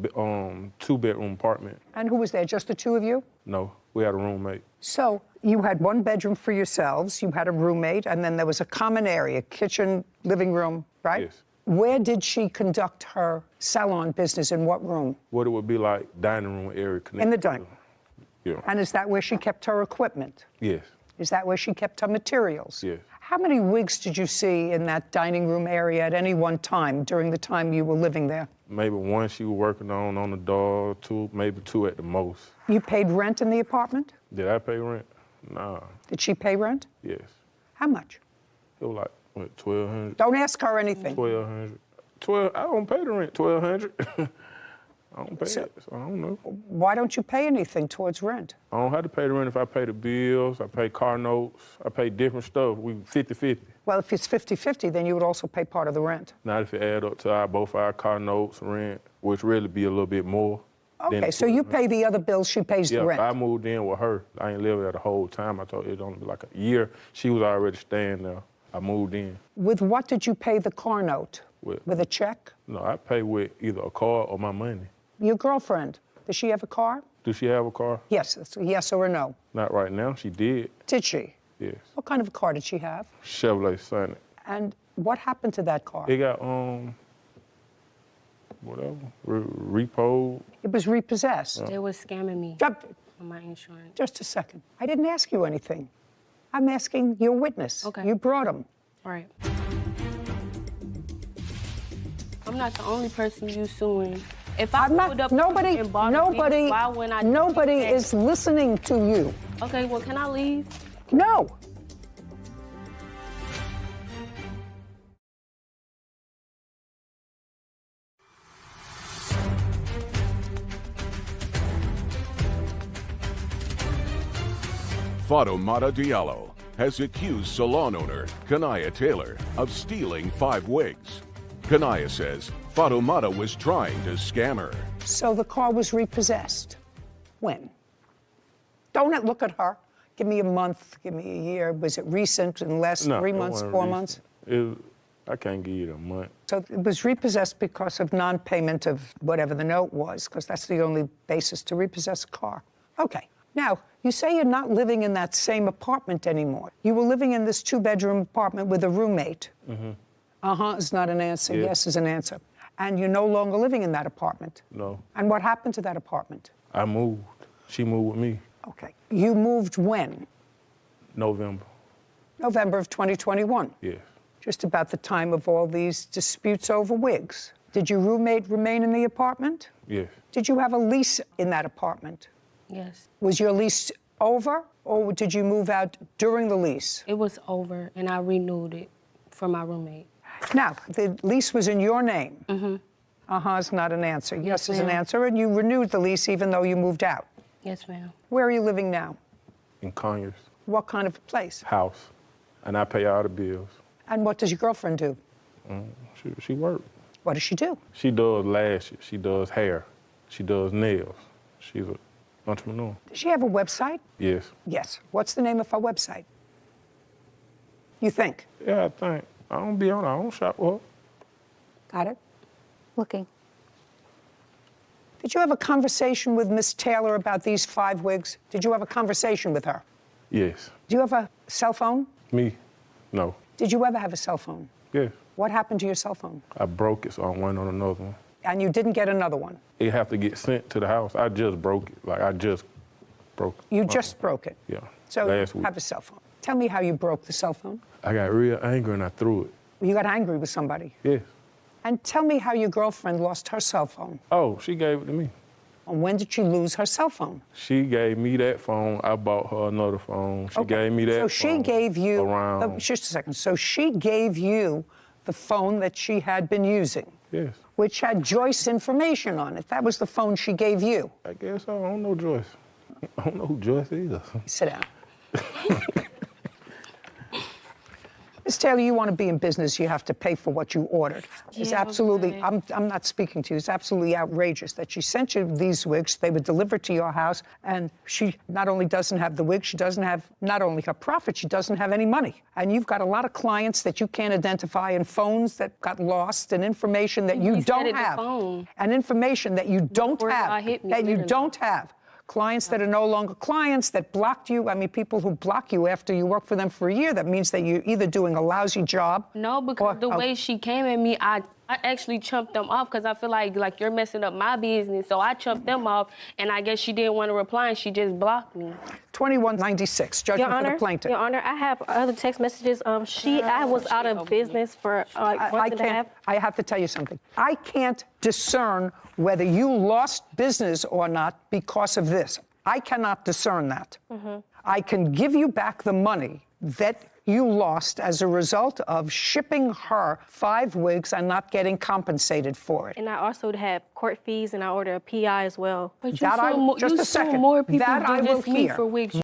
2-bedroom apartment. And who was there, just the 2 of you? No, we had a roommate. So you had 1 bedroom for yourselves, you had a roommate, and then there was a common area, kitchen, living room, right? Yes. Where did she conduct her salon business, in what room? What it would be like dining room area connected. In the dining room? Yeah. And is that where she kept her equipment? Yes. Is that where she kept her materials? Yes. How many wigs did you see in that dining room area at any one time during the time you were living there? Maybe 1 she was working on the door, 2, maybe 2 at the most. You paid rent in the apartment? Did I pay rent? Nah. Did she pay rent? Yes. How much? It was like, what, $1,200? Don't ask her anything. $1,200. I don't pay the rent, $1,200. I don't pay it, so I don't know. Why don't you pay anything towards rent? I don't have to pay the rent if I pay the bills, I pay car notes, I pay different stuff. We 50-50. Well, if it's 50-50, then you would also pay part of the rent. Not if it add up to both our car notes, rent, which really be a little bit more. Okay, so you pay the other bills, she pays the rent. Yeah, I moved in with her. I ain't lived there the whole time. I told you it'd only be like a year. She was already staying there. I moved in. With what did you pay the car note? With a check? No, I pay with either a car or my money. Your girlfriend, does she have a car? Does she have a car? Yes, it's a yes or a no. Not right now, she did. Did she? Yes. What kind of a car did she have? Chevrolet Sonic. And what happened to that car? It got, whatever, repoed. It was repossessed. They were scamming me on my insurance. Just a second. I didn't ask you anything. I'm asking your witness. Okay. You brought him. Right. I'm not the only person you suing. If I pulled up nobody and bought a vehicle, why wouldn't I? Nobody is listening to you. Okay, well, can I leave? No. Fatoumata Diallo has accused salon owner Kanaya Taylor of stealing 5 wigs. Kanaya says Fatoumata was trying to scam her. So the car was repossessed. When? Don't look at her. Give me a month, give me a year. Was it recent in the last 3 months, 4 months? I can't give you a month. So it was repossessed because of non-payment of whatever the note was, because that's the only basis to repossess a car. Okay. Now, you say you're not living in that same apartment anymore. You were living in this 2-bedroom apartment with a roommate. Mm-hmm. Uh-huh is not an answer. Yeah. Yes is an answer. And you're no longer living in that apartment. No. And what happened to that apartment? I moved. She moved with me. Okay. You moved when? November. November of 2021. Yes. Just about the time of all these disputes over wigs. Did your roommate remain in the apartment? Yes. Did you have a lease in that apartment? Yes. Was your lease over, or did you move out during the lease? It was over, and I renewed it for my roommate. Now, the lease was in your name. Mm-hmm. Uh-huh is not an answer. Yes is an ma'am. answer, and you renewed the lease even though you moved out. Yes, ma'am. Where are you living now? In Conyers. What kind of place? House. And I pay all the bills. And what does your girlfriend do? She works. What does she do? She does lashes. She does hair. She does nails. She's an entrepreneur. Does she have a website? Yes. Yes. What's the name of her website? You think? Yeah, I think. I don't be on her. I don't shop with her. Got it? Looking. Did you have a conversation with Miss Taylor about these 5 wigs? Did you have a conversation with her? Yes. Do you have a cell phone? Me? No. Did you ever have a cell phone? Yes. What happened to your cell phone? I broke it, so I went on another one. And you didn't get another one? It have to get sent to the house. I just broke it. Like, I just broke it. You just broke it? Yeah. So last you week. have a cell phone. Tell me how you broke the cell phone. I got real angry and I threw it. You got angry with somebody? Yes. And tell me how your girlfriend lost her cell phone. Oh, she gave it to me. And when did she lose her cell phone? She gave me that phone. I bought her another phone. She gave me that phone. So she gave you, around. just a second. So she gave you the phone that she had been using. Yes. Which had Joyce information on it. That was the phone she gave you. I guess so. I don't know Joyce. I don't know who Joyce is. Sit down. Ms. Taylor, you want to be in business, you have to pay for what you ordered. It's absolutely, I'm not speaking to you, it's absolutely outrageous that she sent you these wigs, they were delivered to your house, and she not only doesn't have the wig, she doesn't have not only her profit, she doesn't have any money. And you've got a lot of clients that you can't identify, and phones that got lost, and information that you don't have. And information that you don't have, that you don't have. Clients that are no longer clients, that blocked you. I mean, people who block you after you work for them for a year, that means that you're either doing a lousy job. No, because the way she came at me, I actually chumped them off because I feel like you're messing up my business. So I chumped them off, and I guess she didn't want to reply, and she just blocked me. 2196, judgment for the plaintiff. Your Honor, I have other text messages. I was out of business for like month and a half. I have to tell you something. I can't discern whether you lost business or not because of this. I cannot discern that. I can give you back the money that you lost as a result of shipping her 5 wigs and not getting compensated for it. And I also have court fees, and I ordered a PI as well. But that you just a second. more people that than I will just me hear. for wigs.